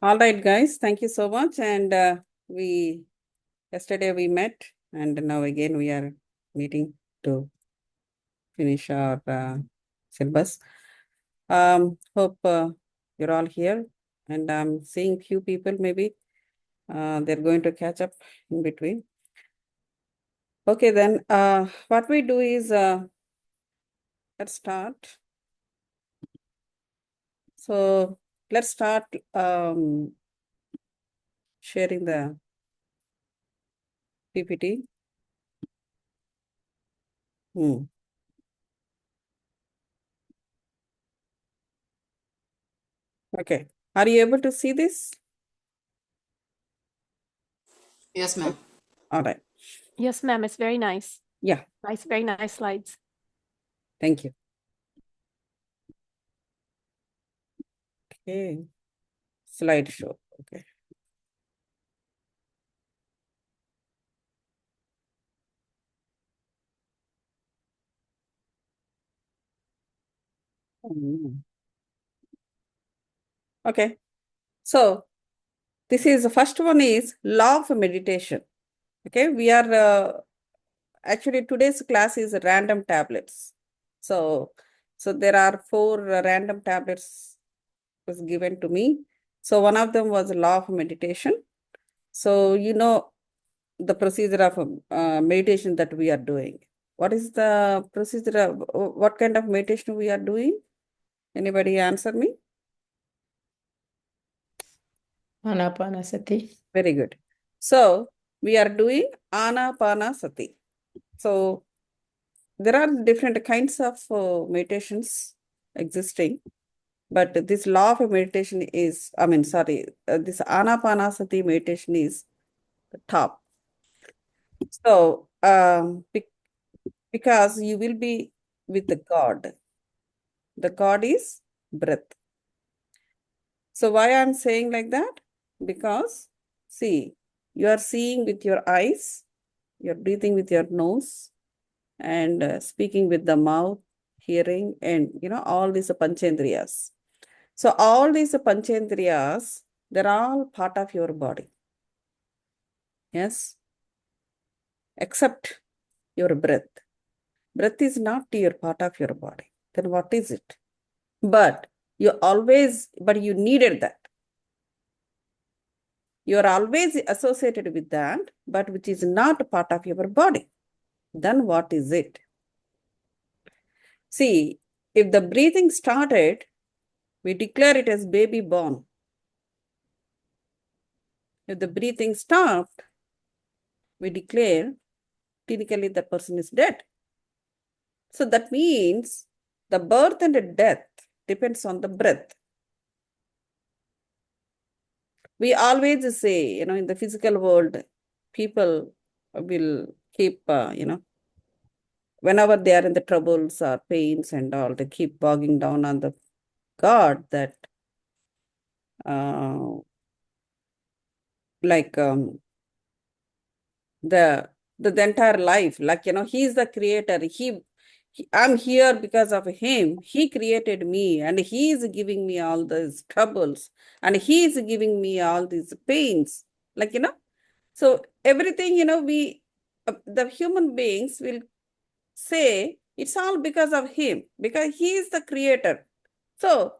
All right, guys, thank you so much. And yesterday we met, and now again we are meeting to finish our syllabus. Hope you're all here, and I'm seeing few people maybe they're going to catch up in between. Okay, then what we do is let's start. So let's start sharing the PPT. Okay, are you able to see this? Yes, ma'am. All right. Yes, ma'am. It's very nice. Yeah, Very nice slides. thank you. Okay, slideshow. Okay. Okay, so this is the first one is law of meditation. Okay, we are actually today's class is random tablets. So there are four random tablets was given to me. So one of them was law of meditation. So you know the procedure of meditation that we are doing. What is the procedure of what kind of meditation we are doing? Anybody answer me? Anapanasati. Very good. So we are doing Anapanasati. So there are different kinds of meditations existing, but this law of meditation is, this Anapanasati meditation is the top. So because you will be with the God. The God is breath. So why I'm saying like that? Because see, you are seeing with your eyes, you're breathing with your nose, and speaking with the mouth, hearing, and all these panchendriyas. So all these panchendriyas, they're all part of your body. Yes, except your breath. Breath is not your part of your body. Then what is it? But you needed that. You are always associated with that, but which is not part of your body. Then what is it? See, if the breathing started, we declare it as baby born. If the breathing stopped, we declare clinically the person is dead. So that means the birth and the death depends on the breath. We always say, in the physical world, people will keep, whenever they are in the troubles or pains and all, they keep bogging down on the God that, like, the entire life, like, he is the creator. I'm here because of him. He created me, and he is giving me all these troubles, and he is giving me all these pains. Like, so everything, the human beings will say it's all because of him, because he is the creator. So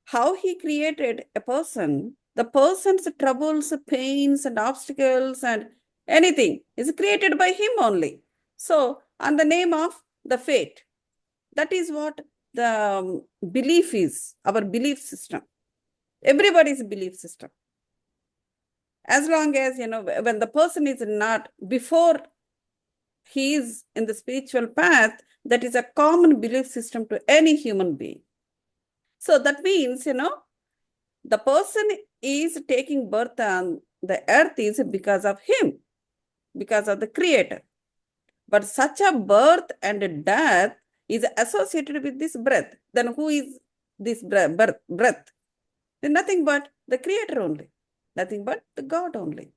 how he created a person, the person's troubles, pains, and obstacles, and anything is created by him only. So on the name of the fate, that is what the belief is, our belief system. Everybody's belief system. As long as, when the person is not, before he is in the spiritual path, that is a common belief system to any human being. So that means, the person is taking birth on the earth is because of him, because of the creator. But such a birth and death is associated with this breath. Then who is this breath? Then nothing but the creator only, nothing but the God only.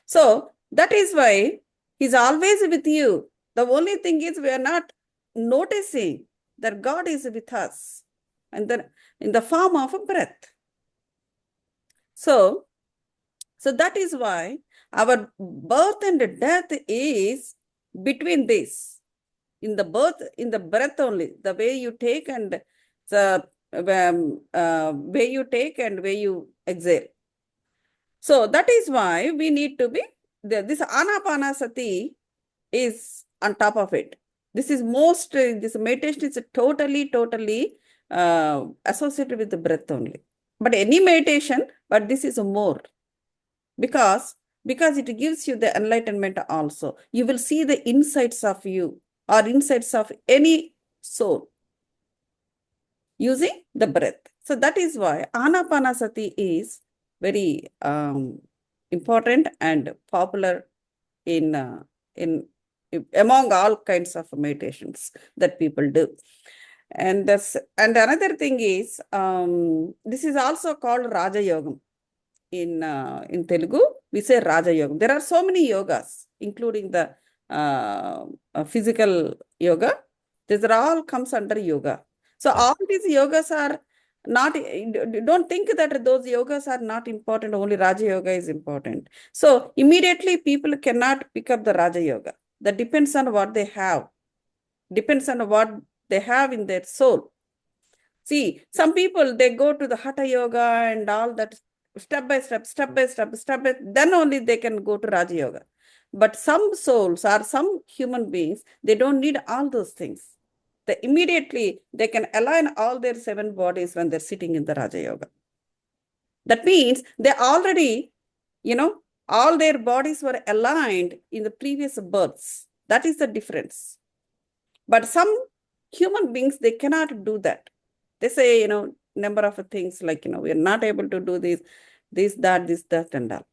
So that is why he's always with you. The only thing is we are not noticing that God is with us, and then in the form of a breath. So that is why our birth and death is between this. In the breath only, the way you take and the way you take and way you exhale. So that is why we need to be, this Anapanasati is on top of it. This meditation is totally associated with the breath only. But any meditation, but this is more. Because it gives you the enlightenment also. You will see the insights of you or insights of any soul using the breath. So that is why Anapanasati is very important and popular in among all kinds of meditations that people do. And another thing is, this is also called Raja Yogam. In Telugu, we say Raja Yogam. There are so many yogas, including the physical yoga. These are all comes under yoga. So all these yogas are not, don't think that those yogas are not important, only Raja Yoga is important. So immediately people cannot pick up the Raja Yoga. That depends on what they have. Depends on what they have in their soul. See, some people, they go to the Hatha Yoga and all that step by step, then only they can go to Raja Yoga. But some souls or some human beings, they don't need all those things. Immediately, they can align all their 7 bodies when they're sitting in the Raja Yoga. That means they already, all their bodies were aligned in the previous births. That is the difference. But some human beings, they cannot do that. They say, number of things like, we are not able to do this, that, and all.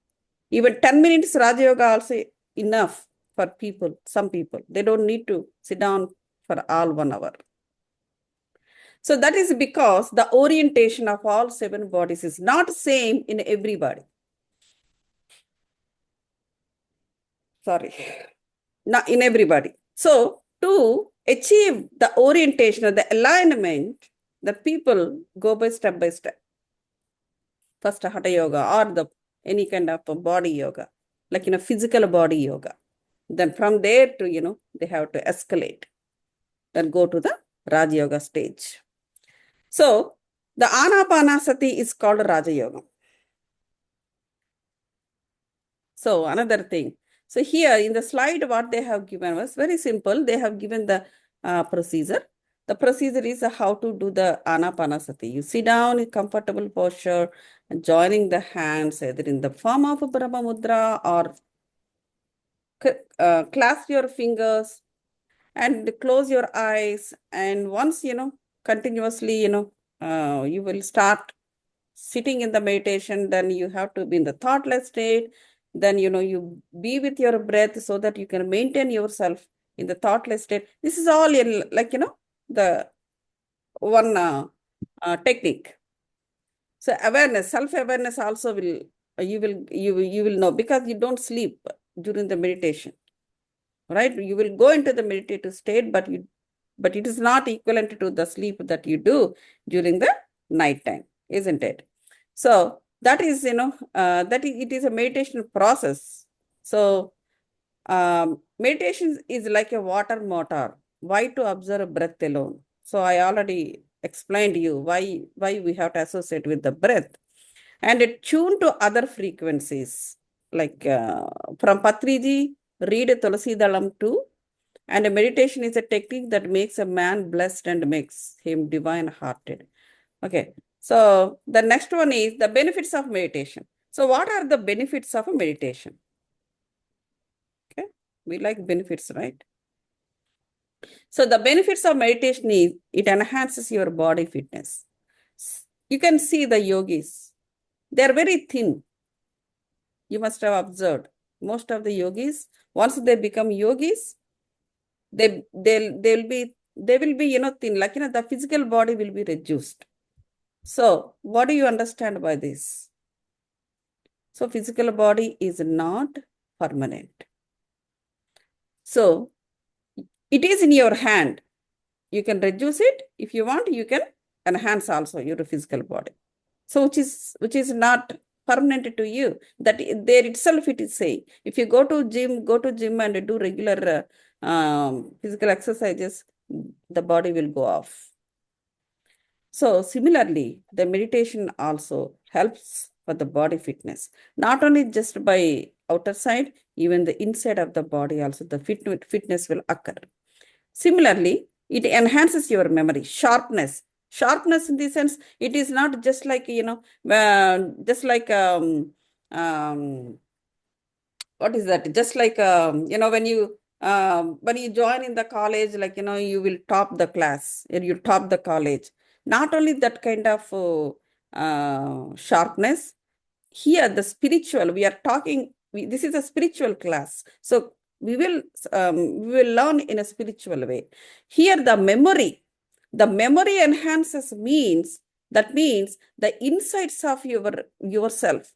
Even 10 minutes Raja Yoga also enough for people, some people. They don't need to sit down for all 1 hour. So that is because the orientation of all 7 bodies is not same in everybody. Sorry, not in everybody. So to achieve the orientation or the alignment, the people go by step. First Hatha Yoga or any kind of a body yoga, like physical body yoga. Then from there to, they have to escalate. Then go to the Raja Yoga stage. So the Anapanasati is called Raja Yoga. So another thing. So here in the slide, what they have given was very simple. They have given the procedure. The procedure is how to do the Anapanasati. You sit down in comfortable posture, and joining the hands either in the form of a Brahma Mudra or clasp your fingers and close your eyes. And once, continuously, you will start sitting in the meditation, then you have to be in the thoughtless state. Then, you be with your breath so that you can maintain yourself in the thoughtless state. This is all in the one technique. So awareness, self-awareness also you will know, because you don't sleep during the meditation, right? You will go into the meditative state, but it is not equivalent to the sleep that you do during the night time, isn't it? So that is, it is a meditation process. So meditation is like a water motor. Why to observe breath alone? So I already explained to you why we have to associate with the breath and tune to other frequencies. Like from Patriji, read Tulasi Dalam too. And meditation is a technique that makes a man blessed and makes him divine-hearted. Okay. So the next one is the benefits of meditation. So what are the benefits of a meditation? Okay. We like benefits, right? So the benefits of meditation is it enhances your body fitness. You can see the yogis. They are very thin. You must have observed. Most of the yogis, once they become yogis, they will be thin, like the physical body will be reduced. So what do you understand by this? So physical body is not permanent. So it is in your hand. You can reduce it. If you want, you can enhance also your physical body. So which is not permanent to you. That there itself it is saying. If you go to gym and do regular physical exercises, the body will go off. So similarly, the meditation also helps for the body fitness, not only just by outer side, even the inside of the body also the fitness will occur. Similarly, it enhances your memory, sharpness. Sharpness in the sense, it is not just like, just like, what is that? Just like, when you join in the college, like, you will top the class, or you top the college. Not only that kind of sharpness, here the spiritual, we are talking, this is a spiritual class. So we will learn in a spiritual way. Here the memory enhances means the insights of yourself.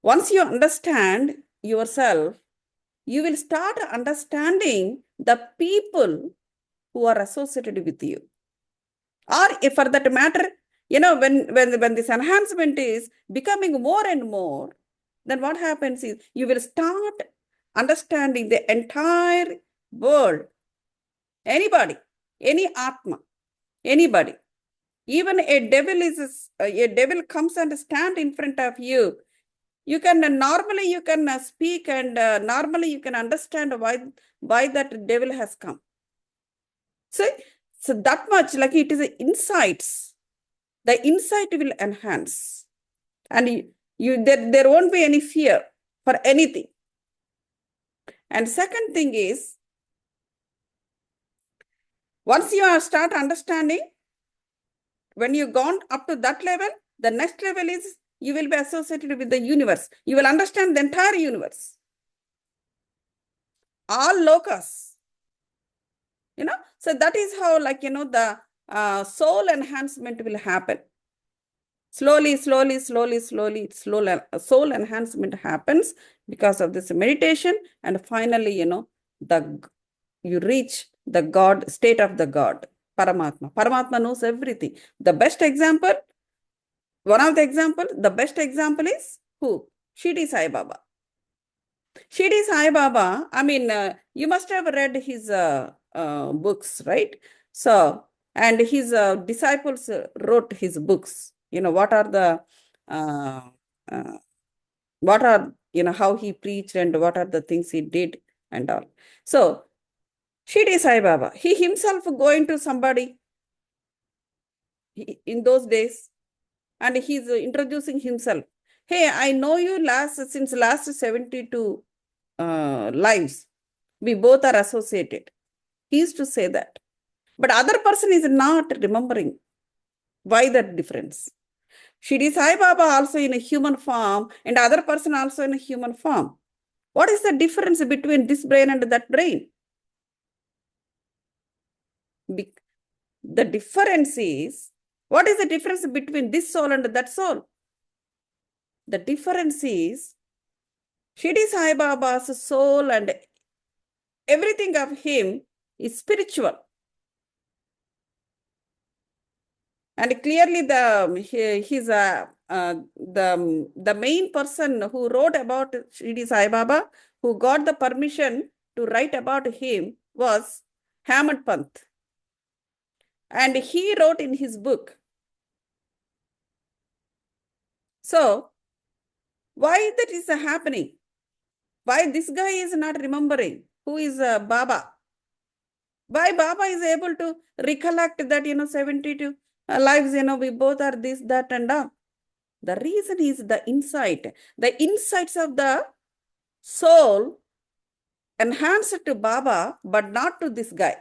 Once you understand yourself, you will start understanding the people who are associated with you. Or if for that matter, when this enhancement is becoming more and more, then what happens is you will start understanding the entire world. Anybody, any Atma, anybody, even a devil comes and stand in front of you. You can normally speak and normally you can understand why that devil has come. So that much, like, it is insights. The insight will enhance, and there won't be any fear for anything. And second thing is, once you start understanding, when you gone up to that level, the next level is you will be associated with the universe. You will understand the entire universe, all lokas. So that is how, like, the soul enhancement will happen. Slowly, soul enhancement happens because of this meditation, and finally, you reach the God, state of the God, Paramatma. Paramatma knows everything. The best example, the best example is who? Shirdi Sai Baba. Shirdi Sai Baba, I mean, you must have read his books, right? So, and his disciples wrote his books. What are the, how he preached and what are the things he did and all. So, Shirdi Sai Baba, he himself going to somebody in those days, and he's introducing himself. Hey, I know you since last 72 lives. We both are associated. He used to say that. But other person is not remembering. Why that difference? Shirdi Sai Baba also in a human form, and other person also in a human form. What is the difference between this brain and that brain? The difference is, what is the difference between this soul and that soul? The difference is, Shirdi Sai Baba's soul and everything of him is spiritual. And clearly the main person who wrote about Shirdi Sai Baba, who got the permission to write about him, was Hemant Pant. And he wrote in his book. So, why that is happening? Why this guy is not remembering who is Baba? Why Baba is able to recollect that, 72 lives, we both are this, that, and all? The reason is the insight. The insights of the soul enhanced to Baba, but not to this guy.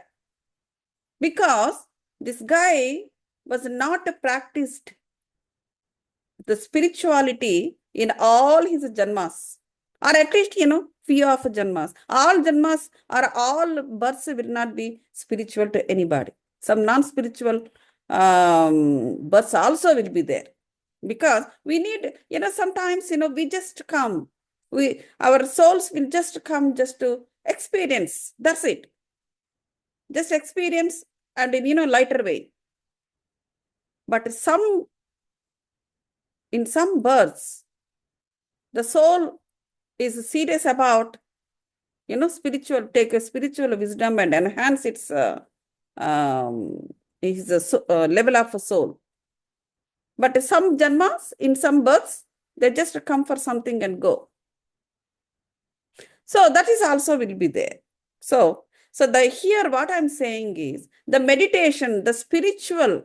Because this guy was not practiced the spirituality in all his janmas. Or at least, few of janmas. All janmas or all births will not be spiritual to anybody. Some non-spiritual births also will be there. Because we need, sometimes, we just come. Our souls will just come just to experience. That's it. Just experience and in, lighter way. But some in some births, the soul is serious about, take a spiritual wisdom and enhance its level of a soul. But some janmas, in some births, they just come for something and go. So that is also will be there. So here what I'm saying is the meditation, the spiritual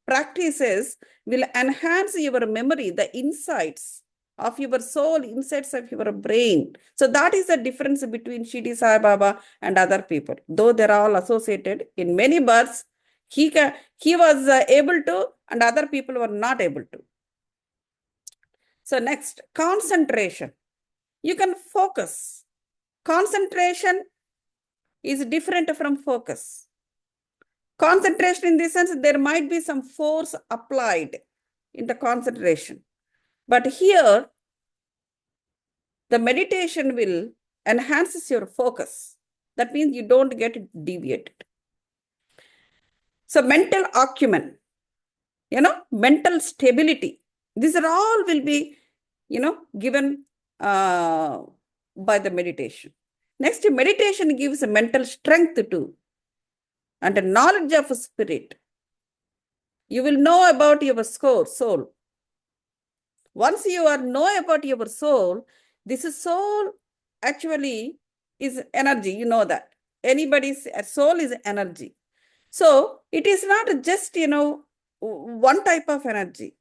practices will enhance your memory, the insights of your soul, insights of your brain. So that is the difference between Shirdi Sai Baba and other people. Though they're all associated in many births, he was able to, and other people were not able to. So next, concentration. You can focus. Concentration is different from focus. Concentration in the sense there might be some force applied in the concentration. But here, the meditation will enhance your focus. That means you don't get deviated. So mental acumen, mental stability. These are all will be, given by the meditation. Next, meditation gives a mental strength too, and a knowledge of a spirit. You will know about your soul. Once you know about your soul, this soul actually is energy. You know that. Anybody's soul is energy. So it is not just, one type of energy.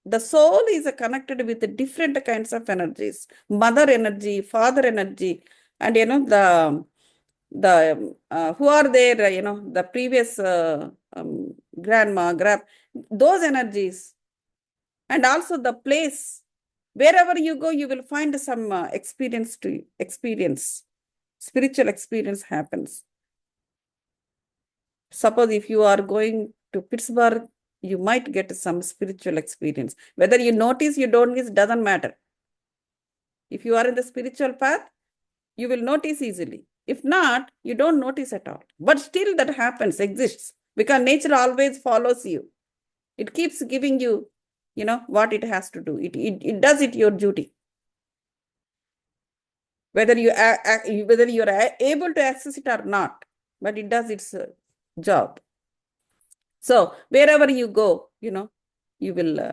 The soul is connected with different kinds of energies, mother energy, father energy, and the who are there, the previous grandma, those energies, and also the place. Wherever you go, you will find some experience. Spiritual experience happens. Suppose if you are going to Pittsburgh, you might get some spiritual experience. Whether you notice, you don't notice, doesn't matter. If you are in the spiritual path, you will notice easily. If not, you don't notice at all. But still that happens, exists, because nature always follows you. It keeps giving you, what it has to do. It does it your duty. Whether you are able to access it or not, but it does its job. So wherever you go, you will.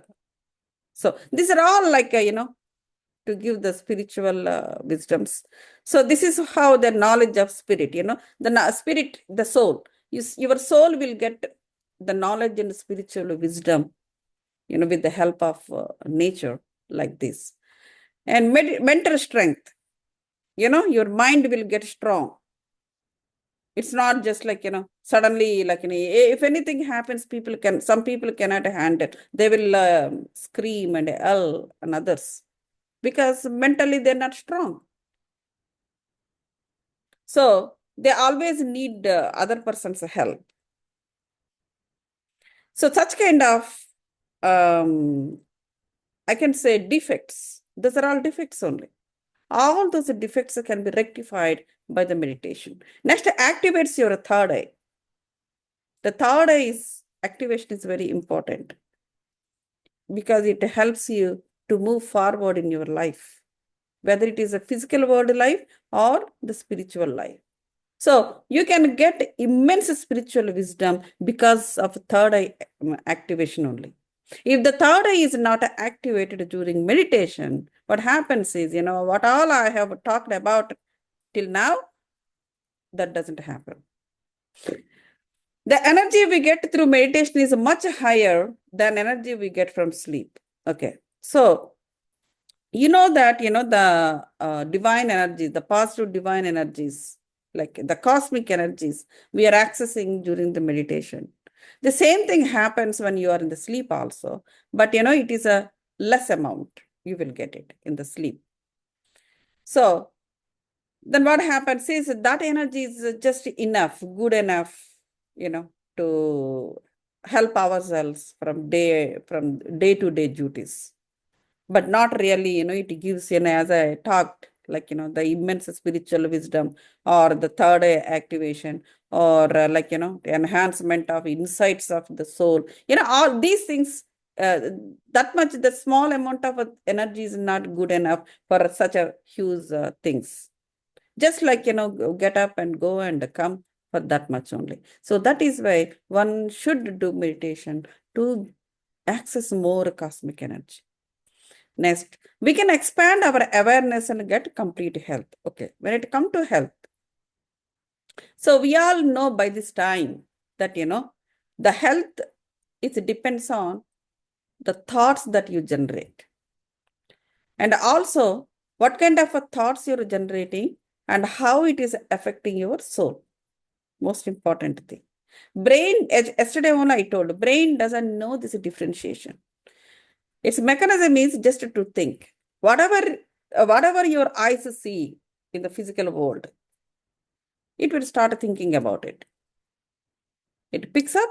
So these are all like, to give the spiritual wisdoms. So this is how the knowledge of spirit, the spirit, the soul, your soul will get the knowledge and spiritual wisdom, with the help of nature like this. And mental strength, your mind will get strong. It's not just like, suddenly, like, if anything happens, some people cannot handle. They will scream and yell, and others, because mentally they're not strong. So they always need other person's help. So such kind of, I can say, defects. Those are all defects only. All those defects can be rectified by the meditation. Next, activates your third eye. The third eye activation is very important because it helps you to move forward in your life, whether it is a physical world life or the spiritual life. So you can get immense spiritual wisdom because of third eye activation only. If the third eye is not activated during meditation, what happens is, what all I have talked about till now, that doesn't happen. The energy we get through meditation is much higher than energy we get from sleep. Okay. So, that, the divine energy, the positive divine energies, like the cosmic energies, we are accessing during the meditation. The same thing happens when you are in the sleep also, but it is a less amount. You will get it in the sleep. So then what happens is that energy is just enough, good enough, to help ourselves from day-to-day duties. But not really, it gives, as I talked, like, the immense spiritual wisdom or the third eye activation or the enhancement of insights of the soul. All these things that much, the small amount of energy is not good enough for such a huge things. Just like, get up and go and come for that much only. So that is why one should do meditation to access more cosmic energy. Next, we can expand our awareness and get complete health. Okay, when it comes to health, so we all know by this time that, the health, it depends on the thoughts that you generate. And also, what kind of thoughts you're generating and how it is affecting your soul. Most important thing. Brain, yesterday only I told, brain doesn't know this differentiation. Its mechanism is just to think. Whatever your eyes see in the physical world, it will start thinking about it. It picks up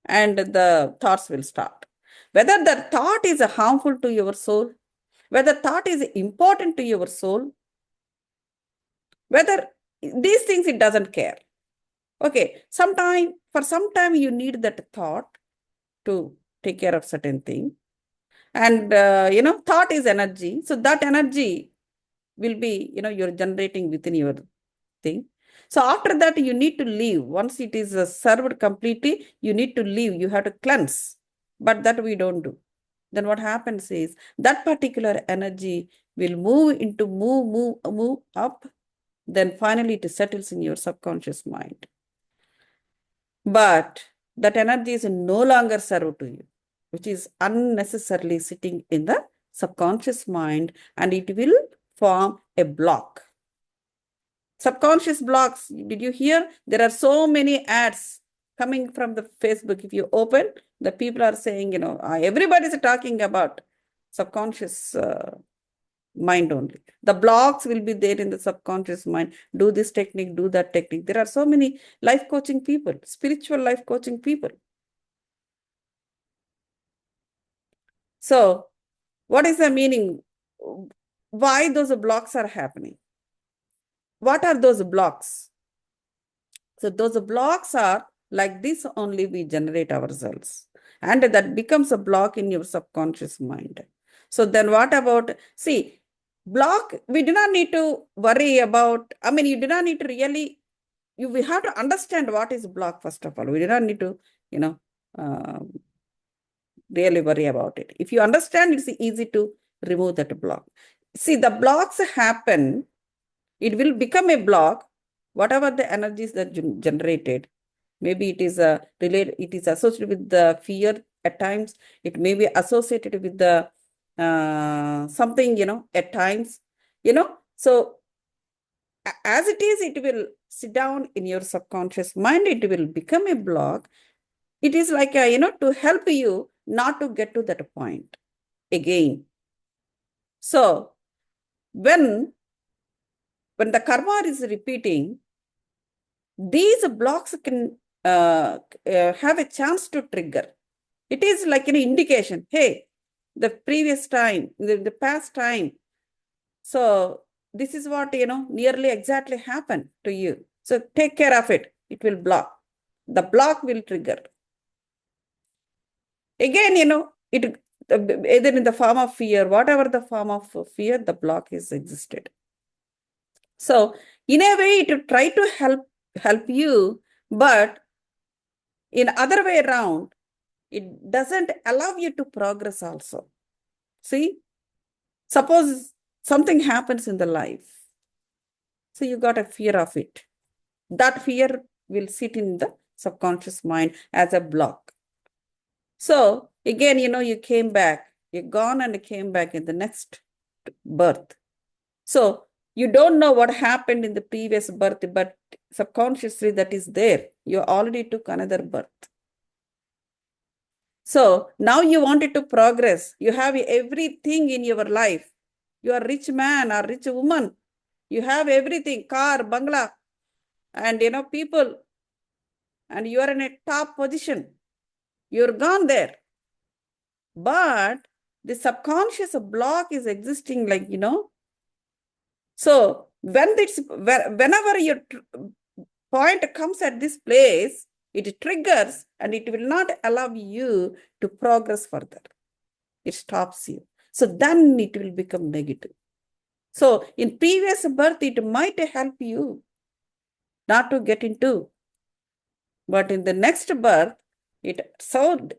and the thoughts will start. Whether the thought is harmful to your soul, whether thought is important to your soul, whether these things, it doesn't care. Okay, for some time you need that thought to take care of certain thing. And, thought is energy. So that energy will be, you're generating within your thing. So after that, you need to leave. Once it is served completely, you need to leave. You have to cleanse. But that we don't do. Then what happens is that particular energy will move up. Then finally it settles in your subconscious mind. But that energy is no longer served to you, which is unnecessarily sitting in the subconscious mind, and it will form a block. Subconscious blocks, did you hear? There are so many ads coming from the Facebook. If you open, the people are saying, everybody's talking about subconscious mind only. The blocks will be there in the subconscious mind. Do this technique, do that technique. There are so many life coaching people, spiritual life coaching people. So what is the meaning? Why those blocks are happening? What are those blocks? So those blocks are like this only we generate ourselves. And that becomes a block in your subconscious mind. So then what about, see, block, we do not need to worry about, you do not need to really, we have to understand what is block first of all. We do not need to, really worry about it. If you understand, it's easy to remove that block. See, the blocks happen, it will become a block, whatever the energies that generated. Maybe it is it is associated with the fear at times. It may be associated with the something, at times, So as it is, it will sit down in your subconscious mind. It will become a block. It is like, to help you not to get to that point again. So when the karma is repeating, these blocks can have a chance to trigger. It is like an indication, hey, the previous time, the past time. So this is what, nearly exactly happened to you. So take care of it. It will block. The block will trigger. Again, it either in the form of fear, whatever the form of fear, the block is existed. So in a way, it will try to help you, but in other way around, it doesn't allow you to progress also. See, suppose something happens in the life. So you got a fear of it. That fear will sit in the subconscious mind as a block. So again, you came back, you're gone and came back in the next birth. So you don't know what happened in the previous birth, but subconsciously that is there. You already took another birth. So now you wanted to progress. You have everything in your life. You are a rich man or rich woman. You have everything, car, bangla, and people, and you are in a top position. You're gone there. But the subconscious block is existing, like, So whenever your point comes at this place, it triggers and it will not allow you to progress further. It stops you. So then it will become negative. So in previous birth, it might help you not to get into, but in the next birth, it served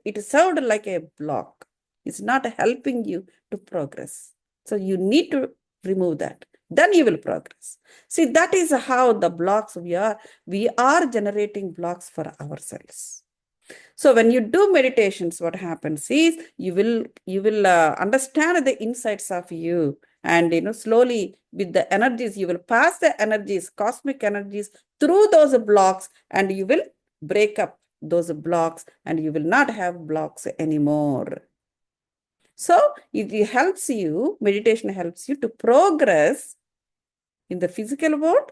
like a block. It's not helping you to progress. So you need to remove that. Then you will progress. See, that is how the blocks we are generating blocks for ourselves. So when you do meditations, what happens is you will understand the insights of you, and slowly with the energies, you will pass the energies, cosmic energies through those blocks, and you will break up those blocks, and you will not have blocks anymore. So meditation helps you to progress in the physical world,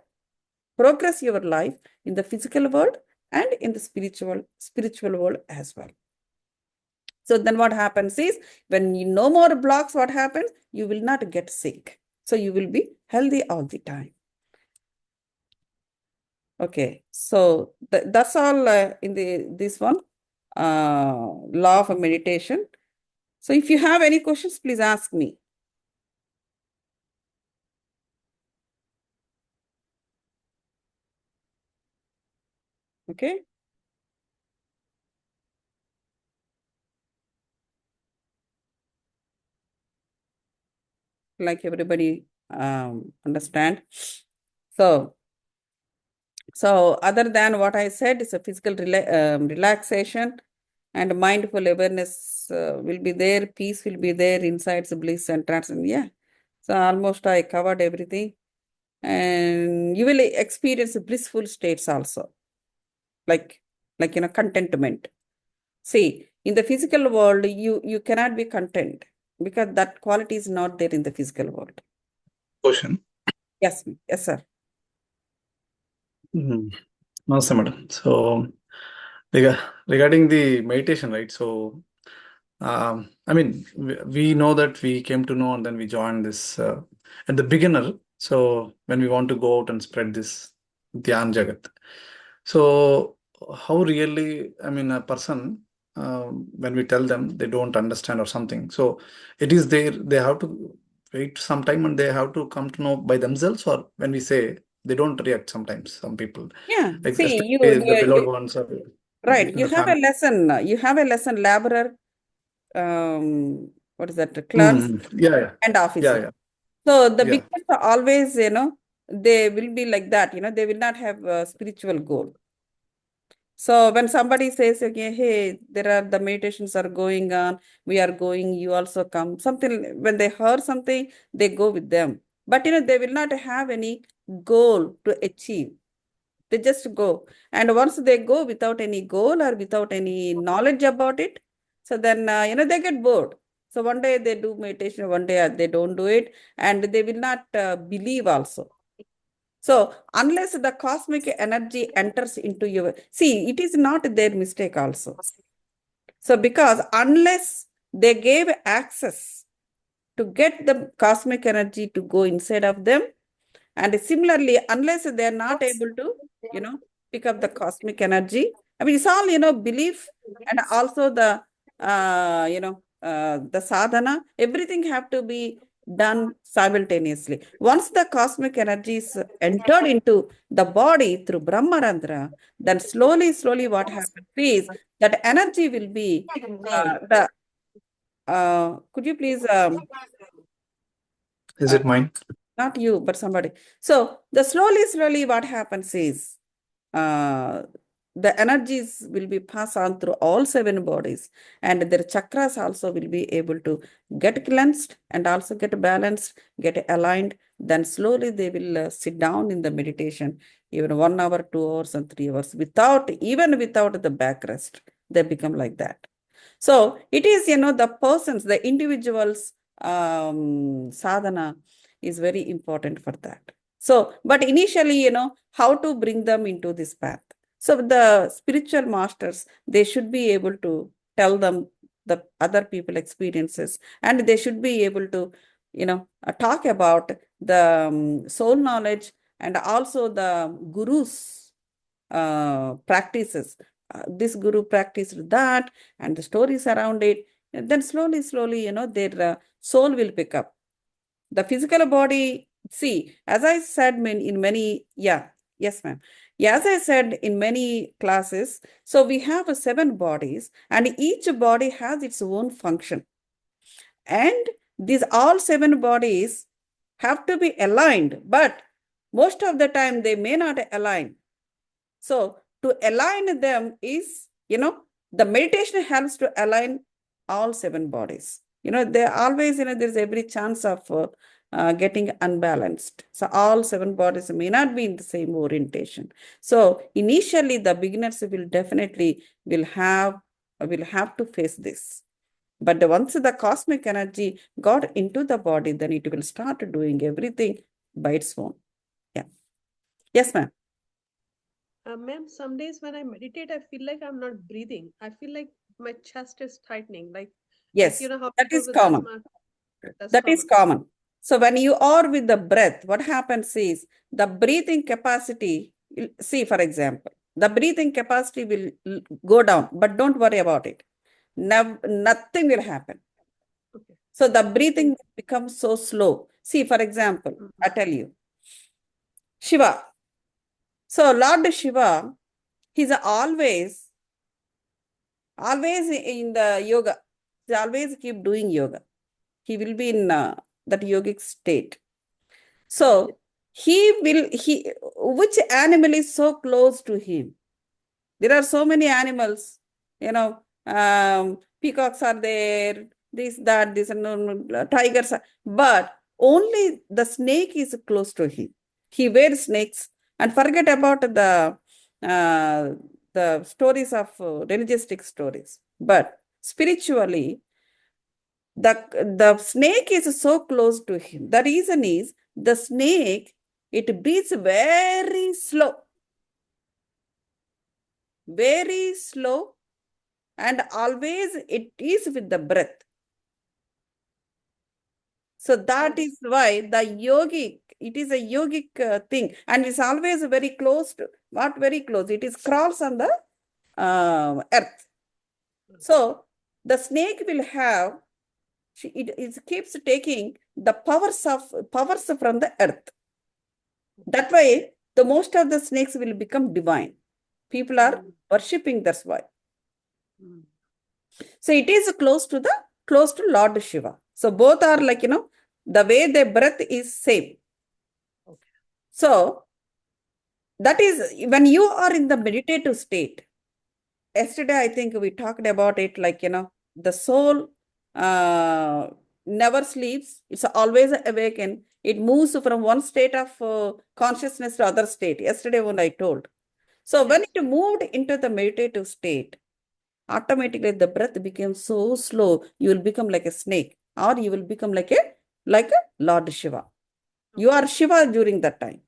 progress your life in the physical world and in the spiritual world as well. So then what happens is, when you no more blocks, what happens? You will not get sick. So you will be healthy all the time. Okay, so that's all in this one, law of meditation. So if you have any questions, please ask me. Okay. Like everybody understand. So other than what I said, is a physical relaxation and mindful awareness will be there, peace will be there, insights, bliss and transcendence. Yeah. So almost I covered everything. And you will experience blissful states also, like contentment. See, in the physical world, you cannot be content because that quality is not there in the physical world. Question. Yes, yes, sir. Namaste, madam. So, regarding the meditation, right? So, I mean, we know that we came to know and then we joined this at the beginner. So, when we want to go out and spread this Dhyan Jagat. So, how really, I mean, a person, when we tell them they don't understand or something. So, it is there, they have to wait some time and they have to come to know by themselves, or when we say they don't react sometimes, some people. Yeah. Like See, especially the beloved ones or right. in You the have a family. lesson. You have a lesson, laborer, what is that? Clerks Yeah. and officer. Yeah. So the Yeah. beginners are always, they will be like that. They will not have a spiritual goal. So when somebody says, okay, hey, there are the meditations are going on, we are going, you also come. Something, when they heard something, they go with them. But they will not have any goal to achieve. They just go. And once they go without any goal or without any knowledge about it, so then, they get bored. So one day they do meditation, one day they don't do it, and they will not believe also. So unless the cosmic energy enters into your, see, it is not their mistake also. So because unless they gave access to get the cosmic energy to go inside of them, and similarly, unless they're not able to, pick up the cosmic energy, I mean, it's all, belief and also the, the sadhana, everything have to be done simultaneously. Once the cosmic energy is entered into the body through Brahmarandra, then slowly what happens is that energy will be could you please Is it mine? not you, but somebody. So the slowly what happens is the energies will be passed on through all 7 bodies, and their chakras also will be able to get cleansed and also get balanced, get aligned. Then slowly they will sit down in the meditation, even 1 hour, 2 hours and 3 hours, even without the backrest. They become like that. So it is, the persons, the individuals sadhana is very important for that. So, but initially, how to bring them into this path. So the spiritual masters, they should be able to tell them the other people experiences, and they should be able to, talk about the soul knowledge and also the gurus practices this guru practiced that, and the stories around it. And then slowly, their soul will pick up. The physical body, see, as I said in many, yes, ma'am. Yeah, as I said in many classes, so we have 7 bodies, and each body has its own function. And these all 7 bodies have to be aligned, but most of the time they may not align. So to align them is, the meditation helps to align all 7 bodies. They always, there's every chance of getting unbalanced. So all 7 bodies may not be in the same orientation. So initially the beginners will definitely will have to face this. But once the cosmic energy got into the body, then it will start doing everything by its own. Yeah. Yes, ma'am. Ma'am, some days when I meditate, I feel like I'm not breathing. I feel like my chest is tightening. Like Yes, you know how that people is with common. asthma, That is common. So when you are with the breath, what happens is the breathing capacity, see, for example, the breathing capacity will go down, but don't worry about it. Nothing will happen. Okay. So the breathing becomes so slow. See, for example, I tell you, Shiva. So Lord Shiva, he's always in the yoga. He always keep doing yoga. He will be in that yogic state. So which animal is so close to him? There are so many animals, peacocks are there, this, tigers are, but only the snake is close to him. He wears snakes, and forget about the stories of religioustic stories. But spiritually, the snake is so close to him. The reason is the snake, it breathes very slow, and always it is with the breath. So that is why the yogic, it is a yogic thing, and it's always very close to, not very close, it is crawls on the earth. So the snake will have, it keeps taking the powers from the earth. That way, the most of the snakes will become divine. People are worshipping, that's why. So it is close to Lord Shiva. So both are like, the way their breath is same. Okay. So that is when you are in the meditative state. Yesterday, I think we talked about it, like, the soul never sleeps. It's always awakened. It moves from one state of consciousness to other state. Yesterday when I told. So when it moved into the meditative state, automatically the breath became so slow, you will become like a snake, or you will become like a Lord Shiva. You are Shiva during that time.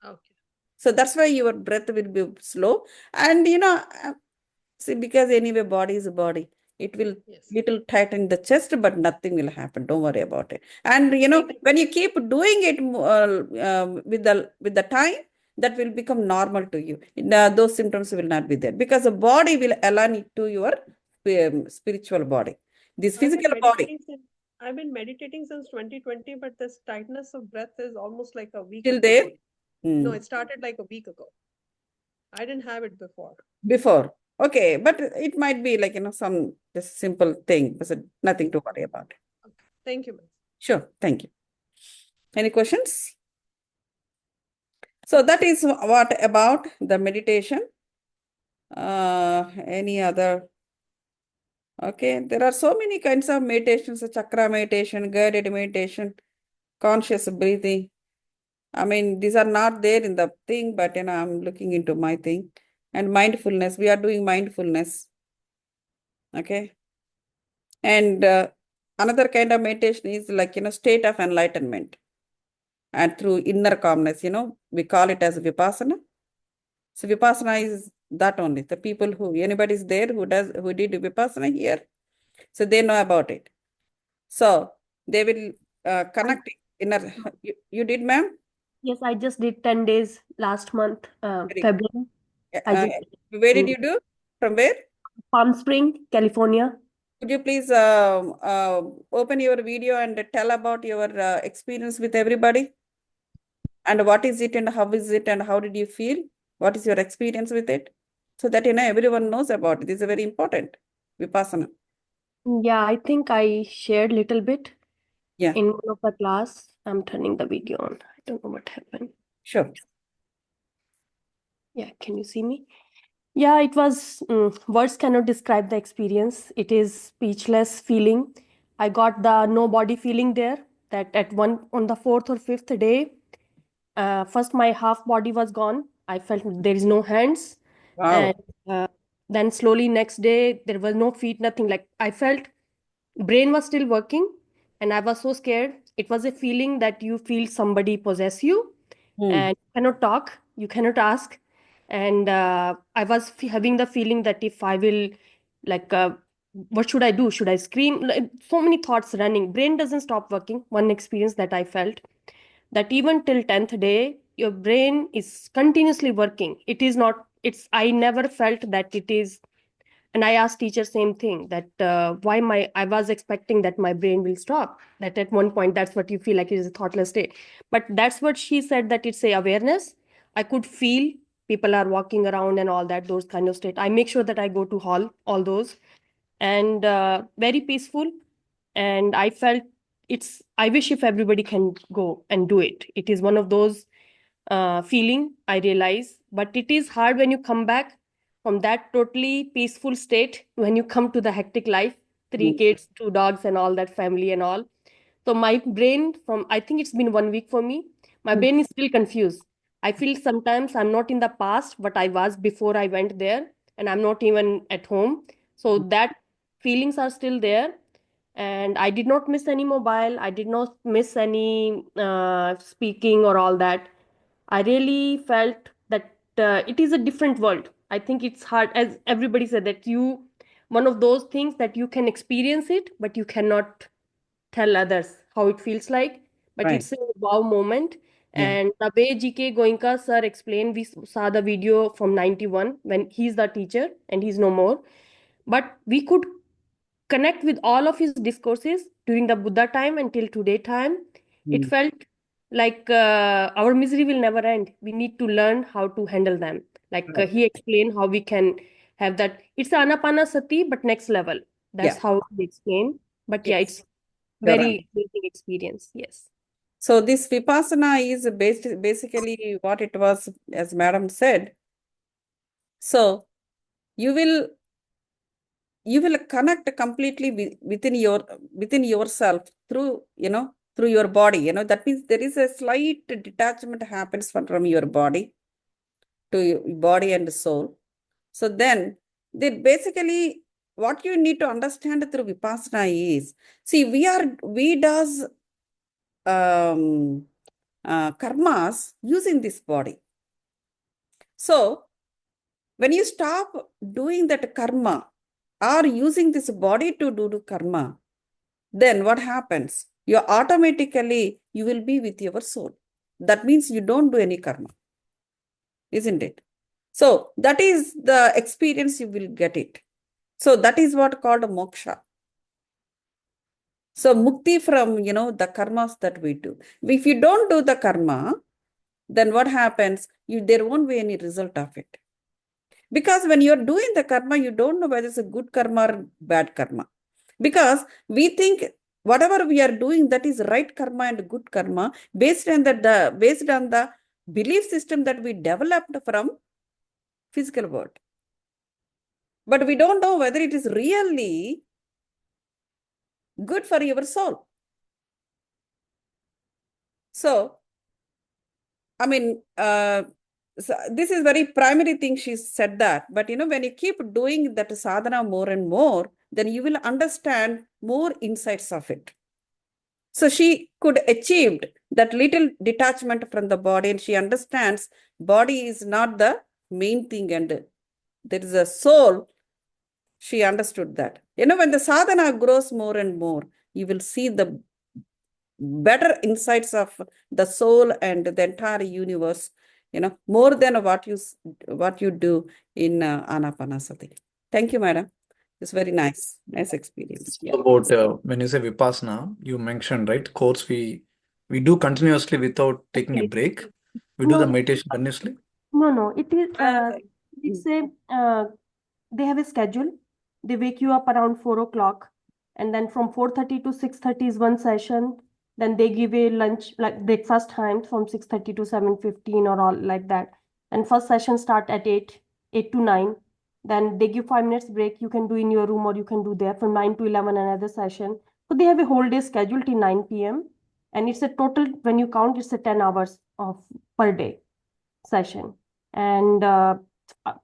Okay. So that's why your breath will be slow. And see, because anyway, body is a body. It will little tighten the chest, but nothing will happen. Don't worry about it. And when you keep doing it with the time, that will become normal to you. Those symptoms will not be there, because the body will align it to your spiritual body. This physical body. I've been meditating since 2020, but this tightness of breath is almost like a week. Still there? No, it started like a week ago. I didn't have it before. Okay, but it might be like, some just simple thing, but nothing to worry about. Okay. Thank you, ma'am. Sure, thank you. Any questions? So that is what about the meditation. Any other? Okay, there are so many kinds of meditations, chakra meditation, guided meditation, conscious breathing. I mean, these are not there in the thing, but I'm looking into my thing. And mindfulness, we are doing mindfulness. Okay. And another kind of meditation is like, state of enlightenment. And through inner calmness, we call it as Vipassana. So Vipassana is that only. The people anybody is there who did Vipassana here, so they know about it. So they will connect inner. You did, ma'am? Yes, I just did 10 days last month, February. Where did you do? From where? Palm Spring, California. Could you please open your video and tell about your experience with everybody? And what is it and how is it and how did you feel? What is your experience with it? So that everyone knows about it. This is very important. Vipassana. Yeah, I think I shared little bit Yeah, in one of the class. I'm turning the video on. I don't know what happened. sure. Yeah, can you see me? Yeah, it was, words cannot describe the experience. It is speechless feeling. I got the no body feeling there, that on the fourth or fifth day, first my half body was gone. I felt there is no hands. Wow. And then slowly next day, there was no feet, nothing. Like I felt brain was still working and I was so scared. It was a feeling that you feel somebody possess you and you cannot talk, you cannot ask. And I was having the feeling that if I will, like, what should I do? Should I scream? Like, so many thoughts running. Brain doesn't stop working. One experience that I felt, that even till 10th day, your brain is continuously working. It is not, I never felt that it is. And I asked teacher same thing, that why I was expecting that my brain will stop, that at one point that's what you feel like, it is a thoughtless state. But that's what she said, that it's a awareness. I could feel people are walking around and all that, those kind of state. I make sure that I go to hall, all those, and very peaceful. And I felt I wish if everybody can go and do it. It is one of those feeling, I realize, but it is hard when you come back from that totally peaceful state, when you come to the hectic life, 3 kids, 2 dogs and all that, family and all. So my brain, I think it's been 1 week for me, my brain is still confused. I feel sometimes I'm not in the past, but I was before I went there, and I'm not even at home. So that feelings are still there. And I did not miss any mobile. I did not miss any speaking or all that. I really felt that it is a different world. I think it's hard, as everybody said, that one of those things that you can experience it, but you cannot tell others how it feels like. But Right. it's a wow moment. Yeah. And the way GK Goenka sir explained, we saw the video from 91 when he's the teacher and he's no more. But we could connect with all of his discourses during the Buddha time until today time. It felt like our misery will never end. We need to learn how to handle them. Like he explained how we can have that. It's Anapanasati, but next level. That's Yeah. how he explained. But yeah, Yes. it's You're very right. amazing experience. Yes. So this Vipassana is basically what it was, as Madam said. So you will connect completely within yourself through through your body. That means there is a slight detachment happens from your body to your body and soul. So then basically what you need to understand through Vipassana is, see, we does karmas using this body. So when you stop doing that karma or using this body to do karma, then what happens? You will be with your soul. That means you don't do any karma, isn't it? So that is the experience you will get it. So that is what called moksha. So mukti from, the karmas that we do. If you don't do the karma, then what happens? There won't be any result of it. Because when you're doing the karma, you don't know whether it's a good karma or bad karma. Because we think whatever we are doing, that is right karma and good karma, based on the belief system that we developed from physical world. But we don't know whether it is really good for your soul. So, I mean, so this is very primary thing she said that. But when you keep doing that sadhana more and more, then you will understand more insights of it. So she could achieve that little detachment from the body, and she understands body is not the main thing, and there is a soul. She understood that. When the sadhana grows more and more, you will see the better insights of the soul and the entire universe, more than what you do in Anapanasati. Thank you, madam. It's very nice. Nice experience. Yeah. About when you say Vipassana, you mentioned, right? Course we do continuously without taking a Okay. break. We do the No, meditation continuously. no. Uh, It's they have a schedule. They wake you up around 4 o'clock, and then from 4:30 to 6:30 is one session. Then they give a lunch, like breakfast time from 6:30 to 7:15 or all like that. And first session start at 8 to 9. Then they give 5 minutes break. You can do in your room or you can do there from 9 to 11 another session. So they have a whole day schedule till 9 p.m. And it's a total, when you count, it's a 10 hours of per day session. And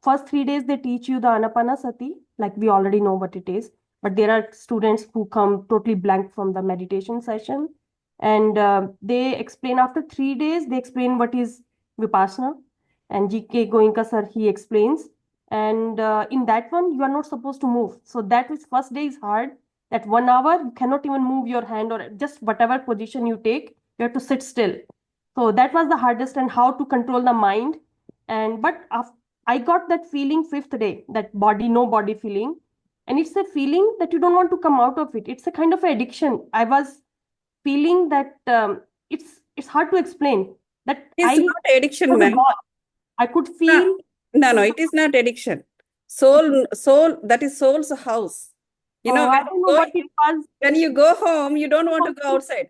first 3 days they teach you the Anapanasati, like we already know what it is. But there are students who come totally blank from the meditation session. And they explain after 3 days, they explain what is Vipassana. And G.K. Goenka sir, he explains. And in that one, you are not supposed to move. So that is first day is hard. That 1 hour, you cannot even move your hand or just whatever position you take, you have to sit still. So that was the hardest, and how to control the mind. And but I got that feeling fifth day, that body, no body feeling. And it's a feeling that you don't want to come out of it. It's a kind of addiction. I was feeling that it's hard to explain that it's not addiction, was a ma'am. god. I could feel No, it is not addiction. Soul, that is soul's house. You know, I don't know what it was. when you go home, you don't want to go outside.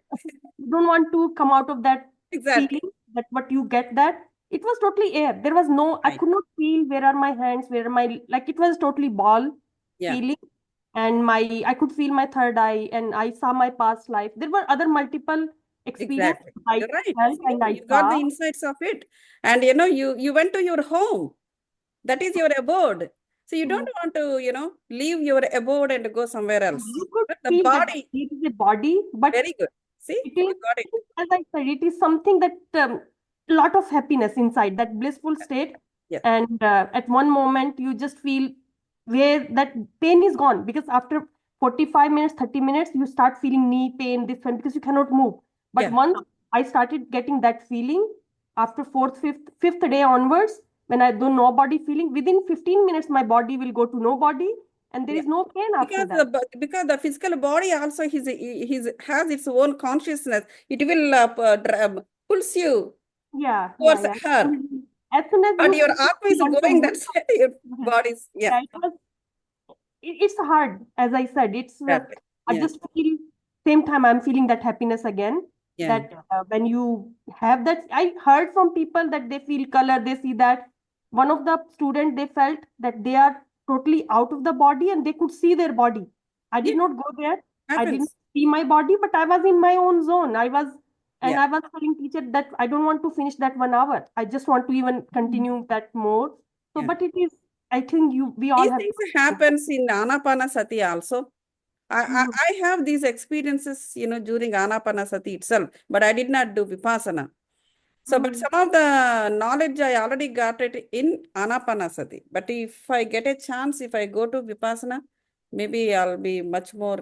You don't want to come out of that Exactly. feeling, that what you get, that it was totally air. There was no, I Right. could not feel where are my hands, where are my, like it was totally ball Yeah. feeling. And I could feel my third eye, and I saw my past life. There were other multiple experiences Exactly. I You're right. felt See, and I you got the saw. insights of it. And you know, you went to your home. That is your abode. So you don't want to, leave your abode and go somewhere else. You could But the feel that body, it is a body, but very good. See, it you is, got it. as I said, it is something that lot of happiness inside, that blissful state. Yeah. And at one moment, you just feel where that pain is gone, because after 45 minutes, 30 minutes, you start feeling knee pain, this one, because you cannot move. But Yeah. once I started getting that feeling after fourth, fifth day onwards, when I do no body feeling, within 15 minutes, my body will go to no body, and there Yeah. is no pain after Because that. because the physical body also has its own consciousness. It will pulls you Yeah, towards yeah. her. As soon as But you your feel atma you is want to going move, that side, your body's, yeah. yeah, it's hard, as I said. It's Exactly. I Yeah. just feel same time I'm feeling that happiness again. Yeah. That when you have that, I heard from people that they feel color, they see that. One of the student, they felt that they are totally out of the body and they could see their body. I did Yeah. not go there. I didn't Happens. see my body, but I was in my own zone. I was Yeah. I was telling teacher that I don't want to finish that 1 hour. I just want to even continue that more. So, Yeah. but it is, I think we all These have things to. happens in Anapanasati also. I have these experiences, during Anapanasati itself, but I did not do Vipassana. So, but some of the knowledge I already got it in Anapanasati. But if I get a chance, if I go to Vipassana, maybe I'll be much more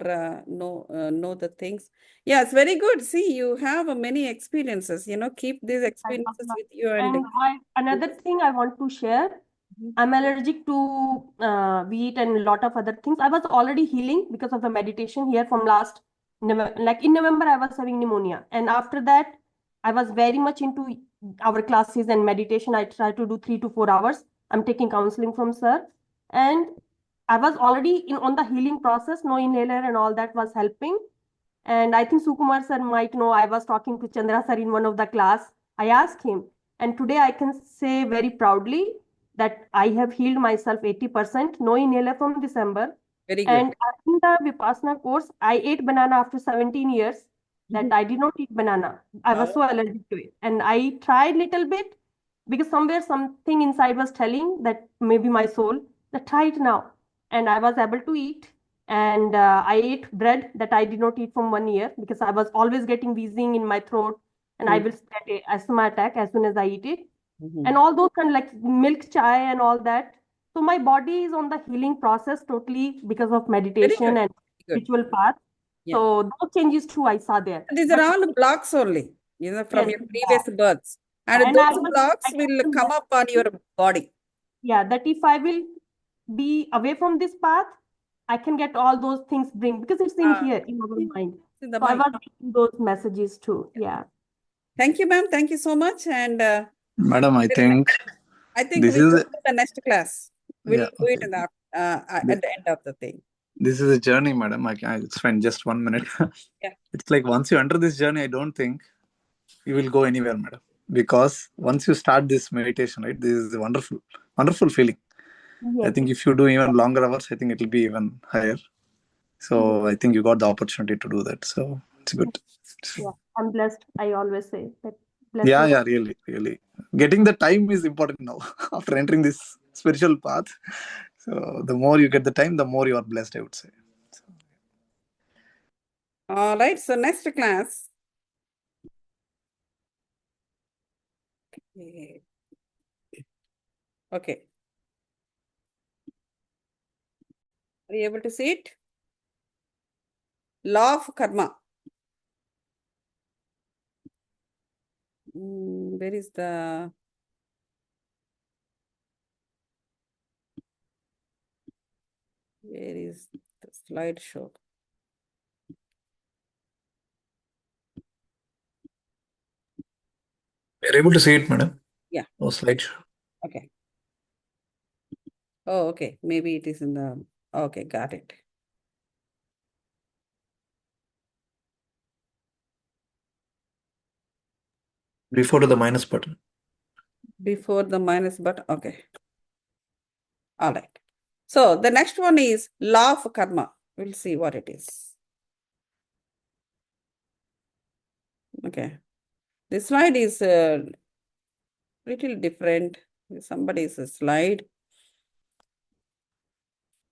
know the things. Yeah, it's very good. See, you have many experiences. Keep these experiences with you And another thing I want to share, I'm allergic to wheat and a lot of other things. I was already healing because of the meditation here from last November. Like in November, I was having pneumonia. And after that, I was very much into our classes and meditation. I try to do 3 to 4 hours. I'm taking counseling from sir. And I was already on the healing process. No inhaler and all that was helping. And I think Sukumar sir might know, I was talking to Chandra sir in one of the class. I asked him, and today I can say very proudly that I have healed myself 80%, no inhaler from December. very good. And in the Vipassana course, I ate banana after 17 years. That I did not eat banana. I was so allergic to it. And I tried little bit because somewhere something inside was telling that maybe my soul, that try it now. And I was able to eat. And I ate bread that I did not eat from 1 year because I was always getting wheezing in my throat, and I will get an asthma attack as soon as I eat it. And all those kind of like milk chai and all that. So my body is on the healing process totally because of meditation and Good. spiritual path. Yeah. So those changes too I saw there. These are all blocks only, from Yes, your previous births. And And I those was- blocks I will can come up on your body. Yeah, that if I will be away from this path, I can get all those things bring because it's in here in our mind. In the So I mind. was getting those messages too. Yeah. Thank you, ma'am. Thank you so much. And Madam, I think I think this we'll is go to the next class. We'll yeah, do it okay. in the, at the end of the thing. This is a journey, madam. I'll spend just 1 minute. Yeah. It's like once you enter this journey, I don't think you will go anywhere, madam. Because once you start this meditation, right, this is a wonderful, wonderful feeling. I Yes. think if you do even longer hours, I think it will be even higher. So I think you got the opportunity to do that. So it's good. Yeah. I'm blessed. I always say that blessed. Yeah, really, really. Getting the time is important now after entering this spiritual path. So the more you get the time, the more you are blessed, I would say. All right. So next class. Okay. Are you able to see it? Law of karma. Where is the slideshow? You're able to see it, madam? Yeah. Oh, slideshow. Okay. Oh, okay. Maybe it is in the. Okay, got it. Before to the minus button. Before the minus button. Okay. All right. So the next one is law of karma. We'll see what it is. Okay. This slide is little different. Somebody's slide.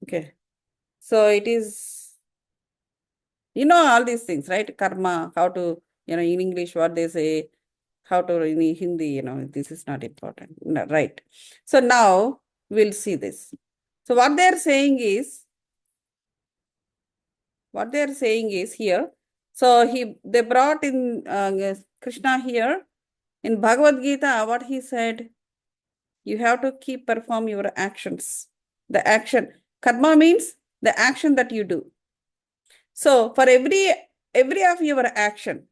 Okay. So it is, you know, all these things, right? Karma, how to, in English, what they say, how to in Hindi, this is not important. No, right. So now we'll see this. So what they're saying is here. So they brought in Krishna here in Bhagavad Gita. What he said, you have to perform your actions. The action, karma means the action that you do. So for every of your action,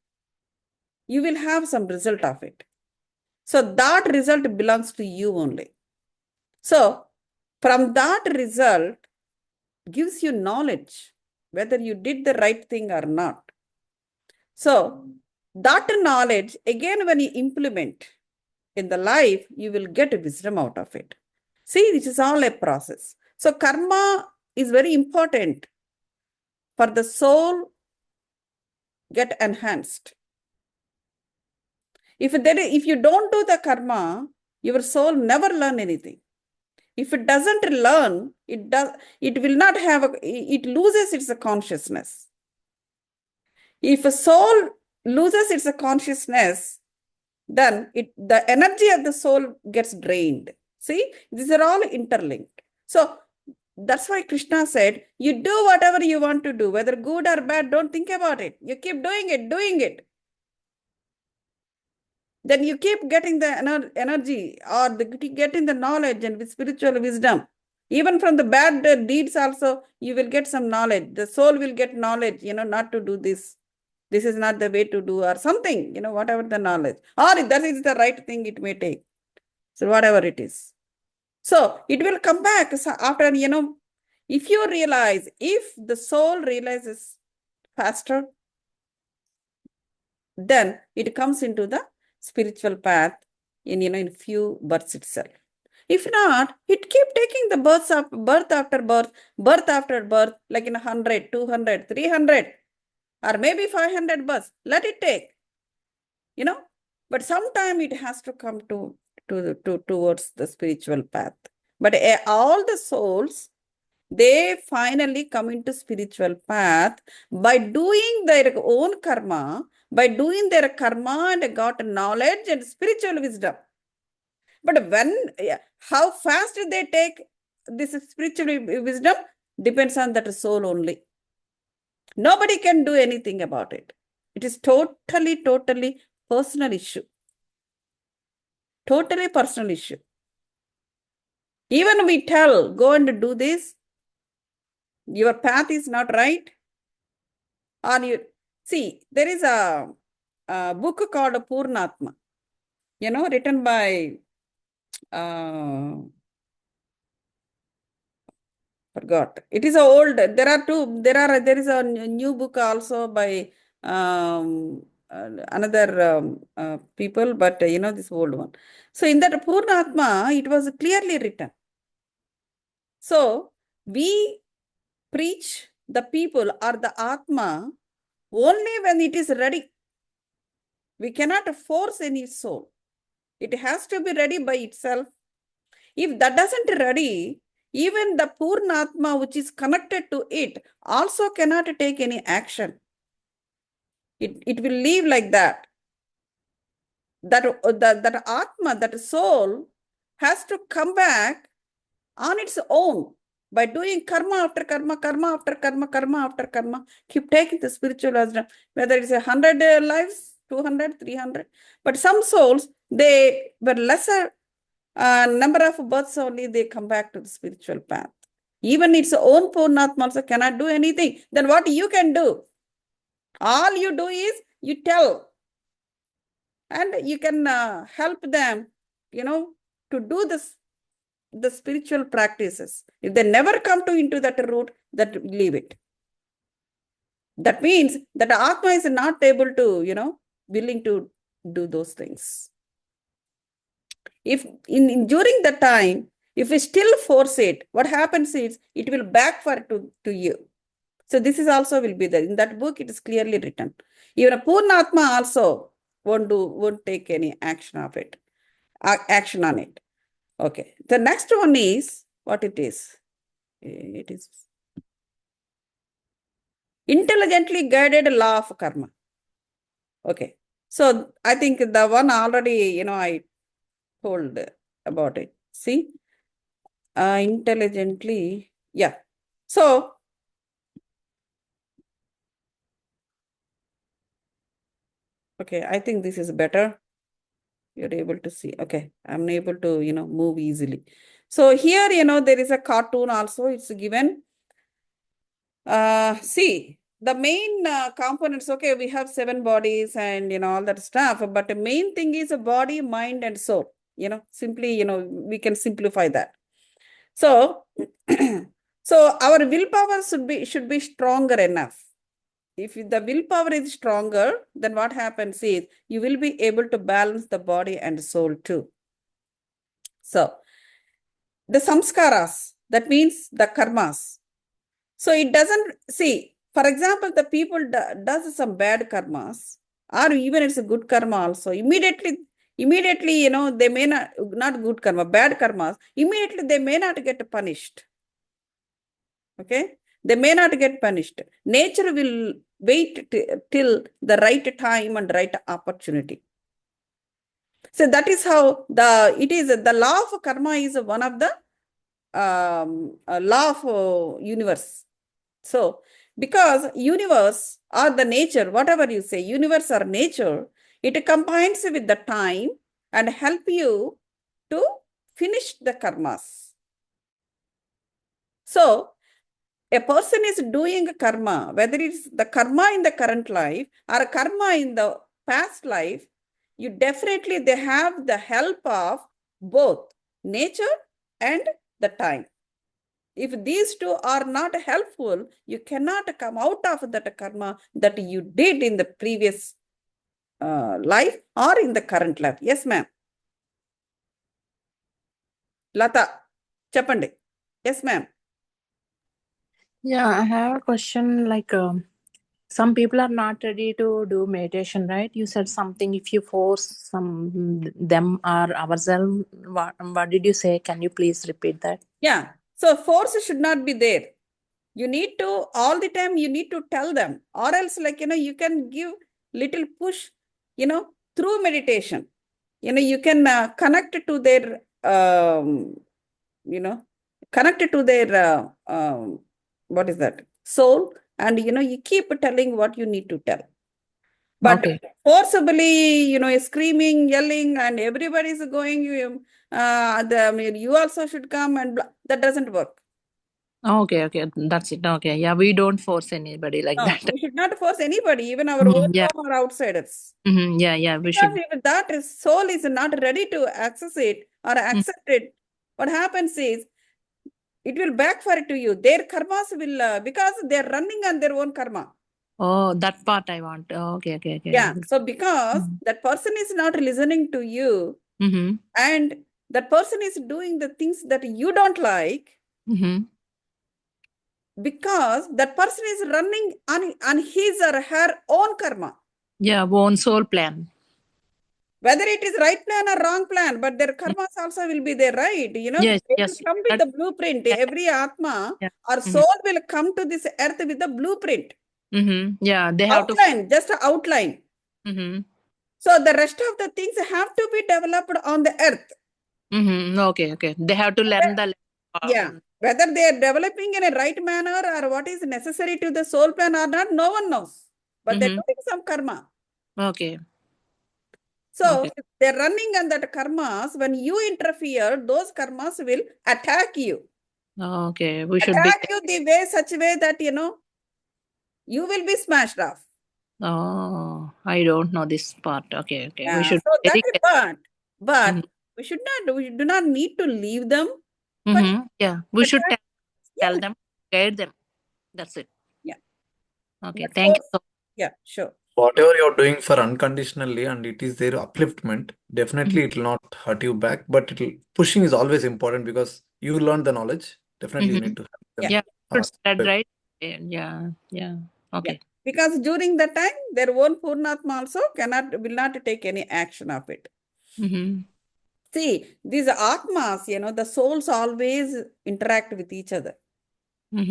you will have some result of it. So that result belongs to you only. So from that result gives you knowledge whether you did the right thing or not. So that knowledge, again, when you implement in the life, you will get wisdom out of it. See, this is all a process. So karma is very important for the soul get enhanced. If you don't do the karma, your soul never learn anything. If it doesn't learn, it will not have it loses its consciousness. If a soul loses its consciousness, then the energy of the soul gets drained. See, these are all interlinked. So that's why Krishna said, you do whatever you want to do, whether good or bad, don't think about it. You keep doing it. Then you keep getting the energy or getting the knowledge and spiritual wisdom. Even from the bad deeds also, you will get some knowledge. The soul will get knowledge, not to do this. This is not the way to do or something, whatever the knowledge. Or if that is the right thing, it may take. So whatever it is. So it will come back after, if you realize, if the soul realizes faster, then it comes into the spiritual path in few births itself. If not, it keep taking the birth after birth, like in 100, 200, 300, or maybe 500 births. Let it take, but sometime it has to come towards the spiritual path. But all the souls, they finally come into spiritual path by doing their own karma, and got knowledge and spiritual wisdom. But how fast they take this spiritual wisdom depends on that soul only. Nobody can do anything about it. It is totally personal issue. Totally personal issue. Even we tell, go and do this, your path is not right, or you see, there is a book called Purnatma, written by forgot. It is a old. There is a new book also by another people, but this old one. So in that Purnatma, it was clearly written. So we preach the people or the Atma only when it is ready. We cannot force any soul. It has to be ready by itself. If that doesn't ready, even the Purnatma which is connected to it also cannot take any action. It will leave like that. That Atma, that soul has to come back on its own by doing karma after karma, karma after karma, karma after karma. Keep taking the spiritual wisdom, whether it's 100 lives, 200, 300. But some souls, they were lesser number of births only, they come back to the spiritual path. Even its own Purnatma also cannot do anything. Then what you can do? All you do is you tell. And you can help them, to do the spiritual practices. If they never come into that route, that leave it. That means that Atma is not able to, willing to do those things. If during the time, if we still force it, what happens is it will backfire to you. So this is also will be there. In that book, it is clearly written. Even a Purnatma also won't take any action of it. Action on it. Okay. The next one is what it is. It is intelligently guided law of karma. Okay. So I think the one already, I told about it. See? Intelligently. Yeah. So okay, I think this is better. You're able to see. Okay, I'm able to, move easily. So here, there is a cartoon also. It's given. See, the main components, okay, we have 7 bodies and, all that stuff. But the main thing is a body, mind, and soul. Simply, we can simplify that. So, so our willpower should be stronger enough. If the willpower is stronger, then what happens is you will be able to balance the body and soul too. So, the samskaras, that means the karmas. So, it doesn't, see, for example, the people does some bad karmas, or even it's a good karma also, immediately, they may not good karma, bad karmas, immediately they may not get punished. Okay? They may not get punished. Nature will wait till the right time and right opportunity. So that is how the law of karma is one of the law of universe. So because universe or the nature, whatever you say, universe or nature, it combines with the time and help you to finish the karmas. So a person is doing karma, whether it's the karma in the current life or karma in the past life, they have the help of both nature and the time. If these two are not helpful, you cannot come out of that karma that you did in the previous life or in the current life. Yes, ma'am. Lata, Chapande. Yes, ma'am. Yeah, I have a question like some people are not ready to do meditation, right? You said something if you force them or ourselves. What did you say? Can you please repeat that? Yeah. So force should not be there. You need to, all the time, you need to tell them, or else you can give little push, through meditation. You can connect to their, connect to their, what is that? Soul. And, you keep telling what you need to tell. But Okay. forcibly, screaming, yelling, and everybody's going, you also should come, and that doesn't work. Okay. That's it. Okay. Yeah, we don't force anybody like No, that. we should not force anybody, even our own Yeah. home or outsiders. Yeah. We Because should. if that soul is not ready to access it or accept it, what happens is it will backfire to you. Their karmas will, because they're running on their own karma. Oh, that part I want. Okay. Yeah. So because that person is not listening to you, Mm-hmm. and that person is doing the things that you don't like, Mm-hmm. because that person is running on his or her own karma. Yeah, own soul plan. Whether it is right plan or wrong plan, but their karmas also will be there, right? They Yes. will come with the blueprint. Every Atma Yeah. or soul will come to this earth with the blueprint. Mm-hmm. Yeah, they have Outline, just an outline. to. Mm-hmm. So the rest of the things have to be developed on the earth. Mm-hmm. Okay. They have to learn the. Yeah. Whether they are developing in a right manner or what is necessary to the soul plan or not, no one knows. But they're doing some karma. Okay. So Okay. if they're running on that karmas, when you interfere, those karmas will attack you. Okay. We should be. Attack you the way, such a way that, you will be smashed off. Oh, I don't know this part. Okay. Yeah. We should. So that very is but we do not need to leave them. But Yeah, we should attack- tell them, guide them. That's it. Yeah. Okay. But Thank you. so- yeah, sure. Whatever you're doing for unconditionally and it is their upliftment, definitely it will not hurt you back, but pushing is always important because you learn the knowledge. Definitely you need to help them. Yeah. Should spread, but- right? Yeah. Okay. Because during that time, their own Purnatma also will not take any action of it. Mm-hmm. See, these Atmas, the souls always interact with each other. But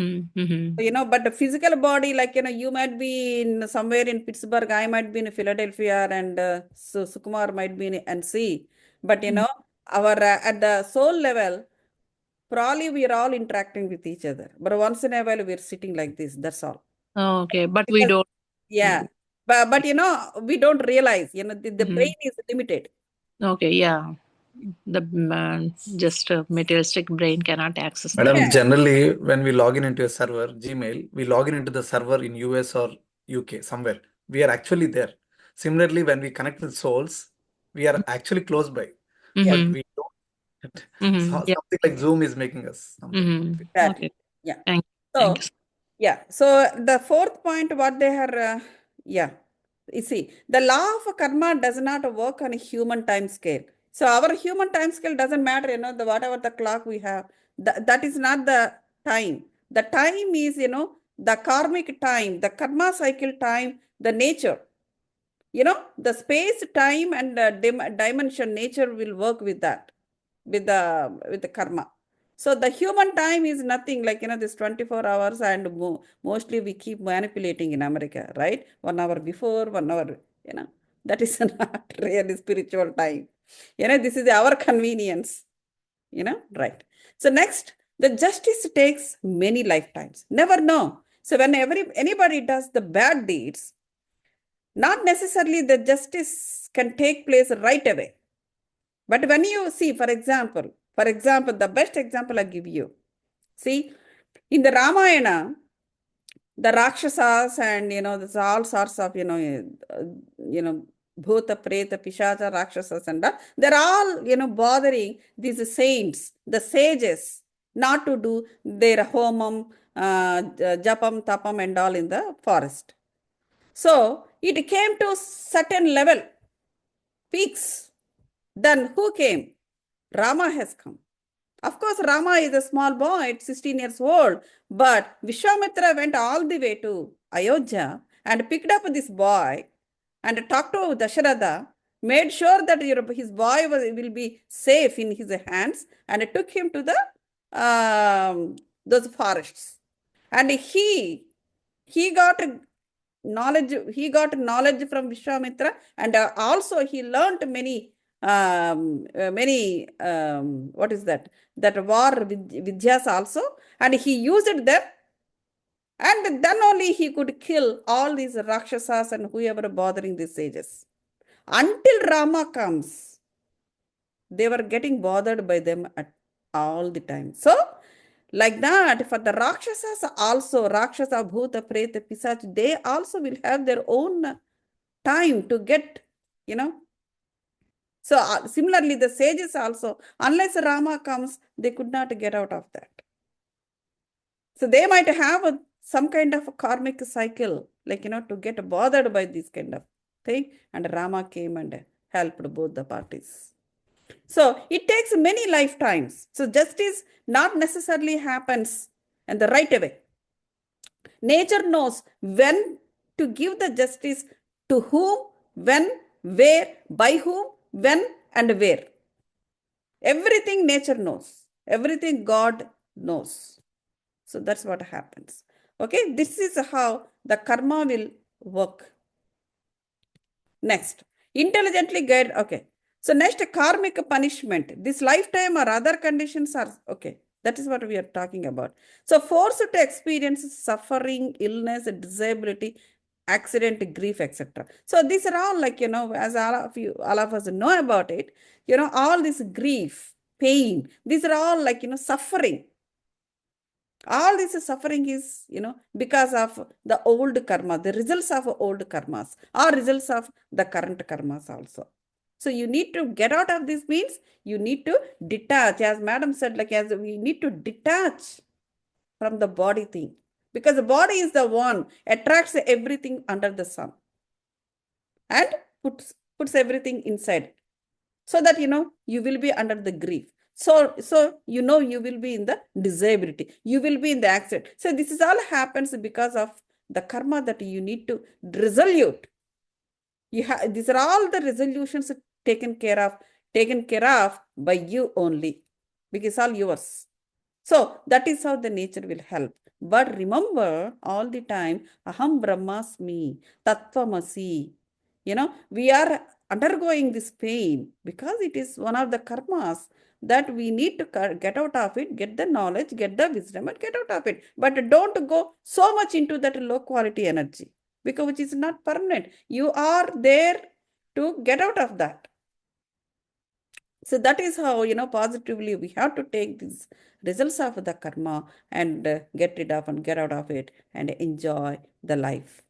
the physical body, like, you might be in somewhere in Pittsburgh, I might be in Philadelphia, and Sukumar might be in NC. But, our at the soul level, probably we are all interacting with each other. But once in a while, we're sitting like this. That's all. Okay, but we don't. Yeah. But we don't realize, the brain is limited. Okay, yeah. The just materialistic brain cannot access that. Madam, generally, when we log in into a server, Gmail, we log in into the server in US or UK, somewhere. We are actually there. Similarly, when we connect with souls, we are actually close by. But we don't. Yeah. Something like Zoom is making us. something. Exactly. Okay. Yeah. Thank So, you. yeah. So the fourth point, what they are, you see, the law of karma does not work on a human time scale. So our human time scale doesn't matter, whatever the clock we have, that is not the time. The time is, the karmic time, the karma cycle time, the nature. The space, time, and dimension, nature will work with that, with the karma. So the human time is nothing like, this 24 hours, and mostly we keep manipulating in America, right? 1 hour before, 1 hour, that is not really spiritual time. This is our convenience, right? So next, the justice takes many lifetimes. Never know. So when anybody does the bad deeds, not necessarily the justice can take place right away. But when you see, for example, the best example I give you, see, in the Ramayana, the Rakshasas and, there's all sorts of, Bhuta, Preta, Pishacha, Rakshasas, and they're all, bothering these saints, the sages, not to do their homam, japam, tapam, and all in the forest. So it came to certain level, peaks. Then who came? Rama has come. Of course, Rama is a small boy, 16 years old, but Vishwamitra went all the way to Ayodhya and picked up this boy and talked to Dasharatha, made sure that his boy will be safe in his hands, and took him to the those forests. And he got knowledge. He got knowledge from Vishwamitra, and also he learned many what is that war vidyas also, and he used them And then only he could kill all these Rakshasas and whoever bothering the sages. Until Rama comes, they were getting bothered by them at all the time. So, like that, for the Rakshasas also, Rakshasa, Bhuta, Preta, Pisach, they also will have their own time to get, So, similarly, the sages also, unless Rama comes, they could not get out of that. So, they might have some kind of a karmic cycle, like, to get bothered by this kind of thing. And Rama came and helped both the parties. So, it takes many lifetimes. So, justice not necessarily happens in the right way. Nature knows when to give the justice to whom, when, where, by whom, when, and where. Everything nature knows. Everything God knows. So that's what happens. Okay, this is how the karma will work. Next, intelligently guide. Okay, so next, karmic punishment. This lifetime or other conditions are okay. That is what we are talking about. So forced to experience suffering, illness, disability, accident, grief, etc. So these are all like, as all of us know about it, all this grief, pain, these are all like, suffering. All this suffering is, because of the old karma, the results of old karmas or results of the current karmas also. So you need to get out of this means you need to detach, as madam said, like as we need to detach from the body thing, because the body is the one attracts everything under the sun and puts everything inside, so that you will be under the grief. So you will be in the disability, you will be in the accident. So this is all happens because of the karma that you need to resolve. These are all the resolutions taken care of by you only, because all yours. So that is how the nature will help. But remember all the time, aham brahmasmi, tattvamasi. We are undergoing this pain because it is one of the karmas that we need to get out of it, get the knowledge, get the wisdom, and get out of it. But don't go so much into that low quality energy, because which is not permanent. You are there to get out of that. So that is how, positively we have to take these results of the karma and get rid of and get out of it and enjoy the life.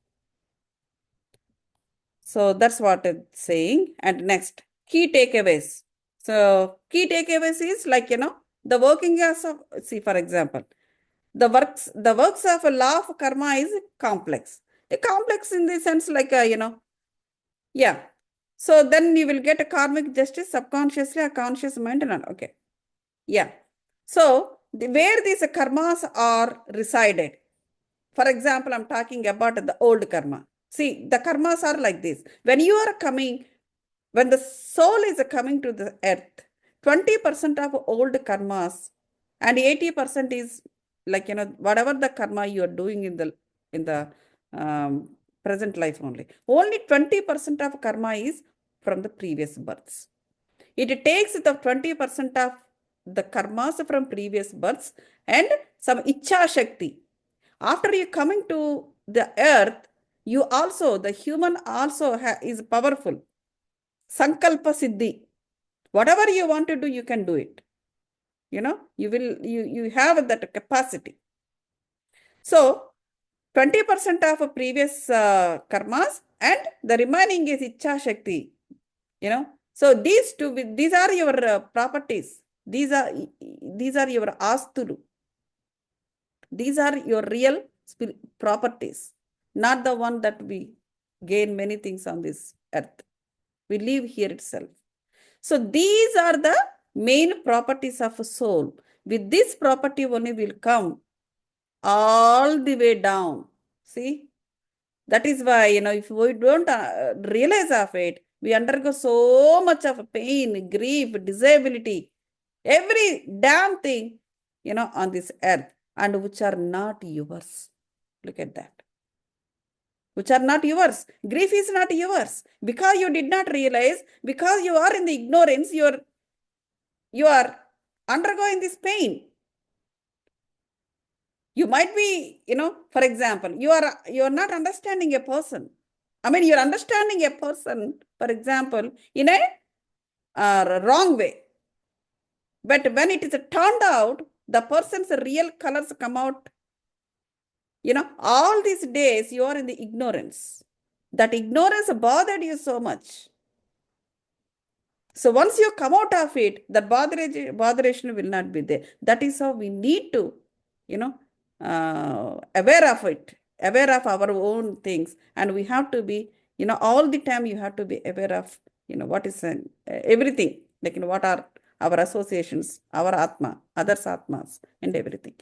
So that's what it's saying. And next, key takeaways. So key takeaways is like, the working as of, see, for example, the works of a law of karma is complex. A complex in the sense like, yeah. So then you will get a karmic justice subconsciously or conscious mind. Okay. Yeah. So where these karmas are resided. For example, I'm talking about the old karma. See, the karmas are like this. When the soul is coming to the earth, 20% of old karmas and 80% is like, whatever the karma you are doing in the present life only. Only 20% of karma is from the previous births. It takes the 20% of the karmas from previous births and some ichha shakti. After you coming to the earth, the human also is powerful. Sankalpa siddhi. Whatever you want to do, you can do it. You have that capacity. So 20% of previous karmas and the remaining is ichha shakti. So these are your properties. These are your asturu. These are your real properties, not the one that we gain many things on this earth. We live here itself. So these are the main properties of a soul. With this property only will come all the way down. See? That is why, if we don't realize of it, we undergo so much of pain, grief, disability, every damn thing, on this earth, and which are not yours. Look at that. Which are not yours. Grief is not yours. Because you did not realize, because you are in the ignorance, you are undergoing this pain. You might be, for example, you are not understanding a person. I mean, you're understanding a person, for example, in a wrong way. But when it is turned out, the person's real colors come out. All these days you are in the ignorance. That ignorance bothered you so much. So once you come out of it, that botheration will not be there. That is how we need to, aware of it, aware of our own things. And we have to be, all the time you have to be aware of, what is everything, like, what are our associations, our Atma, others' Atmas, and everything.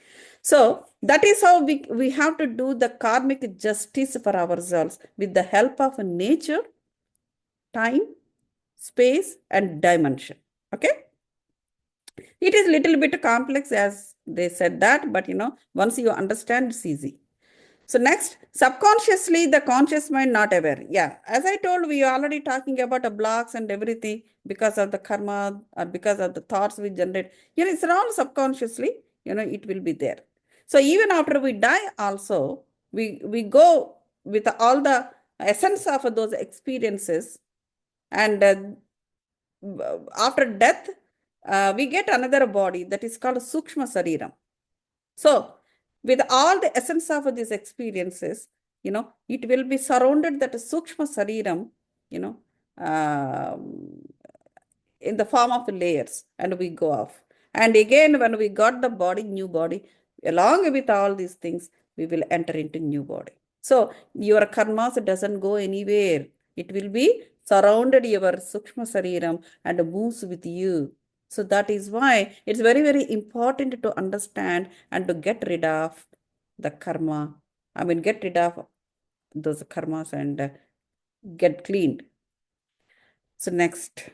So that is how we have to do the karmic justice for ourselves with the help of nature, time, space, and dimension. Okay. It is little bit complex as they said that, but once you understand, it's easy. So next, subconsciously, the conscious mind not aware. Yeah, as I told, we are already talking about the blocks and everything because of the karma or because of the thoughts we generate. It's all subconsciously, it will be there. So even after we die also, we go with all the essence of those experiences, and after death, we get another body that is called Sukshma Sariram. So with all the essence of these experiences, it will be surrounded that Sukshma Sariram, in the form of layers, and we go off. And again, when we got the body, new body, along with all these things, we will enter into new body. So your karmas doesn't go anywhere. It will be surrounded your Sukshma Sariram and moves with you. So that is why it's very, very important to understand and to get rid of the karma. I mean, get rid of those karmas and get cleaned. So next.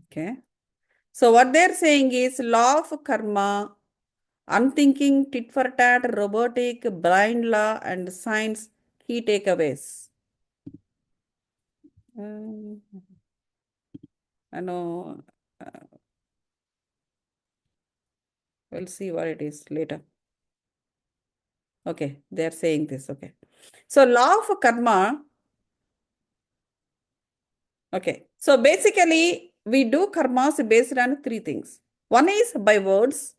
Okay. So what they're saying is law of karma, unthinking, tit for tat, robotic, blind law, and science, key takeaways. I know. We'll see what it is later. Okay, they're saying this. Okay. So law of karma. Okay. So basically, we do karmas based on three things. One is by words.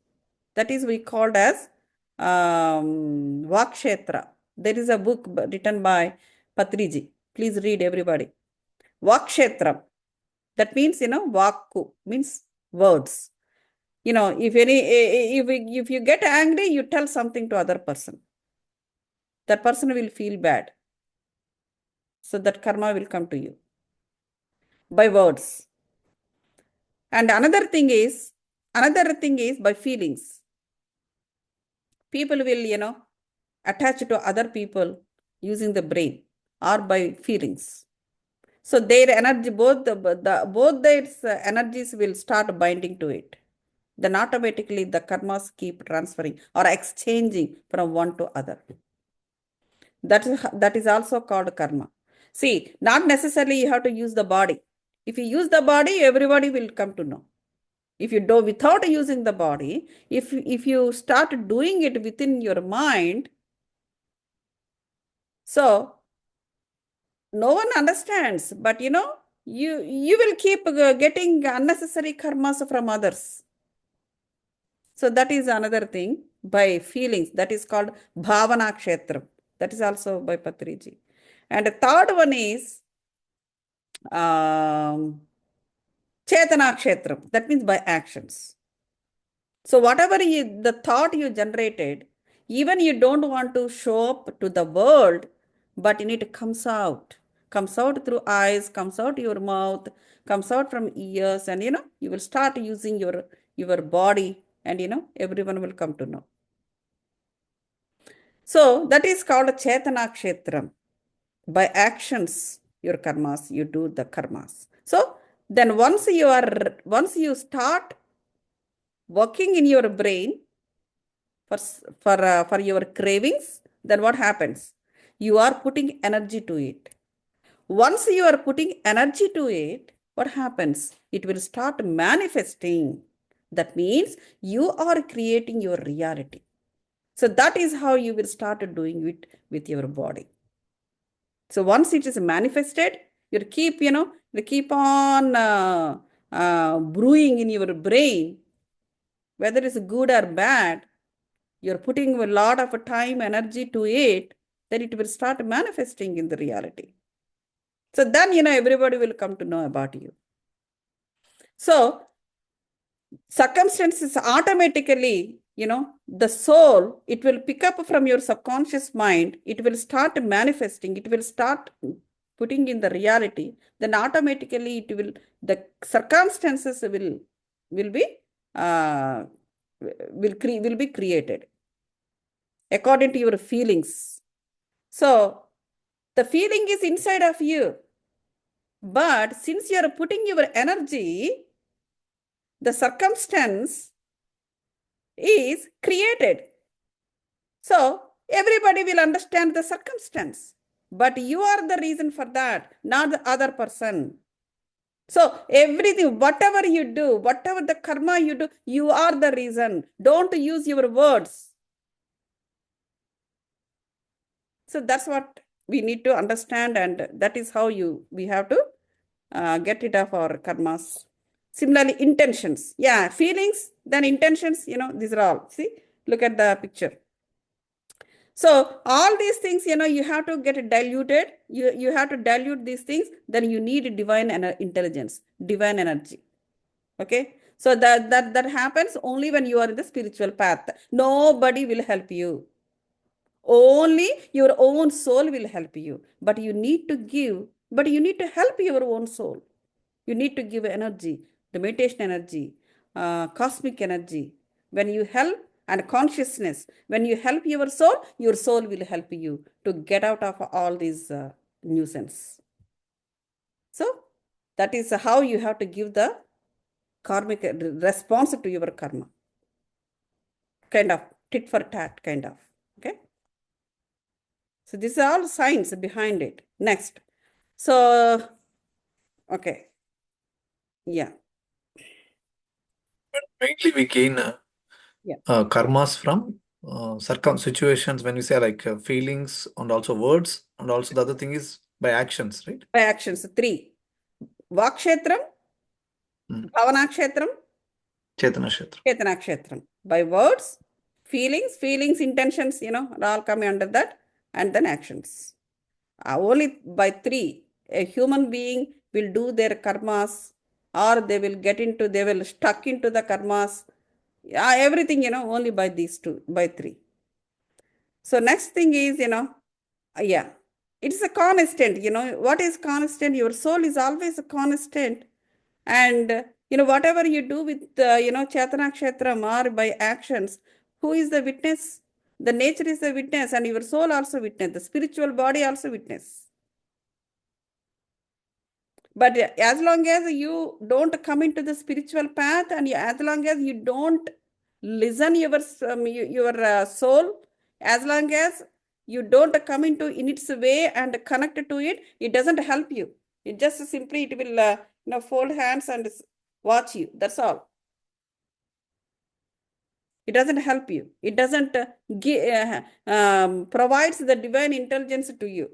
That is we called as Vakshetra. There is a book written by Patriji. Please read, everybody. Vakshetra. That means, Vakku means words. If you get angry, you tell something to other person. That person will feel bad. So that karma will come to you by words. And another thing is by feelings. People will, attach to other people using the brain or by feelings. So their energy, both their energies will start binding to it. Then automatically the karmas keep transferring or exchanging from one to other. That is also called karma. See, not necessarily you have to use the body. If you use the body, everybody will come to know. If you do without using the body, if you start doing it within your mind, so no one understands, but you will keep getting unnecessary karmas from others. So that is another thing by feelings. That is called Bhavana Kshetram. That is also by Patriji. And the third one is Chetana Kshetram. That means by actions. So whatever the thought you generated, even you don't want to show up to the world, but in it comes out through eyes, comes out your mouth, comes out from ears, and you will start using your body, and everyone will come to know. So that is called Chetana Kshetram. By actions, your karmas, you do the karmas. So then once you start working in your brain for your cravings, then what happens? You are putting energy to it. Once you are putting energy to it, what happens? It will start manifesting That means you are creating your reality. So that is how you will start doing it with your body. So once it is manifested, you keep, you keep on brewing in your brain, whether it's good or bad, you're putting a lot of time, energy to it, then it will start manifesting in the reality. So then, everybody will come to know about you. So circumstances automatically, the soul, it will pick up from your subconscious mind, it will start manifesting, it will start putting in the reality, then automatically the circumstances will be created according to your feelings. So the feeling is inside of you, but since you are putting your energy, the circumstance is created. So everybody will understand the circumstance, but you are the reason for that, not the other person. So everything, whatever you do, whatever the karma you do, you are the reason. Don't use your words. So that's what we need to understand, and that is how we have to get rid of our karmas. Similarly, intentions. Yeah, feelings, then intentions, these are all. See, look at the picture. So all these things, you have to get diluted. You have to dilute these things. Then you need divine intelligence, divine energy. Okay. So that happens only when you are in the spiritual path. Nobody will help you. Only your own soul will help you. But you need to help your own soul. You need to give energy, the meditation energy, cosmic energy. When you help, and consciousness, when you help your soul will help you to get out of all these nuisance. So that is how you have to give the karmic response to your karma. Kind of tit for tat, kind of. Okay. So this is all science behind it. Next. So, okay. Yeah. Mainly we gain Yeah. karmas from situations, when we say like feelings and also words, and also the other thing is by actions, right? By actions, 3. Vakshetram, Bhavanakshetram, Chetana Kshetra. Chetanakshetram. By words, feelings, intentions, all come under that, and then actions. Only by 3, a human being will do their karmas, or they will stuck into the karmas. Everything, only by these 2, by 3. So next thing is, yeah, it's a constant, what is constant? Your soul is always a constant. And, whatever you do with, Chetana Kshetram or by actions, who is the witness? The nature is the witness, and your soul also witness, the spiritual body also witness. But as long as you don't come into the spiritual path, and as long as you don't listen your soul, as long as you don't come into in its way and connect to it, it doesn't help you. It just simply, it will fold hands and watch you. That's all. It doesn't help you. It doesn't provides the divine intelligence to you.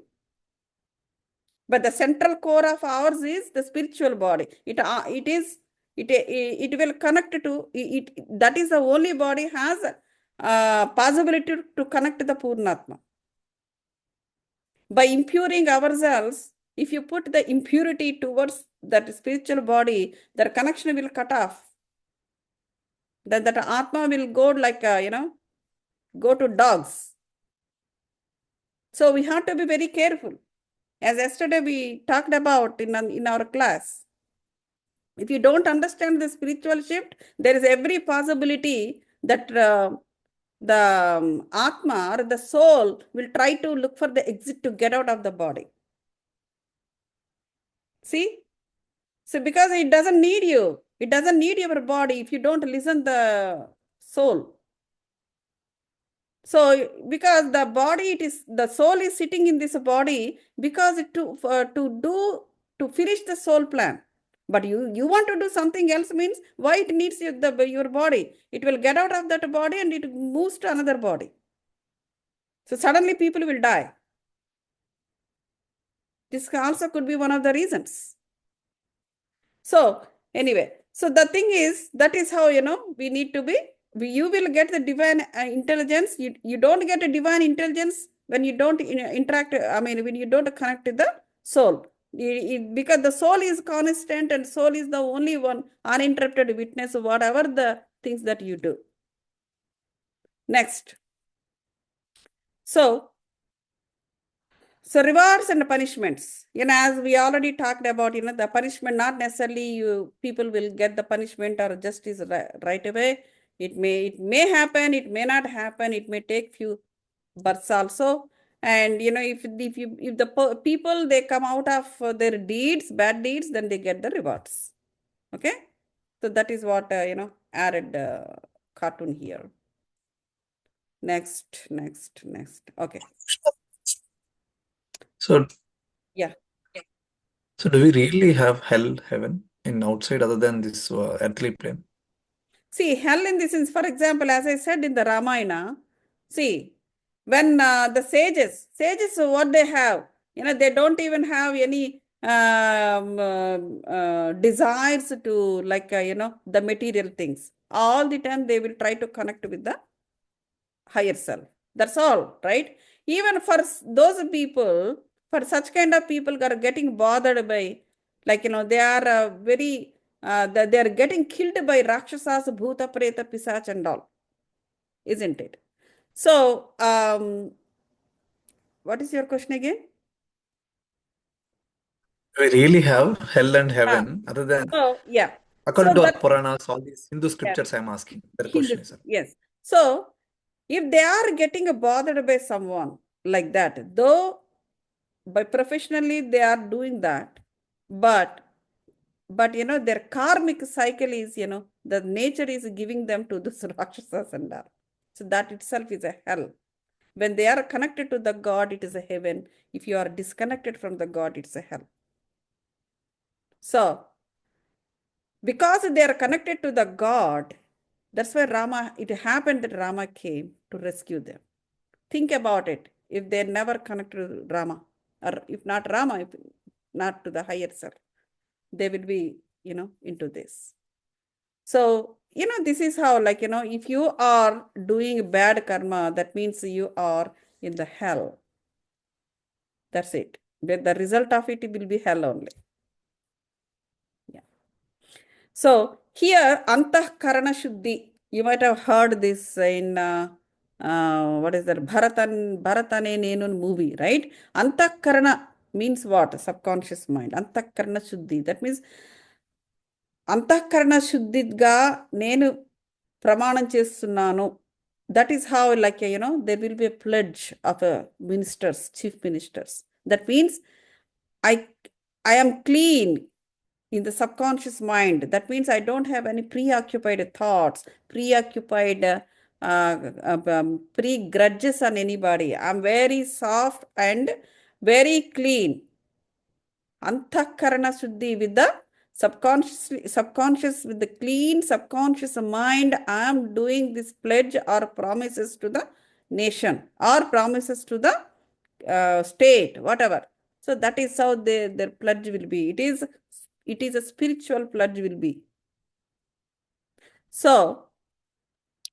But the central core of ours is the spiritual body. It will connect to it. That is the only body has possibility to connect to the Purnatma. By impurring ourselves, if you put the impurity towards that spiritual body, that connection will cut off. That Atma will go like, go to dogs. So we have to be very careful. As yesterday we talked about in our class, if you don't understand the spiritual shift, there is every possibility that the Atma or the soul will try to look for the exit to get out of the body. See? So because it doesn't need you, it doesn't need your body if you don't listen the soul. So because the body, the soul is sitting in this body because to finish the soul plan. But you want to do something else means why it needs your body. It will get out of that body and it moves to another body. So suddenly people will die. This also could be one of the reasons. So anyway, so the thing is, that is how, we need to be, you will get the divine intelligence. You don't get a divine intelligence when you don't interact, when you don't connect with the soul. Because the soul is constant and soul is the only one uninterrupted witness of whatever the things that you do. Next. So rewards and punishments, as we already talked about, the punishment, not necessarily people will get the punishment or justice right away. It may happen, it may not happen, it may take few births also. And if the people, they come out of their deeds, bad deeds, then they get the rewards. Okay, so that is what added cartoon here. Next. Okay. So Yeah. So do we really have hell, heaven in outside other than this earthly plane? See, hell in this sense, for example, as I said in the Ramayana, see, when the sages, what they have, they don't even have any desires to the material things. All the time they will try to connect with the higher self. That's all, right? Even for those people, for such kind of people are getting bothered by, they are very, they are getting killed by Rakshasas, Bhuta, Preta, Pisach and all, isn't it? So, what is your question again? Do we really have hell and heaven other than, So, yeah. according So to our that, Puranas, all these Hindu scriptures I'm asking? That question is, yes. So, if they are getting bothered by someone like that, though by professionally they are doing that, but their karmic cycle is, the nature is giving them to this Rakshasas and all. So that itself is a hell. When they are connected to the God, it is a heaven. If you are disconnected from the God, it's a hell. So, because they are connected to the God, that's why it happened that Rama came to rescue them. Think about it. If they never connected to Rama, or if not Rama, if not to the higher self, they will be, into this. So, this is how, if you are doing bad karma, that means you are in the hell. That's it. But the result of it will be hell only. Yeah. So, here, Antahkarana Shuddhi, you might have heard this in, what is that, Bharatane Nenun movie, right? Antahkarana means what? Subconscious mind. Antahkarana Shuddhi. That means, అంతఃకరణ శుద్ధిగా నేను ప్రమాణం చేస్తున్నాను. That is how, there will be a pledge of ministers, chief ministers. That means I am clean in the subconscious mind. That means I don't have any preoccupied thoughts, preoccupied pre-grudges on anybody. I'm very soft and very clean. Antahkarana Shuddhi with the subconscious, with the clean subconscious mind, I am doing this pledge or promises to the nation or promises to the state, whatever. So that is how their pledge will be. It is a spiritual pledge will be. So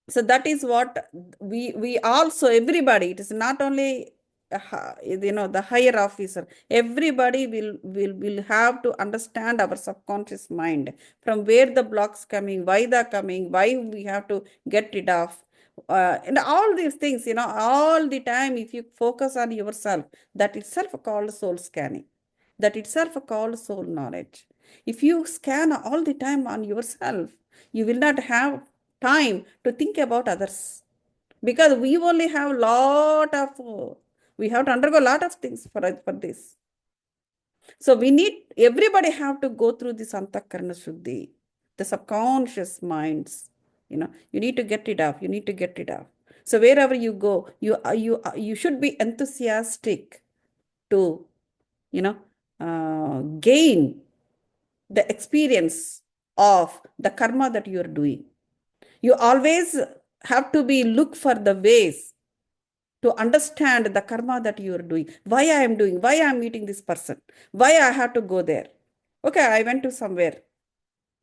that is what we also, everybody, it is not only the higher officer, everybody will have to understand our subconscious mind, from where the blocks coming, why they're coming, why we have to get rid of, and all these things, all the time. If you focus on yourself, that itself called soul scanning, that itself called soul knowledge. If you scan all the time on yourself, you will not have time to think about others, because we only have we have to undergo a lot of things for this. So everybody have to go through this Antahkarana Shuddhi, the subconscious minds. You need to get it off. You need to get it off. So wherever you go, you should be enthusiastic to, gain the experience of the karma that you are doing. You always have to be look for the ways to understand the karma that you are doing. Why I am doing, why I am meeting this person, why I have to go there. Okay, I went to somewhere.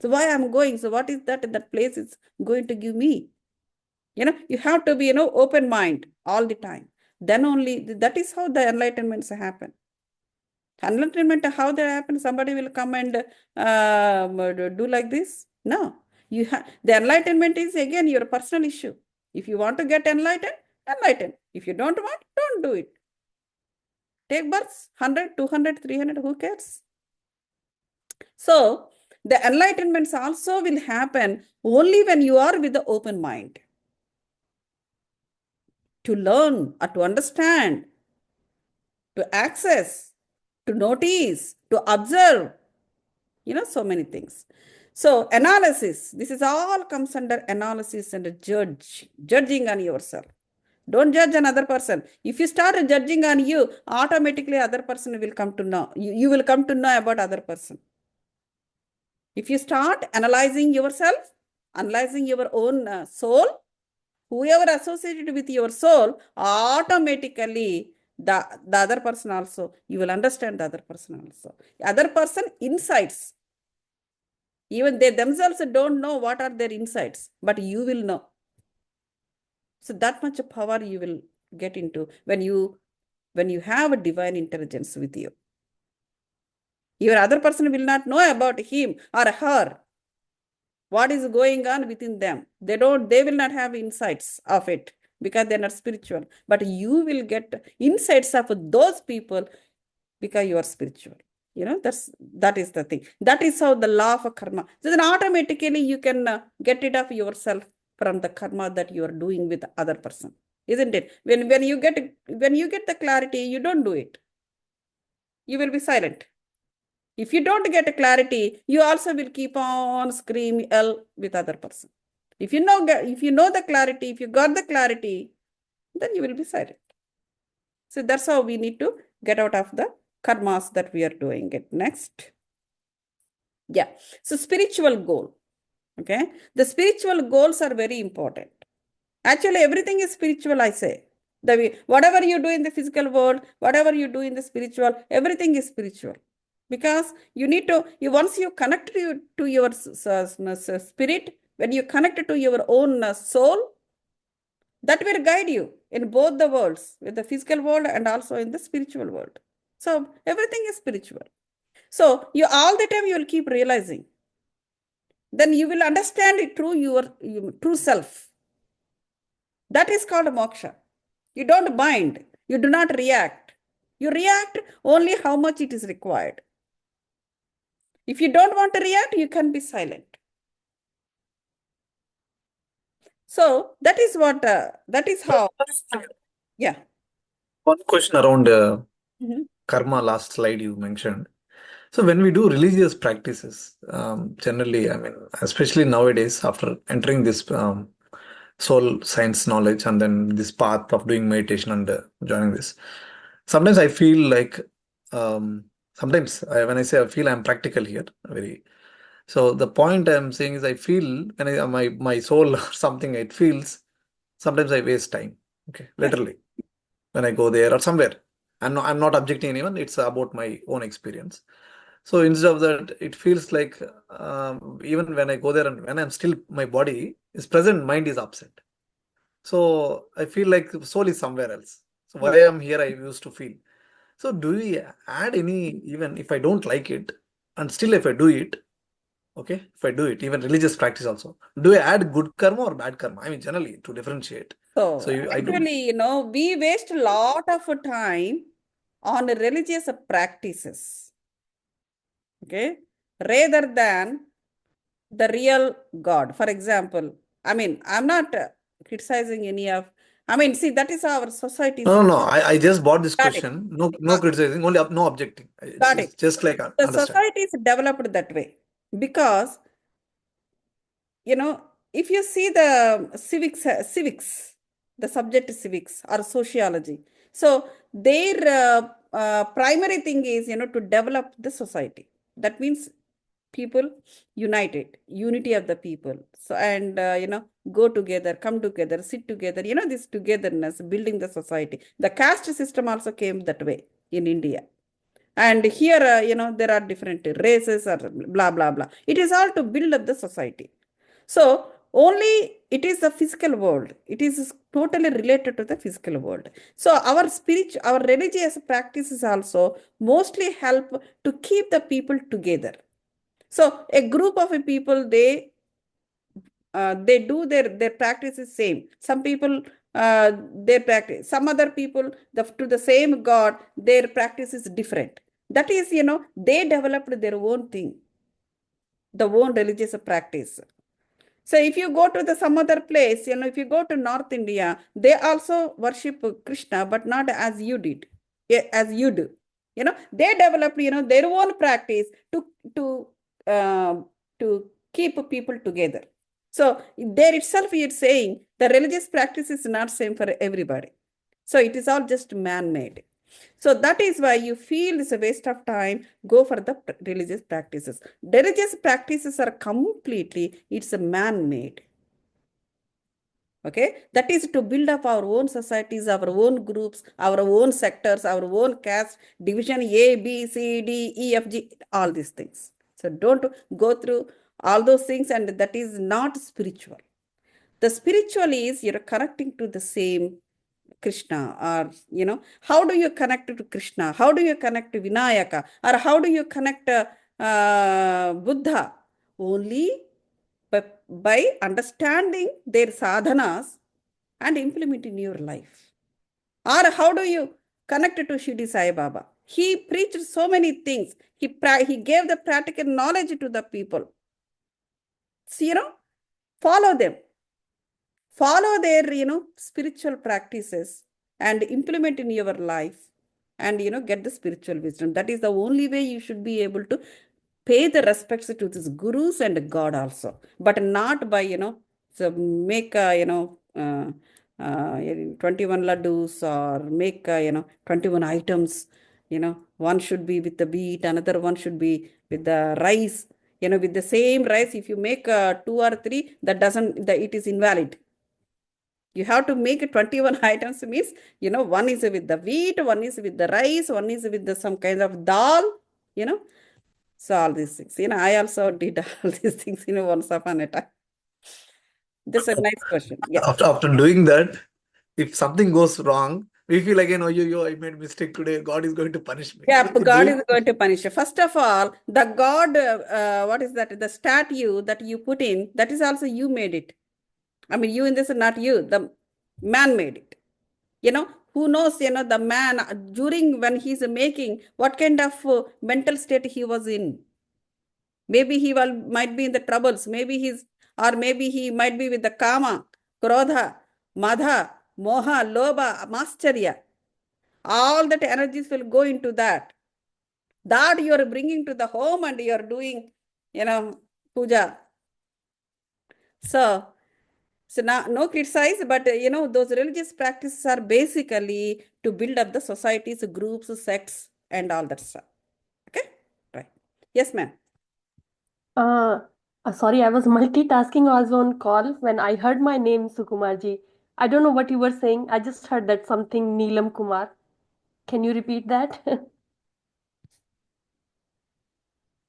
So why I'm going? So what is that place is going to give me? You have to be, open mind all the time. Then only, that is how the enlightenments happen. Enlightenment, how they happen? Somebody will come and do like this? No. The enlightenment is again your personal issue. If you want to get enlightened, enlighten. If you don't want, don't do it. Take births, 100, 200, 300, who cares? So, the enlightenments also will happen only when you are with the open mind. To learn or to understand, to access, to notice, to observe, so many things. So analysis, this is all comes under analysis and judging on yourself. Don't judge another person. If you start judging on you, automatically other person will come to know. You will come to know about other person. If you start analyzing yourself, analyzing your own soul, whoever associated with your soul, automatically the other person also, you will understand the other person also. Other person insights. Even they themselves don't know what are their insights, but you will know. So that much power you will get into when you have a divine intelligence with you. Your other person will not know about him or her. What is going on within them? They will not have insights of it because they're not spiritual. But you will get insights of those people because you are spiritual. That is the thing. That is how the law of karma. So then automatically you can get rid of yourself from the karma that you are doing with the other person, isn't it? When you get the clarity, you don't do it. You will be silent. If you don't get a clarity, you also will keep on scream yell with other person. If you know the clarity, if you got the clarity, then you will be silent. So that's how we need to get out of the karmas that we are doing it. Next. Yeah. So spiritual goal. Okay. The spiritual goals are very important. Actually, everything is spiritual, I say. Whatever you do in the physical world, whatever you do in the spiritual, everything is spiritual. Because you need to, once you connect to your spirit, when you connect to your own soul, that will guide you in both the worlds, with the physical world and also in the spiritual world. So everything is spiritual. So all the time you will keep realizing. Then you will understand it through your true self. That is called moksha. You don't bind. You do not react. You react only how much it is required. If you don't want to react, you can be silent. So that is what, that is how, yeah. One question around karma, last slide you mentioned. So when we do religious practices, generally, I mean, especially nowadays, after entering this soul science knowledge and then this path of doing meditation and joining this, sometimes I feel like, sometimes when I say I feel, I'm practical here, so the point I'm saying is I feel when my soul or something, it feels, sometimes I waste time, okay, literally, when I go there or somewhere. I'm not objecting anyone, it's about my own experience. So instead of that, it feels like even when I go there and when I'm still, my body is present, mind is absent. So I feel like soul is somewhere else. So why I'm here, I used to feel. So do we add any, even if I don't like it, and still if I do it, okay, if I do it, even religious practice also, do I add good karma or bad karma? I mean, generally to differentiate. So actually, we waste a lot of time on religious practices. Okay, rather than the real God. For example, I mean, I'm not criticizing any of, I mean, see, that is our society. No, I just bought this Got question. No criticizing, only no objecting. Got It's it. just like The understand. society is developed that way because, if you see the civics, the subject is civics or sociology. So their primary thing is, to develop the society. That means people united, unity of the people. So, and, go together, come together, sit together, this togetherness, building the society. The caste system also came that way in India. And here, there are different races or blah, blah, blah. It is all to build up the society. So only it is the physical world. It is totally related to the physical world. So our religious practices also mostly help to keep the people together. So a group of people, they do their practice is same. Some people, their practice, some other people, to the same God, their practice is different. That is, they developed their own thing, the own religious practice. So if you go to some other place, if you go to North India, they also worship Krishna, but not as you did, as you do. They developed, their own practice to keep people together. So there itself, it's saying the religious practice is not same for everybody. So it is all just man-made. So that is why you feel it's a waste of time, go for the religious practices. Religious practices are completely, it's a man-made. Okay, that is to build up our own societies, our own groups, our own sectors, our own caste, division A, B, C, D, E, F, G, all these things. So don't go through all those things, and that is not spiritual. The spiritual is you're connecting to the same Krishna, or how do you connect to Krishna? How do you connect to Vinayaka? Or how do you connect Buddha? Only by understanding their sadhanas and implementing in your life. Or how do you connect to Shirdi Sai Baba? He preached so many things. He gave the practical knowledge to the people. So, follow them. Follow their, spiritual practices and implement in your life, and, get the spiritual wisdom. That is the only way you should be able to pay the respects to these gurus and God also, but not by, so make, 21 laddus, or make, 21 items, one should be with the wheat, another one should be with the rice, with the same rice. If you make 2 or 3, that doesn't, it is invalid. You have to make 21 items, means, one is with the wheat, one is with the rice, one is with some kind of dal, So all these things, I also did all these things, once upon a time. This is a nice question. Yeah. After doing that, if something goes wrong, we feel again, oh, I made mistake today. God is going to punish me. Yeah, God is going to punish you. First of all, the God, what is that? The statue that you put in, that is also you made it. I mean, you in this, not you, the man made it. Who knows, the man, during when he's making, what kind of mental state he was in. Maybe he might be in the troubles. Maybe he might be with the kama, krodha, madha, moha, lobha, mascharya. All that energies will go into that. That you are bringing to the home, and you are doing, puja. So now, no criticize, but, those religious practices are basically to build up the societies, groups, sects, and all that stuff. Okay? Right. Yes, ma'am. Sorry, I was multitasking. I was on call when I heard my name, Sukumarji. I don't know what you were saying. I just heard that something Neelam Kumar. Can you repeat that?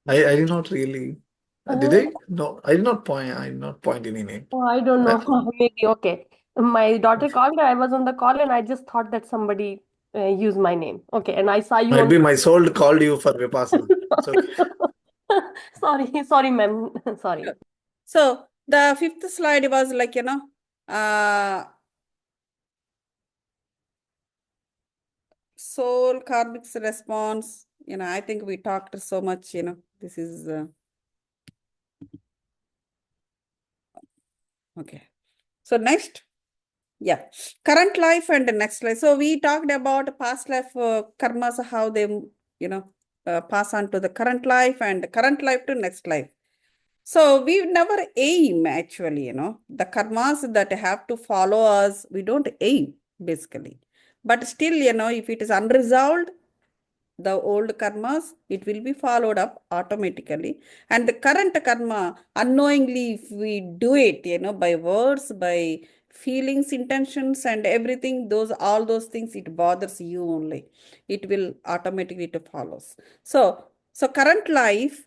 I did not really. Did I? No, I did not point. I did not point any name. Oh, I don't know. Maybe okay. My daughter called. I was on the call, and I just thought that somebody used my name. Okay, and I saw you Might on. be my soul called you for Vipassana. It's okay. Sorry, ma'am. Sorry. So the 5th slide was like, soul karmic's response. I think we talked so much, this is okay. So next, yeah, current life and next life. So we talked about past life karmas, how they, pass on to the current life, and current life to next life. So we never aim, actually, the karmas that have to follow us, we don't aim, basically. But still, if it is unresolved, the old karmas, it will be followed up automatically. And the current karma, unknowingly, if we do it, by words, by feelings, intentions, and everything, all those things, it bothers you only. It will automatically it follows. So current life,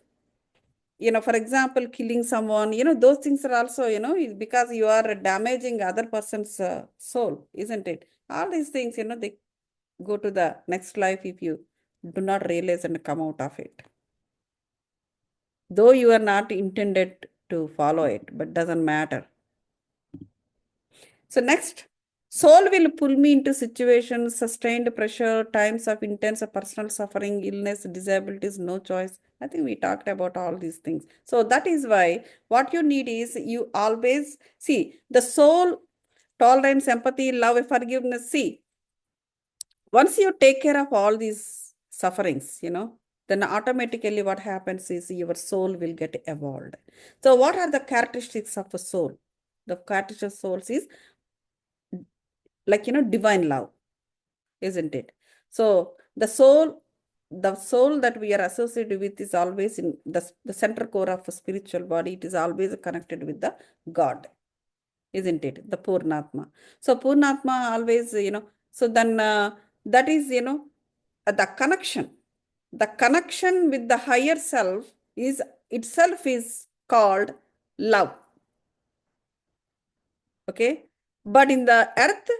for example, killing someone, those things are also, because you are damaging other person's soul, isn't it? All these things, they go to the next life if you do not realize and come out of it. Though you are not intended to follow it, but doesn't matter. So next, soul will pull me into situations, sustained pressure, times of intense personal suffering, illness, disabilities, no choice. I think we talked about all these things. So that is why what you need is you always see the soul, tolerance, empathy, love, forgiveness. See, once you take care of all these sufferings, then automatically what happens is your soul will get evolved. So what are the characteristics of a soul? The characteristics of souls is divine love, isn't it? So the soul that we are associated with is always in the center core of a spiritual body. It is always connected with the God, isn't it? The Purnatma. So Purnatma always, so then that is, the connection with the higher self is itself is called love. Okay. But in the earth,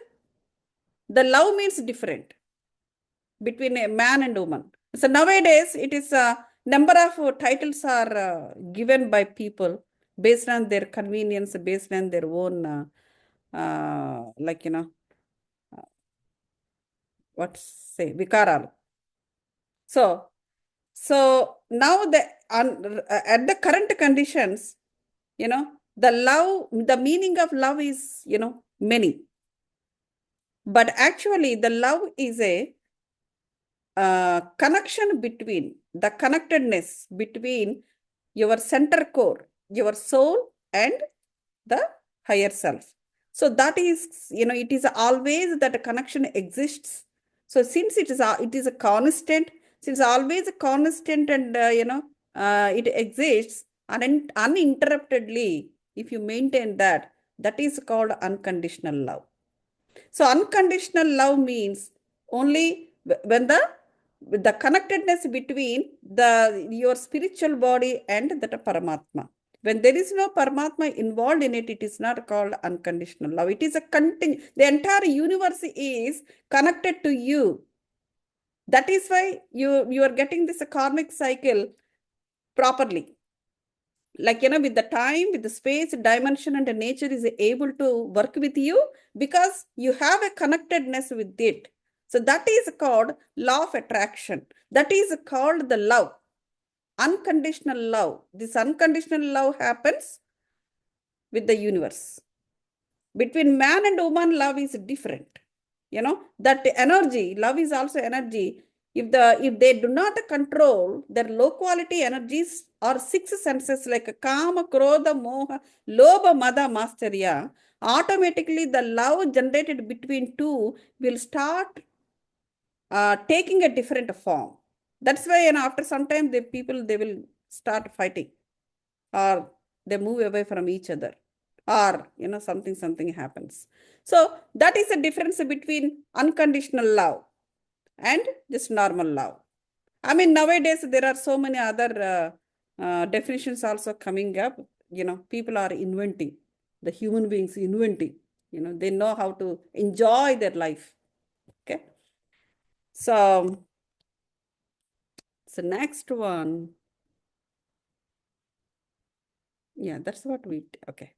the love means different between a man and woman. So nowadays, it is a number of titles are given by people based on their convenience, based on their own, vikaral. So now at the current conditions, the meaning of love is, many. But actually, the love is a connection between, the connectedness between your center core, your soul, and the higher self. So that is, it is always that a connection exists. So since it is a constant, since always a constant and, it exists uninterruptedly, if you maintain that, that is called unconditional love. So unconditional love means only when the connectedness between your spiritual body and that Paramatma. When there is no Paramatma involved in it, it is not called unconditional love. It is the entire universe is connected to you. That is why you are getting this karmic cycle properly. With the time, with the space, dimension, and the nature is able to work with you because you have a connectedness with it. So that is called law of attraction. That is called the love, unconditional love. This unconditional love happens with the universe. Between man and woman, love is different. That energy, love is also energy. If they do not control their low quality energies or six senses like Kama, Krodha, Moha, Lobha, Mada, Masterya, automatically the love generated between two will start taking a different form. That's why after some time they will start fighting, or they move away from each other, or something happens. So that is the difference between unconditional love and just normal love. I mean, nowadays there are so many other definitions also coming up. People are inventing, the human beings inventing. They know how to enjoy their life. Okay. So next one. Yeah, that's what okay.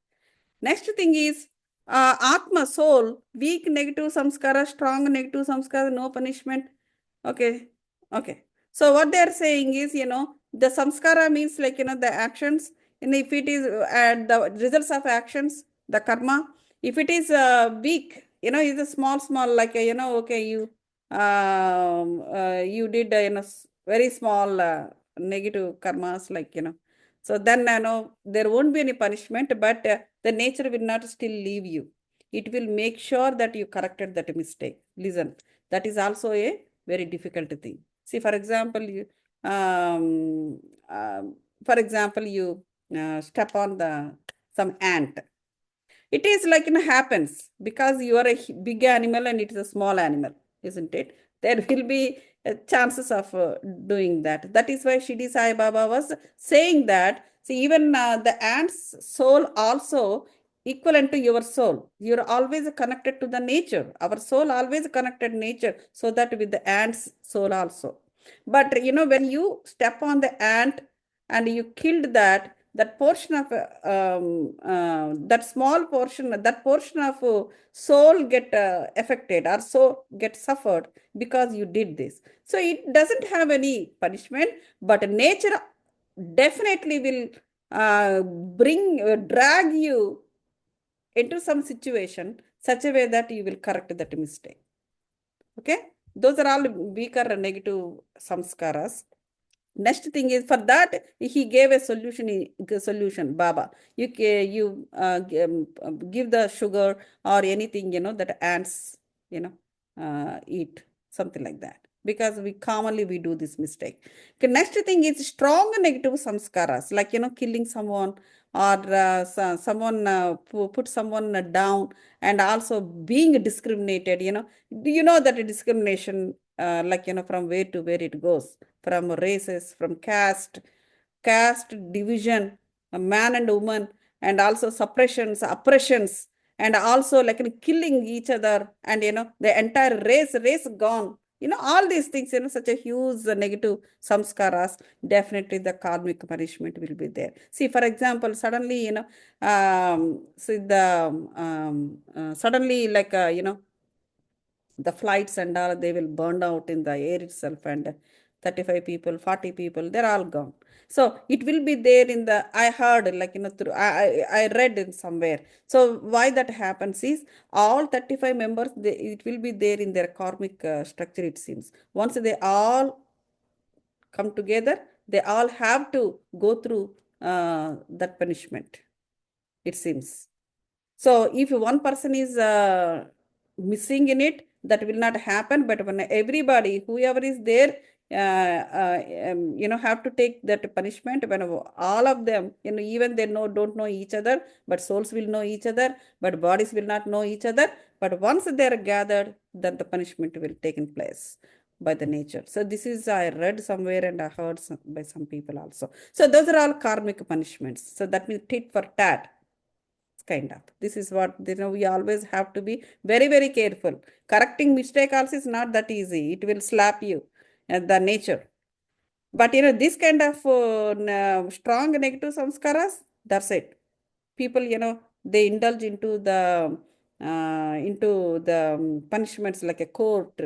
Next thing is Atma, soul, weak negative samskara, strong negative samskara, no punishment. Okay. So what they are saying is, the samskara means the actions, and if it is the results of actions, the karma. If it is weak, is a small, okay, you did, very small negative karmas, so then, there won't be any punishment, but the nature will not still leave you. It will make sure that you corrected that mistake. Listen, that is also a very difficult thing. See, for example, you for example, you step on some ant. It is like happens because you are a big animal and it is a small animal, isn't it? There will be chances of doing that. That is why Shirdi Sai Baba was saying that. See, even the ant's soul also equivalent to your soul. You're always connected to the nature. Our soul always connected nature, so that with the ant's soul also. But when you step on the ant and you killed that portion of that small portion, that portion of soul get affected or so get suffered because you did this. So it doesn't have any punishment, but nature definitely will drag you into some situation such a way that you will correct that mistake. Okay, those are all weaker negative samskaras. Next thing is, for that he gave a solution. Baba, you give the sugar or anything that ants eat, something like that, because we commonly do this mistake. Okay, next thing is strong negative samskaras, like killing someone or someone put someone down, and also being discriminated. Do you know that discrimination, like from where to where it goes? From races, from caste division, a man and woman, and also suppressions, oppressions, and also like killing each other, and the entire race gone. All these things, such a huge negative samskaras, definitely the karmic punishment will be there. See, for example, suddenly, suddenly, like, the flights and all, they will burn out in the air itself, and 35 people, 40 people, they're all gone. So it will be there in the, I heard, like, through, I read in somewhere. So why that happens is, all 35 members, it will be there in their karmic structure, it seems. Once they all come together, they all have to go through that punishment, it seems. So if one person is missing in it, that will not happen. But when everybody, whoever is there, have to take that punishment. When all of them, even they don't know each other, but souls will know each other, but bodies will not know each other. But once they are gathered, then the punishment will take in place by the nature. So this is, I read somewhere and I heard by some people also. So those are all karmic punishments. So that means tit for tat. Kind of. This is what, we always have to be very, very careful. Correcting mistake also is not that easy. It will slap you at the nature. But this kind of strong negative samskaras, that's it. People, they indulge into the punishments like a court,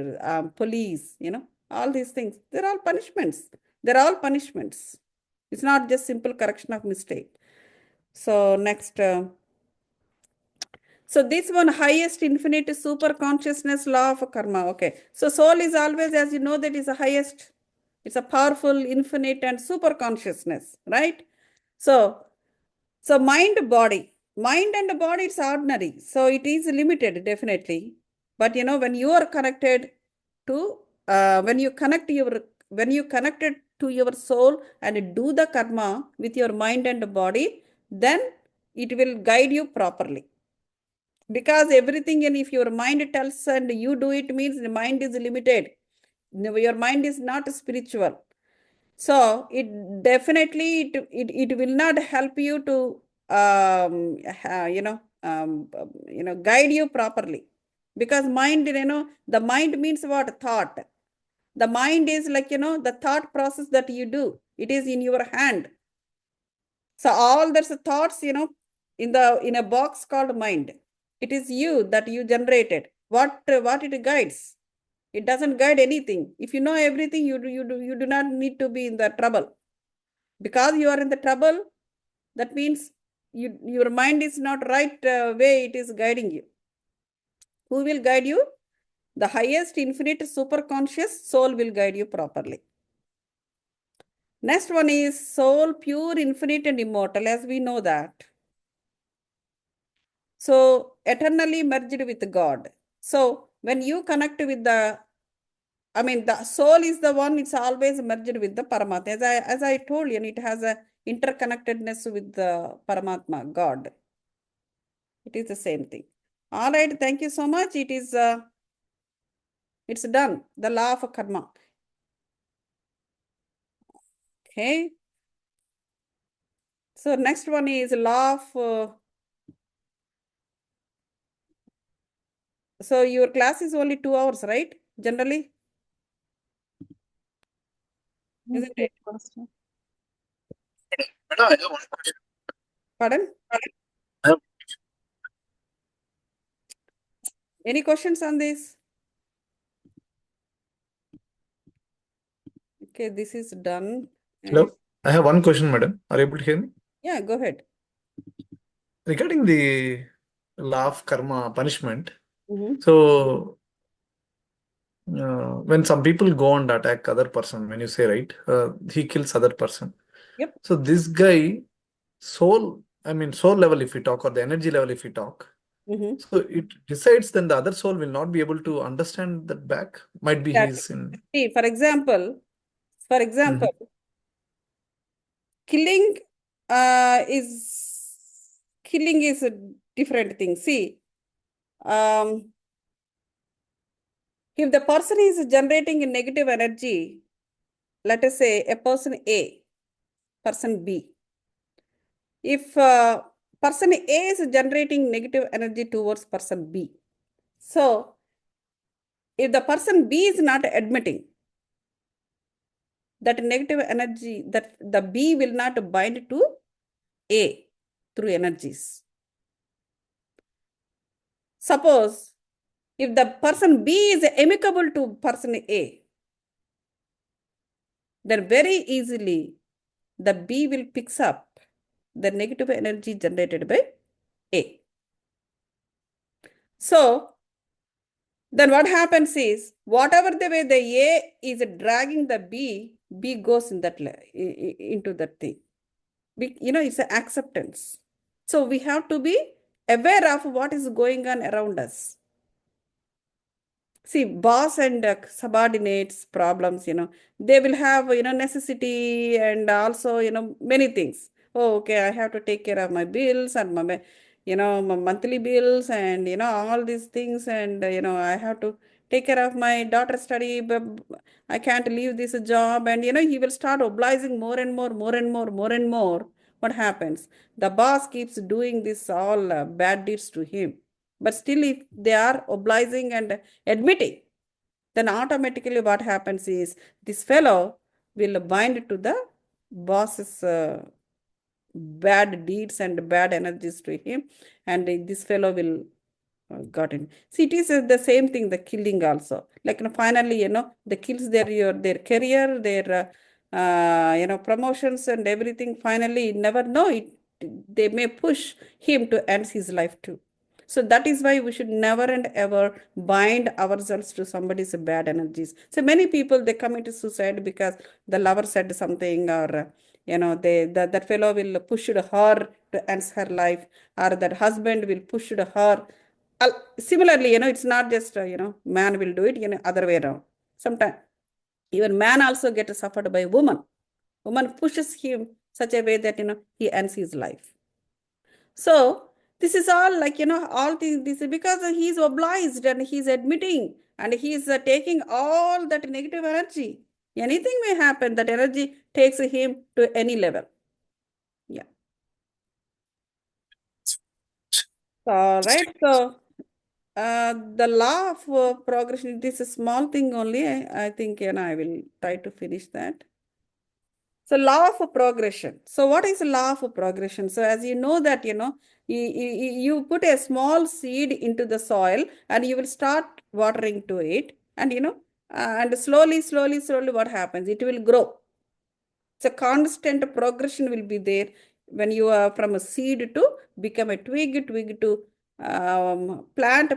police, all these things. They're all punishments. They're all punishments. It's not just simple correction of mistake. So next. So this one, highest infinite super consciousness law of karma. Okay. So soul is always, as you know, that is the highest. It's a powerful, infinite, and super consciousness, right? So mind and body, it's ordinary. So it is limited, definitely. But when you are connected to, when you connected to your soul and do the karma with your mind and body, then it will guide you properly. Because everything, and if your mind tells and you do it, means the mind is limited. Your mind is not spiritual. So it definitely, it will not help you to, guide you properly. Because mind, the mind means what? Thought. The mind is like, the thought process that you do. It is in your hand. So all there's thoughts, in a box called mind. It is you that you generated. What it guides? It doesn't guide anything. If you know everything, you do not need to be in the trouble. Because you are in the trouble, that means your mind is not right way it is guiding you. Who will guide you? The highest infinite super conscious soul will guide you properly. Next one is soul, pure, infinite, and immortal, as we know that. So eternally merged with God. So when you connect with the I mean, the soul is the one, it's always merged with the Paramatma. As I told you, it has a interconnectedness with the Paramatma, God. It is the same thing. All right, thank you so much. It's done. The law of karma. Okay. So next one is law of, so your class is only 2 hours, right? Generally, isn't it? Master. Madam, I have one question. Pardon? I have- Any questions on this? Okay, this is done. Hello, I have one question, madam. Are you able to hear me? Yeah, go ahead. Regarding the law of karma, punishment. Mhm. So, when some people go and attack other person, when you say right, he kills other person. Yep. So this guy, soul level, if we talk, or the energy level, if we talk, Mhm. so it decides then the other soul will not be able to understand that back. Might be Exactly. he's in. See, for example, killing is a different thing. See, um, if the person is generating a negative energy, let us say a person A, person B. If person A is generating negative energy towards person B, so if the person B is not admitting that negative energy, that the B will not bind to A through energies. Suppose if the person B is amicable to person A, then very easily the B will picks up the negative energy generated by A. So then what happens is, whatever the way the A is dragging the B goes in that into that thing. It's an acceptance. So we have to be aware of what is going on around us. See, boss and subordinates problems, they will have, necessity and also, many things. Oh, okay, I have to take care of my bills and my monthly bills and, all these things. And, I have to take care of my daughter's study, but I can't leave this job. And, he will start obliging more and more, more and more, more and more. What happens? The boss keeps doing this all bad deeds to him. But still, if they are obliging and admitting, then automatically what happens is this fellow will bind to the boss's bad deeds and bad energies to him, and this fellow will got in. See, it is the same thing, the killing also. Like, finally, the kills their career, their promotions and everything. Finally, never know it. They may push him to end his life too. So that is why we should never and ever bind ourselves to somebody's bad energies. So many people, they commit suicide because the lover said something, or that fellow will push her to end her life, or that husband will push her. Similarly, it's not just man will do it, other way around. Sometimes even man also gets suffered by woman pushes him such a way that he ends his life. So this is all like, all this is because he's obliged and he's admitting and he's taking all that negative energy. Anything may happen, that energy takes him to any level. Yeah. All right. So the law of progression, this is a small thing only. I think, I will try to finish that. So law of progression. So what is law of progression? So as you know that, you put a small seed into the soil and you will start watering to it. And, and slowly, what happens? It will grow. So constant progression will be there when you are from a seed to become a twig to plant,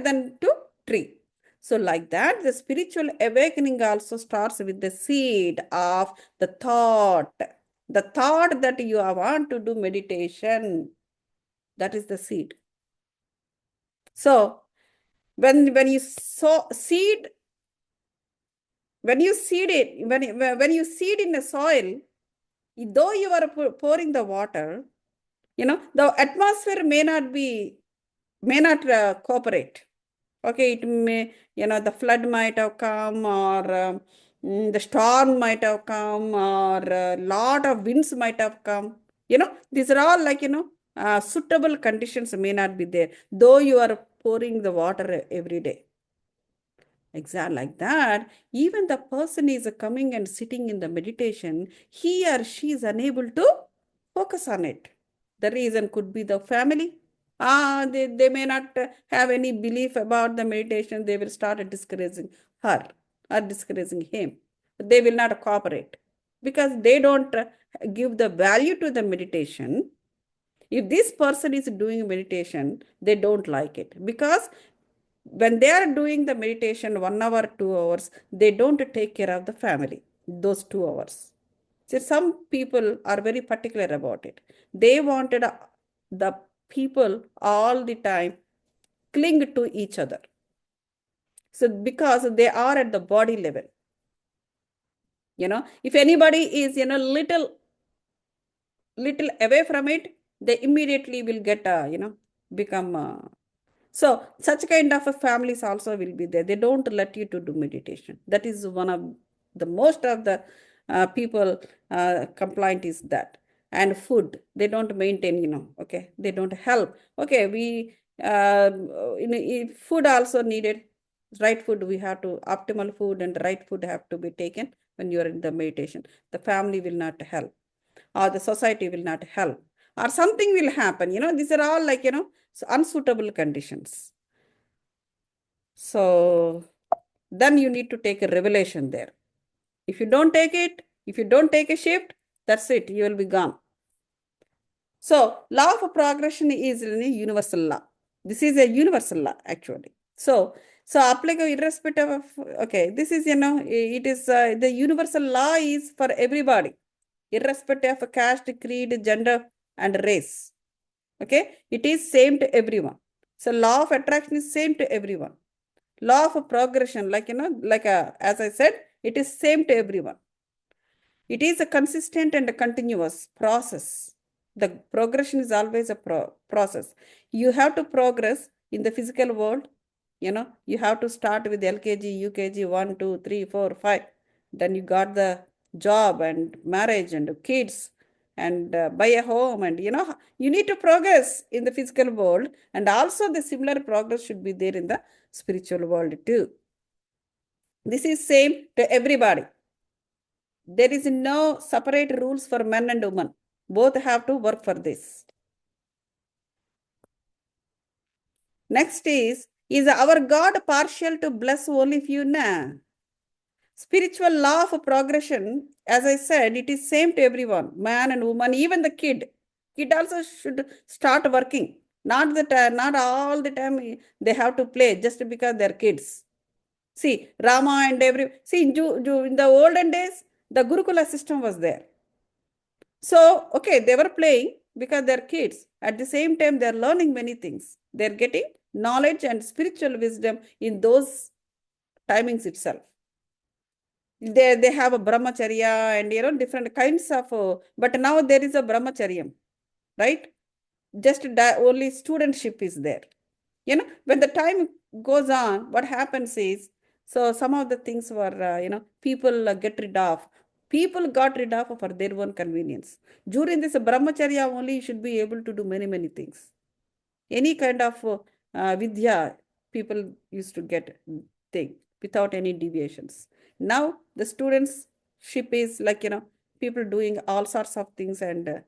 then to tree. So like that, the spiritual awakening also starts with the seed of the thought. The thought that you want to do meditation, that is the seed. So when you sow seed When you seed it, when you seed in the soil, though you are pouring the water, the atmosphere may not cooperate. Okay, it may, the flood might have come, or the storm might have come, or a lot of winds might have come. These are all like, suitable conditions may not be there, though you are pouring the water every day. Exactly like that, even the person is coming and sitting in the meditation, he or she is unable to focus on it. The reason could be the family. They may not have any belief about the meditation. They will start discouraging her or discouraging him. They will not cooperate because they don't give the value to the meditation. If this person is doing meditation, they don't like it because when they are doing the meditation 1 hour, 2 hours, they don't take care of the family, those 2 hours. So some people are very particular about it. They wanted the people all the time cling to each other. So because they are at the body level, if anybody is, little away from it, they immediately will get, become. So such kind of families also will be there. They don't let you to do meditation. That is one of the most of the people complaint is that. And food, they don't maintain, okay, they don't help. Okay, food also needed. Right food, we have to, optimal food and right food have to be taken when you are in the meditation. The family will not help, or the society will not help, or something will happen. These are all like, so unsuitable conditions. So then you need to take a revelation there. If you don't take it, if you don't take a shift, that's it, you will be gone. So law of progression is a universal law. This is a universal law actually. So applicable irrespective of, okay, this is, it is the universal law is for everybody, irrespective of caste, creed, gender, and race. Okay, it is same to everyone. So law of attraction is same to everyone. Law of progression, like, as I said, it is same to everyone. It is a consistent and a continuous process. The progression is always a process. You have to progress in the physical world. You have to start with LKG, UKG, 1, 2, 3, 4, 5. Then you got the job and marriage and kids and buy a home, and you need to progress in the physical world, and also the similar progress should be there in the spiritual world too. This is same to everybody. There is no separate rules for men and women. Both have to work for this. Next is our God partial to bless only few? Nah. Spiritual law of progression, as I said, it is same to everyone, man and woman, even the kid. Kid also should start working. Not all the time they have to play just because they're kids. See, Rama and in the olden days, the Gurukula system was there. So, okay, they were playing because they're kids. At the same time, they're learning many things. They're getting knowledge and spiritual wisdom in those timings itself. They have a brahmacharya and, different kinds of, but now there is a brahmacharyam, right? Just only studentship is there. When the time goes on, what happens is, so some of the things were, people People got rid of for their own convenience. During this brahmacharya only, you should be able to do many, many things. Any kind of vidya, people used to get thing without any deviations. Now the studentship is like, people doing all sorts of things and,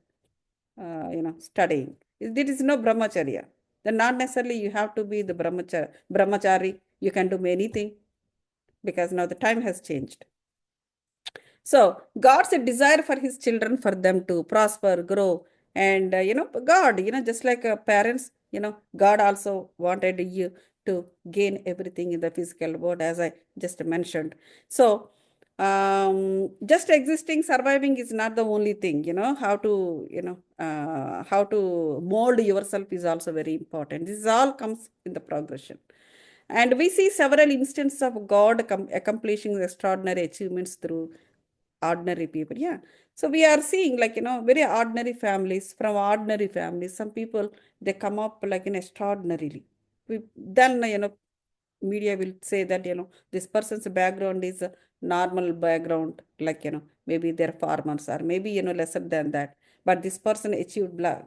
studying. There is no brahmacharya. Then not necessarily you have to be the brahmachari. You can do many things because now the time has changed. So God's a desire for his children, for them to prosper, grow. And, God, just like parents, God also wanted you to gain everything in the physical world, as I just mentioned. So just existing, surviving is not the only thing. How to mold yourself is also very important. This all comes in the progression. And we see several instances of God accomplishing extraordinary achievements through ordinary people. Yeah. So we are seeing like, very ordinary families, from ordinary families. Some people, they come up like in extraordinarily. Then, media will say that, this person's background is a normal background, like, maybe they're farmers or maybe, lesser than that. But this person achieved blah.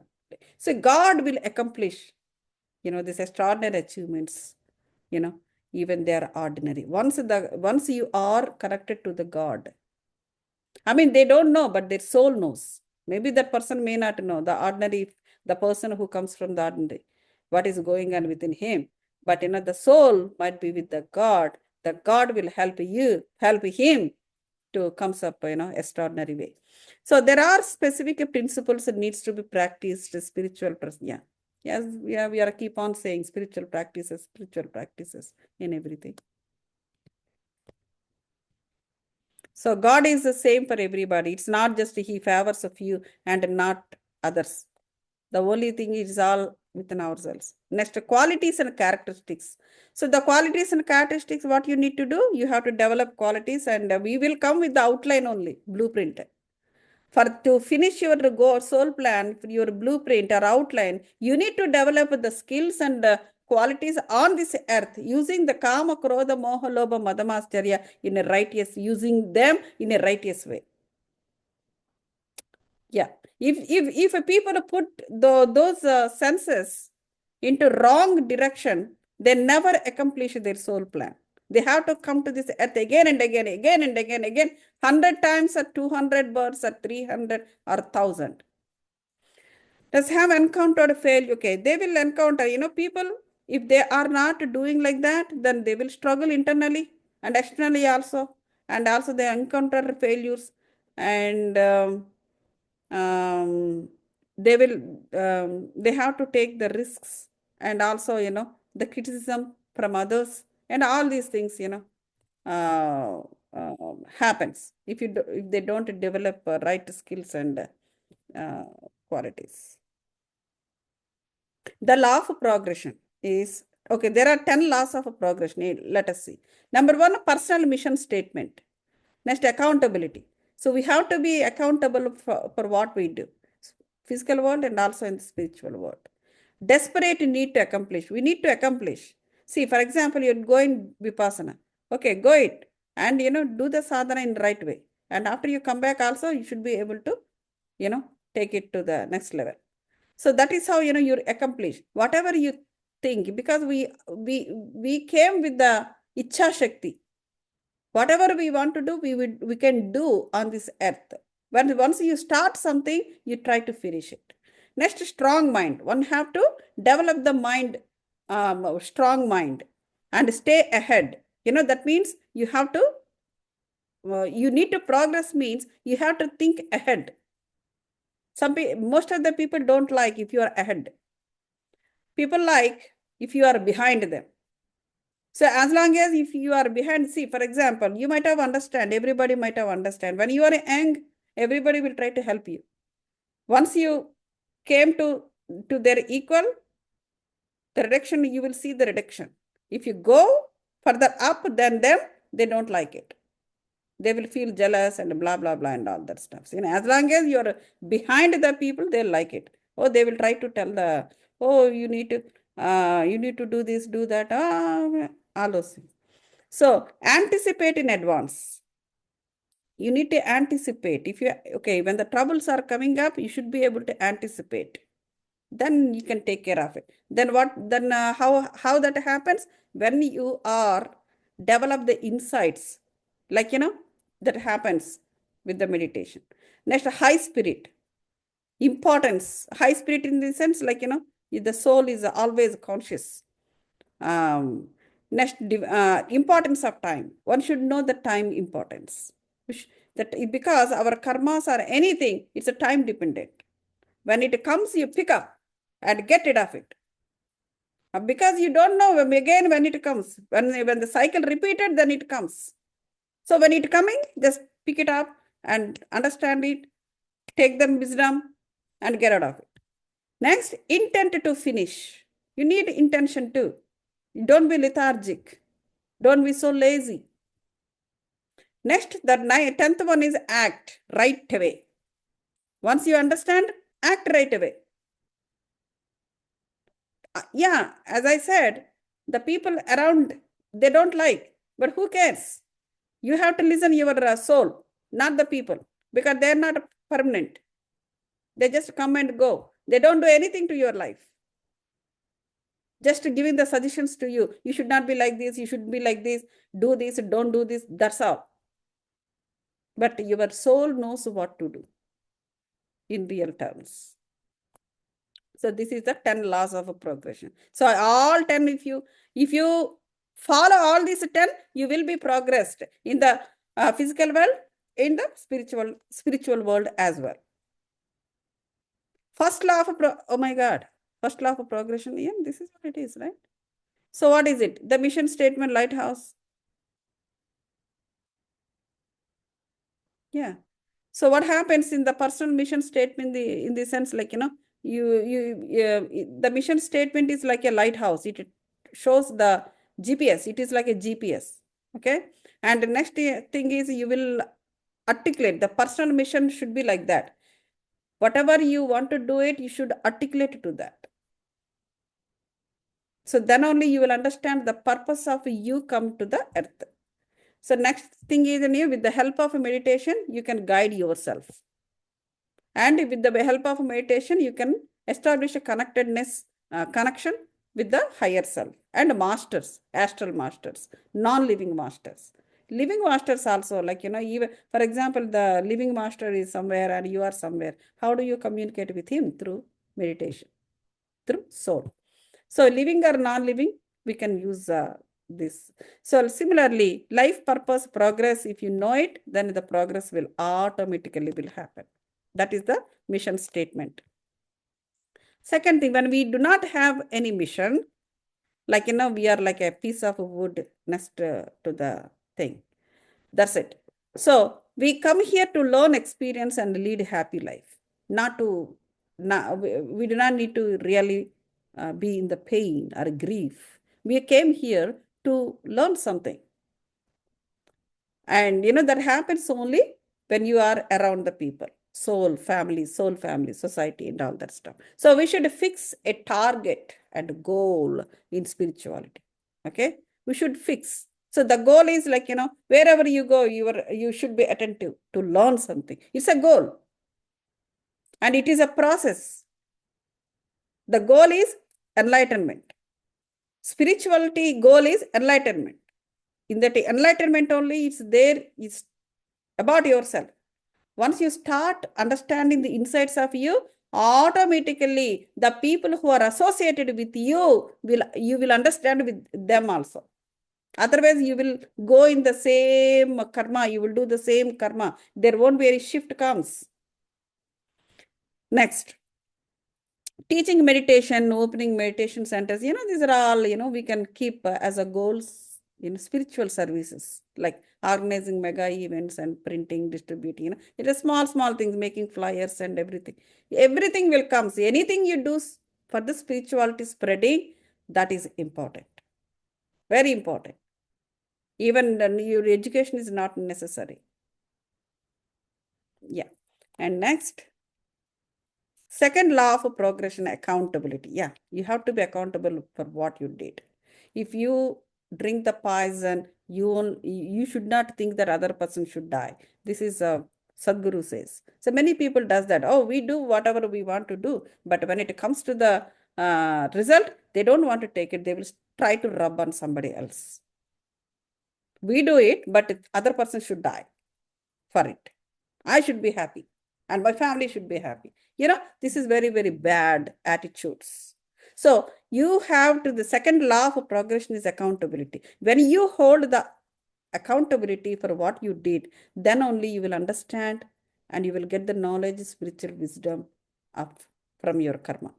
So God will accomplish, these extraordinary achievements, even they are ordinary. Once you are connected to the God, I mean, they don't know, but their soul knows. Maybe that person may not know, the person who comes from the ordinary, what is going on within him. But, the soul might be with the God. The God will help him to comes up, extraordinary way. So there are specific principles that needs to be practiced, spiritual, yeah. Yes, yeah, we are keep on saying spiritual practices in everything. So God is the same for everybody. It's not just he favors a few and not others. The only thing is all within ourselves. Next, qualities and characteristics. So the qualities and characteristics, what you need to do, you have to develop qualities, and we will come with the outline only, blueprint. To finish your soul plan, your blueprint or outline, you need to develop the skills and qualities on this earth, using the Kama, Krodha, Moha, Lobha, Madhamastarya in a righteous, using them in a righteous way. Yeah. If people put those senses into wrong direction, they never accomplish their soul plan. They have to come to this earth again and again, 100 times or 200 births or 300 or 1,000. Does have encountered failure? Okay, they will encounter, people, if they are not doing like that, then they will struggle internally and externally also. And also they encounter failures, and they have to take the risks, and also, the criticism from others, and all these things, happens if they don't develop right skills and qualities. The law of progression is, okay, there are 10 laws of progression. Let us see. Number 1, personal mission statement. Next, accountability. So we have to be accountable for what we do, physical world and also in the spiritual world. Desperate need to accomplish. We need to accomplish. See, for example, you're going Vipassana. Okay, go it and, do the sadhana in the right way. And after you come back also, you should be able to, take it to the next level. So that is how, you accomplish whatever you think, because we came with the Ichha Shakti. Whatever we want to do, we can do on this earth. Once you start something, you try to finish it. Next, strong mind. One have to develop the mind, strong mind, and stay ahead. That means you have to, you need to progress, means you have to think ahead. Most of the people don't like if you are ahead. People like if you are behind them. So as long as if you are behind, see, for example, you might have understand, everybody might have understand. When you are young, everybody will try to help you. Once you came to their equal, the reduction, you will see the reduction. If you go further up than them, they don't like it. They will feel jealous and blah, blah, blah, and all that stuff. As long as you're behind the people, they'll like it. Oh, they will try to tell you need to do this, do that, all those things. So anticipate in advance. You need to anticipate. When the troubles are coming up, you should be able to anticipate. Then you can take care of it. Then how that happens? When you are develop the insights, like, that happens with the meditation. Next, high spirit. Importance. High spirit in the sense, like, the soul is always conscious. Next, importance of time. One should know the time importance. Because our karmas or anything, it's a time dependent. When it comes, you pick up and get rid of it. Because you don't know again when it comes. When the cycle repeated, then it comes. So when it coming, just pick it up and understand it, take the wisdom and get out of it. Next, intent to finish. You need intention too. Don't be lethargic. Don't be so lazy. Next, the 10th one is act right away. Once you understand, act right away. Yeah, as I said, the people around, they don't like, but who cares? You have to listen your soul, not the people, because they're not permanent. They just come and go. They don't do anything to your life. Just giving the suggestions to you. You should not be like this. You should be like this. Do this. Don't do this. That's all. But your soul knows what to do in real terms. So this is the 10 laws of progression. So all 10, if you follow all these 10, you will be progressed in the physical world, in the spiritual world as well. First law of oh my God, first law of progression. Yeah, this is what it is, right? So what is it? The mission statement, lighthouse. Yeah. So what happens in the personal mission statement, in the sense, like, the mission statement is like a lighthouse. It shows the GPS. It is like a GPS. Okay. And the next thing is, you will articulate. The personal mission should be like that. Whatever you want to do it, you should articulate to that. So then only you will understand the purpose of you come to the earth. So next thing is, with the help of meditation, you can guide yourself. And with the help of meditation, you can establish a connectedness, connection with the higher self and masters, astral masters, non-living masters. Living masters also, like, even, for example, the living master is somewhere and you are somewhere. How do you communicate with him? Through meditation, through soul. So living or non-living, we can use this. So similarly, life purpose, progress, if you know it, then the progress will automatically will happen. That is the mission statement. Second thing, when we do not have any mission, like, we are like a piece of wood next to the thing. That's it. So we come here to learn, experience, and lead a happy life. We do not need to really be in the pain or grief. We came here to learn something. And that happens only when you are around the people. Soul family, society, and all that stuff. So we should fix a target and goal in spirituality. Okay, we should fix. So the goal is, like, wherever you go, you should be attentive to learn something. It's a goal, and it is a process. The goal is enlightenment. Spirituality goal is enlightenment. In that enlightenment only, it's about yourself. Once you start understanding the insights of you, automatically the people who are associated with you will understand with them also. Otherwise, you will go in the same karma. You will do the same karma. There won't be any shift comes. Next, teaching meditation, opening meditation centers. These are all, we can keep as a goals in spiritual services, like organizing mega events and printing, distributing. It is small things, making flyers and everything. Everything will come. So anything you do for the spirituality spreading, that is important. Very important. Even your education is not necessary. Yeah. And next, second law of progression, accountability. Yeah, you have to be accountable for what you did. If you drink the poison, you should not think that other person should die. This is Sadhguru says. So many people does that. Oh, we do whatever we want to do, but when it comes to the result, they don't want to take it. They will try to rub on somebody else. We do it, but other person should die for it. I should be happy, and my family should be happy. This is very, very bad attitudes. So you have the second law of progression is accountability. When you hold the accountability for what you did, then only you will understand and you will get the knowledge, spiritual wisdom from your karma.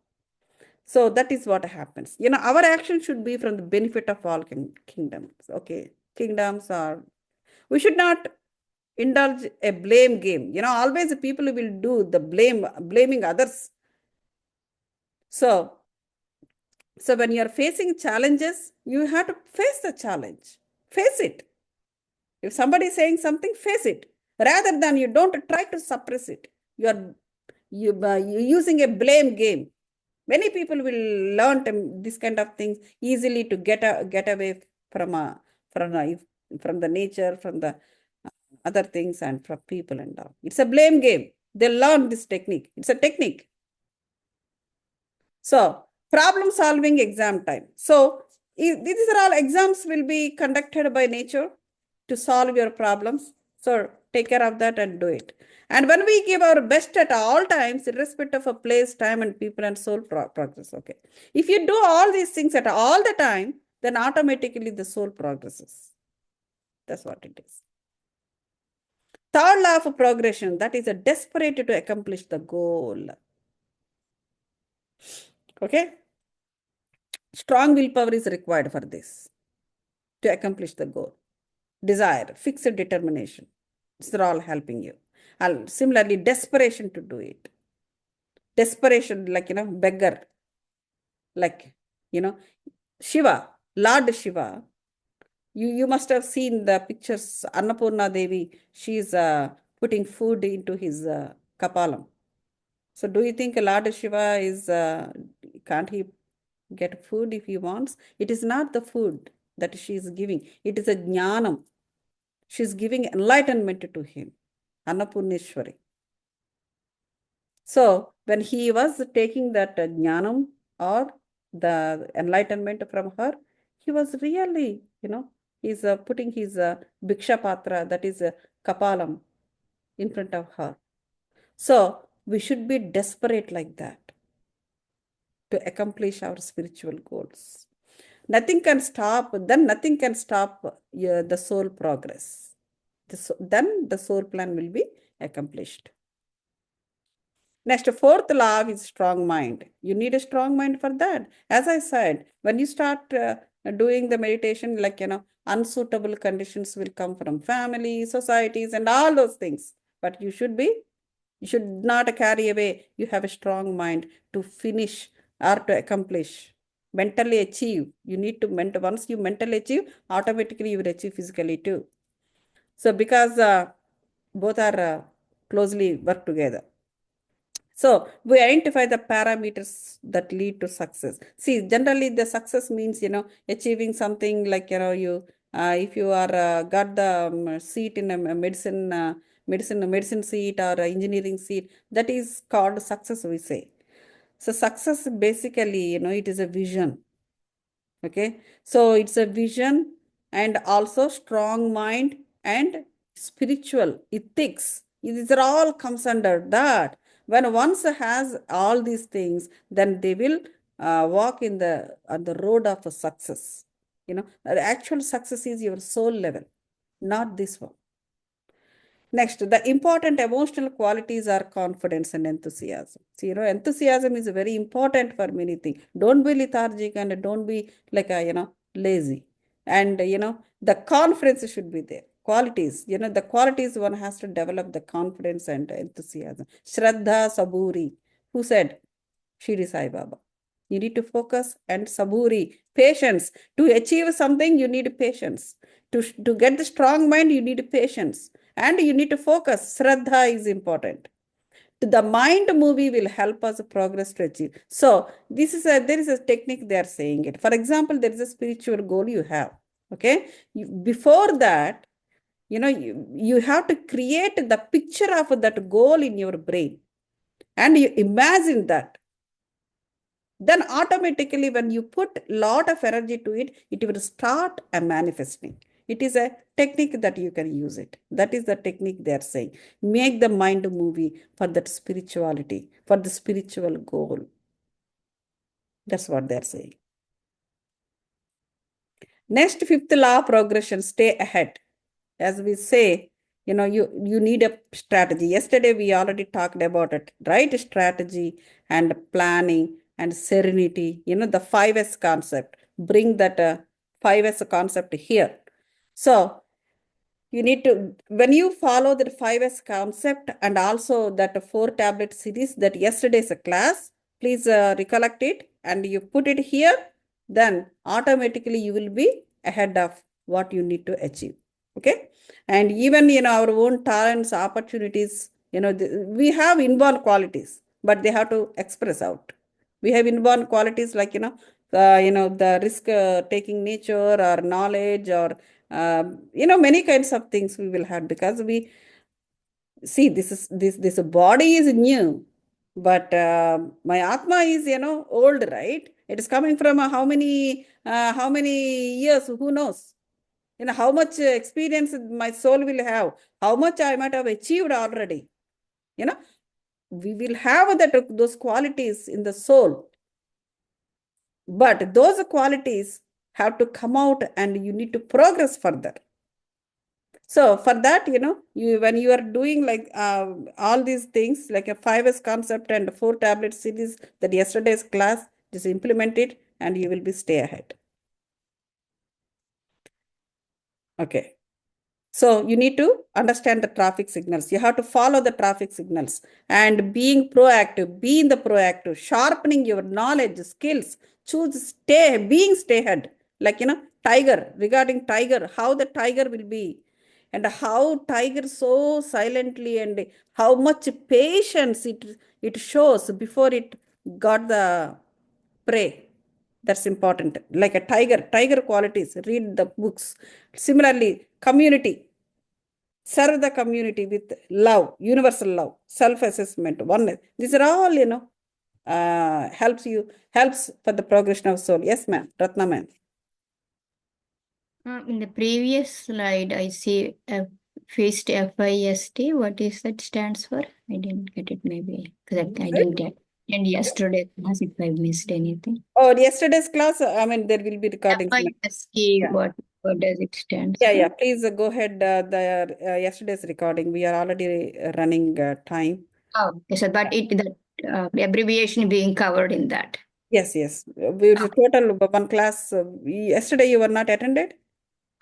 So that is what happens. Our action should be from the benefit of all kingdoms. Okay, kingdoms are, we should not indulge a blame game. Always the people will do the blaming others. So So when you're facing challenges, you have to face the challenge. Face it. If somebody is saying something, face it. Rather than you don't try to suppress it. You're using a blame game. Many people will learn this kind of things easily to get away from the nature, from the other things, and from people and all. It's a blame game. They learn this technique. It's a technique. So problem solving exam time. So these are all exams will be conducted by nature to solve your problems. So take care of that and do it. And when we give our best at all times, irrespective of place, time, and people, and soul progress. Okay. If you do all these things at all the time, then automatically the soul progresses. That's what it is. Third law of progression, that is a desperate to accomplish the goal. Okay. Strong willpower is required for this, to accomplish the goal. Desire, fixed determination. These are all helping you. And similarly, desperation to do it. Desperation, like, beggar. Like, Shiva, Lord Shiva. You must have seen the pictures. Annapurna Devi, she's putting food into his kapalam. So do you think Lord Shiva is, can't he get food if he wants? It is not the food that she is giving. It is a jnanam. She is giving enlightenment to him. Annapurneshwari. So when he was taking that jnanam or the enlightenment from her, he was really, he's putting his bhiksha patra, that is kapalam, in front of her. So we should be desperate like that to accomplish our spiritual goals. Nothing can stop the soul progress. Then the soul plan will be accomplished. Next, fourth law is strong mind. You need a strong mind for that. As I said, when you start doing the meditation, like, unsuitable conditions will come from family, societies, and all those things. But you should not carry away. You have a strong mind to finish or to accomplish, mentally achieve. You need to once you mentally achieve, automatically you will achieve physically too. So because both are closely work together. So we identify the parameters that lead to success. See, generally the success means, achieving something like, if you are got the seat in a medicine seat or engineering seat, that is called success, we say. So success basically, it is a vision. Okay. So it's a vision and also strong mind and spiritual ethics. These are all comes under that. When once has all these things, then they will walk on the road of success. The actual success is your soul level, not this one. Next, the important emotional qualities are confidence and enthusiasm. So, enthusiasm is very important for many things. Don't be lethargic and don't be like, lazy. And, the confidence should be there. Qualities, the qualities one has to develop the confidence and enthusiasm. Shraddha Saburi, who said? Shri Sai Baba. You need to focus and saburi, patience. To achieve something, you need patience. To get the strong mind, you need patience. And you need to focus. Shraddha is important. The mind movie will help us progress to achieve. So there is a technique they are saying it. For example, there is a spiritual goal you have. Okay. Before that, you have to create the picture of that goal in your brain. And you imagine that. Then automatically when you put a lot of energy to it, it will start manifesting. It is a technique that you can use it. That is the technique they are saying. Make the mind movie for that spirituality, for the spiritual goal. That's what they are saying. Next, fifth law of progression, stay ahead. As we say, you need a strategy. Yesterday, we already talked about it, right? Strategy and planning and serenity, the 5S concept. Bring that 5S concept here. So you need to, when you follow the 5S concept and also that 4 tablet series that yesterday's class, please recollect it. and you put it here, then automatically you will be ahead of what you need to achieve. Okay. And even, our own talents, opportunities, we have inborn qualities, but they have to express out. We have inborn qualities like, the risk taking nature or knowledge or, many kinds of things we will have because we see this body is new, but my atma is, old, right? It is coming from how many years, who knows? How much experience my soul will have, how much I might have achieved already. We will have those qualities in the soul, but those qualities have to come out and you need to progress further. So for that, when you are doing like all these things, like a 5S concept and 4 tablet series that yesterday's class, just implement it and you will be stay ahead. Okay. So you need to understand the traffic signals. You have to follow the traffic signals and being proactive, being the proactive, sharpening your knowledge, skills, being stay ahead. Like, tiger, regarding tiger, how the tiger will be and how tiger so silently and how much patience it shows before it got the prey. That's important. Like a tiger qualities, read the books. Similarly, community, serve the community with love, universal love, self-assessment, oneness. These are all, helps for the progression of soul. Yes, ma'am. Ratna, ma'am. In the previous slide, I see FIST, FIST. What is that stands for? I didn't get it maybe because I didn't get. And yesterday class, if I missed anything. Oh, yesterday's class, there will be recordings. FIST, what does it stand for? Yeah. Please go ahead. The yesterday's recording. We are already running time. Oh, okay. So, but the abbreviation being covered in that. Yes. We total one class. Yesterday you were not attended?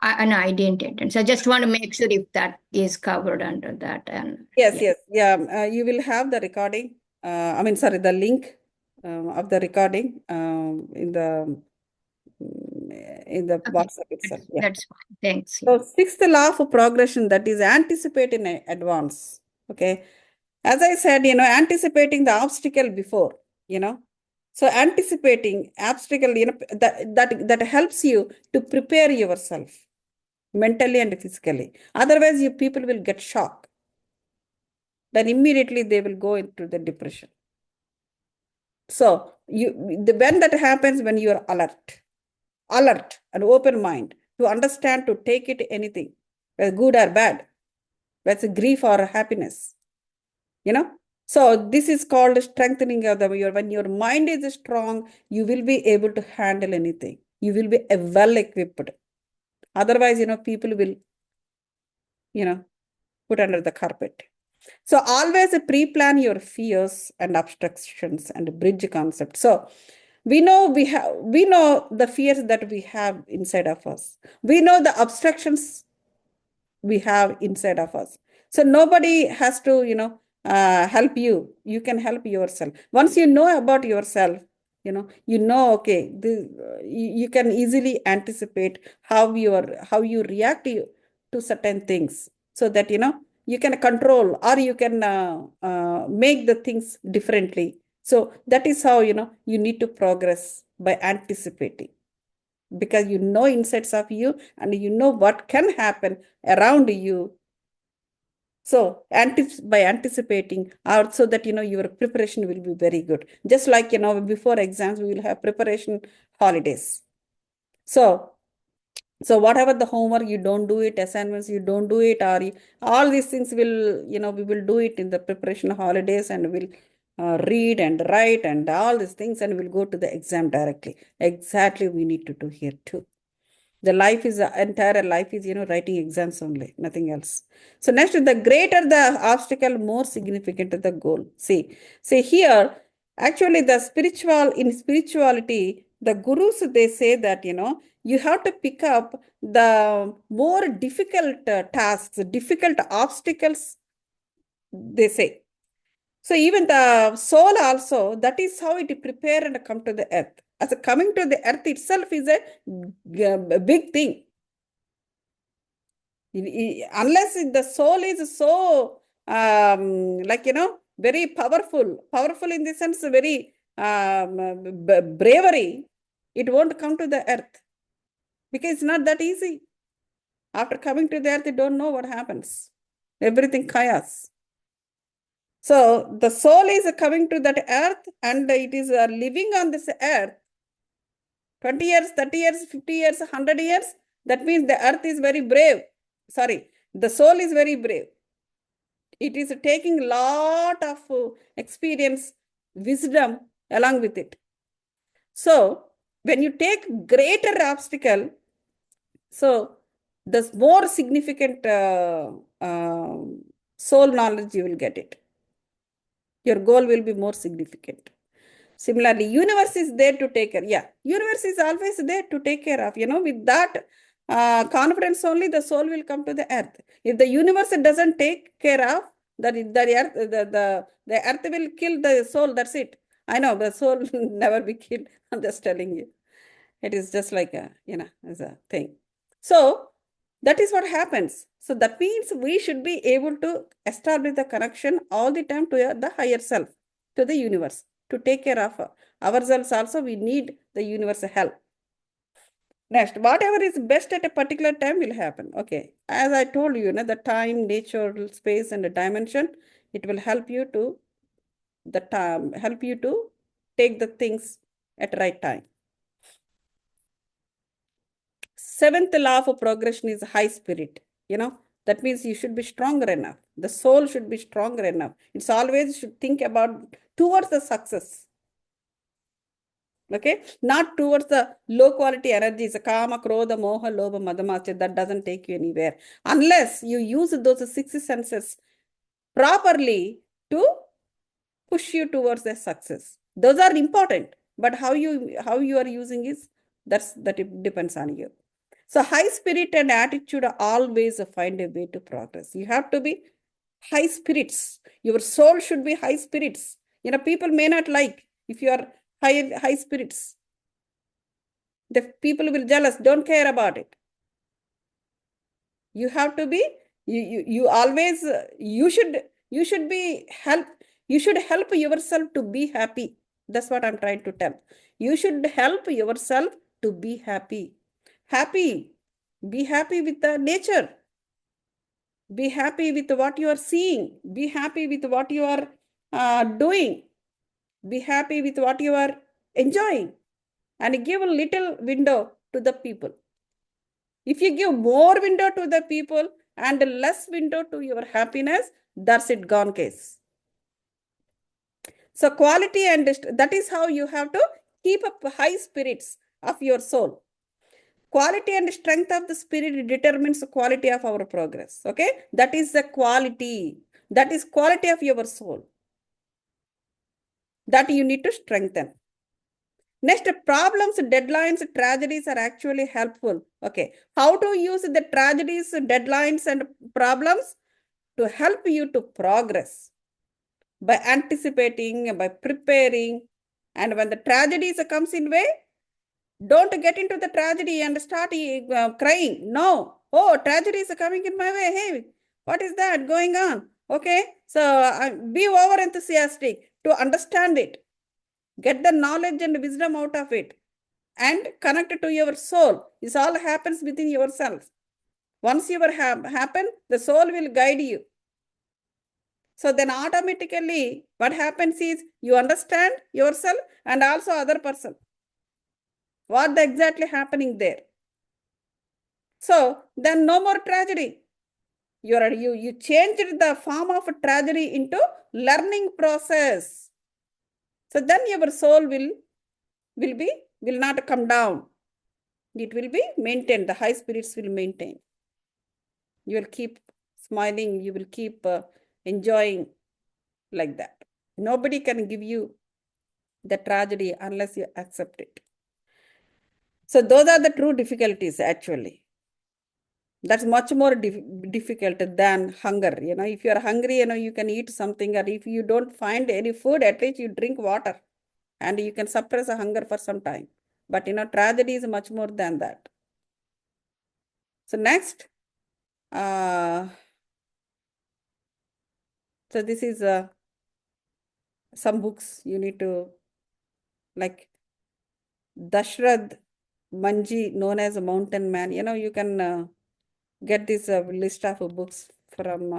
No, I didn't attend. So I just want to make sure if that is covered under that. And Yes. Yeah. You will have the recording. The link of the recording in the WhatsApp itself. Yeah. That's fine. Thanks. So 6th law of progression, that is anticipate in advance. Okay. As I said, anticipating the obstacle before, so anticipating obstacle, that helps you to prepare yourself mentally and physically. Otherwise, people will get shocked. Then immediately they will go into the depression. So when that happens, when you are alert and open mind to understand, to take it anything, whether good or bad, whether it's grief or happiness, So this is called strengthening of when your mind is strong, you will be able to handle anything. You will be well equipped. Otherwise, people will, put under the carpet. So always pre-plan your fears and obstructions and bridge concept. So we know the fears that we have inside of us. We know the obstructions we have inside of us. So nobody has to, help you. You can help yourself. Once you know about yourself, okay, you can easily anticipate how you react to certain things, so that, you can control or you can make the things differently. So that is how, you need to progress by anticipating, because you know insides of you and you know what can happen around you. So by anticipating, so that, your preparation will be very good. Just like, before exams, we will have preparation holidays. So whatever the homework, you don't do it, assignments, you don't do it, or all these things will, we will do it in the preparation holidays, and we'll read and write and all these things, and we'll go to the exam directly. Exactly, we need to do here too. The entire life is, writing exams only, nothing else. So next, the greater the obstacle, more significant the goal. See here, actually in spirituality, the gurus, they say that, you have to pick up the more difficult tasks, difficult obstacles, they say. So even the soul also, that is how it prepare and come to the earth. As a coming to the earth itself is a big thing. Unless the soul is so like very powerful in the sense very bravery, it won't come to the earth because it's not that easy. After coming to the earth, you don't know what happens. Everything chaos. So the soul is coming to that earth and it is living on this earth 20 years, 30 years, 50 years, 100 years. That means the earth is very brave. Sorry, the soul is very brave. It is taking lot of experience, wisdom along with it. So when you take greater obstacle, so the more significant soul knowledge you will get it. Your goal will be more significant. Similarly, universe is there to take care. Yeah, universe is always there to take care of. With that confidence only, the soul will come to the earth. If the universe doesn't take care of, the earth will kill the soul. That's it. I know the soul will never be killed. I'm just telling you. It is just like as a thing. So that is what happens. So that means we should be able to establish the connection all the time to the higher self, to the universe. To take care of ourselves also, we need the universe help. Next, whatever is best at a particular time will happen. Okay, as I told you, the time, nature, space, and the dimension, it will help you to take the things at right time. Seventh law of progression is high spirit. That means you should be stronger enough. The soul should be stronger enough. It's always should think about towards the success. Okay, not towards the low quality energies, kama, krodha, moha, lobha, madhamachya. That doesn't take you anywhere unless you use those six senses properly to push you towards the success. Those are important, but how you are using is that it depends on you. So high spirit and attitude always find a way to progress. You have to be high spirits. Your soul should be high spirits. People may not like if you are high spirits. The people will jealous, don't care about it. You have to be, you always, you should be you should help yourself to be happy. That's what I'm trying to tell. You should help yourself to be happy. Be happy with the nature. Be happy with what you are seeing. Be happy with what you are doing. Be happy with what you are enjoying. And give a little window to the people. If you give more window to the people and less window to your happiness, that's it, gone case. So quality and that is how you have to keep up high spirits of your soul. Quality and strength of the spirit determines the quality of our progress. Okay, that is the quality. That is quality of your soul. That you need to strengthen. Next, problems, deadlines, tragedies are actually helpful. Okay, how to use the tragedies, deadlines, and problems to help you to progress by anticipating, by preparing, and when the tragedies comes in way, don't get into the tragedy and start crying. No. Oh, tragedy is coming in my way. Hey, what is that going on? Okay, so be over enthusiastic to understand it. Get the knowledge and wisdom out of it and connect it to your soul. This all happens within yourself. Once you happen, the soul will guide you. So then automatically what happens is you understand yourself and also other person. What exactly happening there. So then no more tragedy. You changed the form of tragedy into learning process. So then your soul will not come down. It will be maintained. The high spirits will maintain. You will keep smiling. You will keep enjoying like that. Nobody can give you the tragedy unless you accept it. So those are the true difficulties actually. That's much more difficult than hunger. If you are hungry, you can eat something, or if you don't find any food, at least you drink water and you can suppress a hunger for some time. But, tragedy is much more than that. So next, so this is some books you need to, like Dashrath Manji, known as a mountain man. You can get this list of books from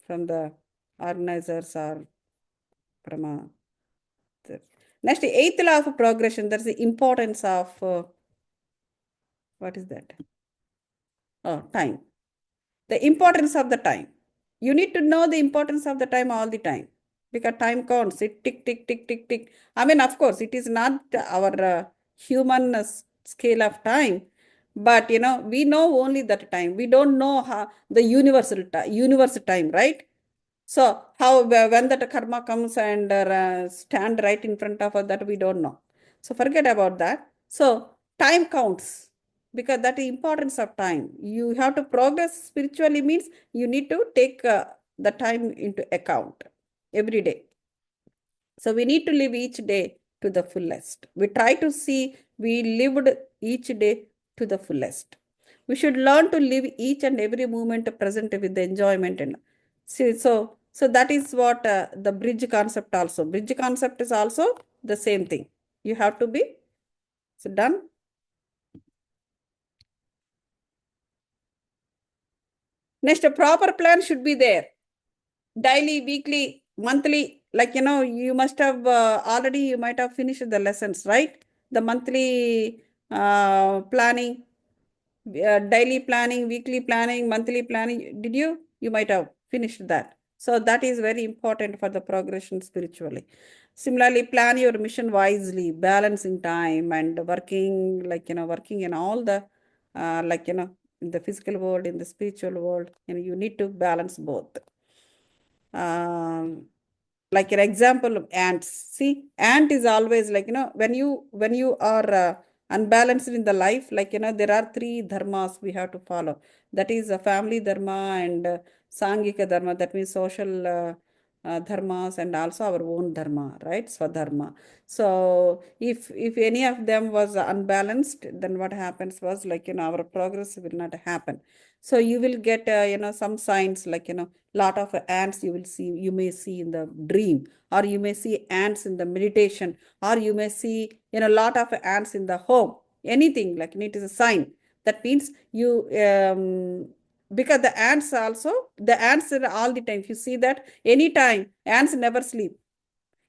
the organizers or from next, eighth law of progression. That's the importance of what is that? Oh, time. The importance of the time. You need to know the importance of the time all the time, because time counts. It tick, tick, tick, tick, tick. I mean, of course, it is not our human scale of time, but we know only that time. We don't know how the universe time, right? So how when that karma comes and stand right in front of us, that we don't know. So forget about that. So time counts, because that is importance of time. You have to progress spiritually means you need to take the time into account every day. So we need to live each day to the fullest. We try to see we lived each day to the fullest. We should learn to live each and every moment present with the enjoyment. And see, so that is what the bridge concept also. Bridge concept is also the same thing. You have to be done. Next, a proper plan should be there. Daily, weekly, monthly, like, you must have already, you might have finished the lessons, right? The monthly planning, daily planning, weekly planning, monthly planning. Did you? You might have finished that. So that is very important for the progression spiritually. Similarly, plan your mission wisely, balancing time and working, working in all the, in the physical world, in the spiritual world, you need to balance both. Like an example of ants. See, ant is always like, when you are unbalanced in the life, there are three dharmas we have to follow. That is a family dharma and Sangika dharma, that means social dharmas, and also our own dharma, right? Swadharma. So if any of them was unbalanced, then what happens was, our progress will not happen. So you will get some signs, lot of ants you may see in the dream, or you may see ants in the meditation, or you may see lot of ants in the home. Anything, it is a sign. That means you because the ants are all the time. If you see that, anytime, ants never sleep.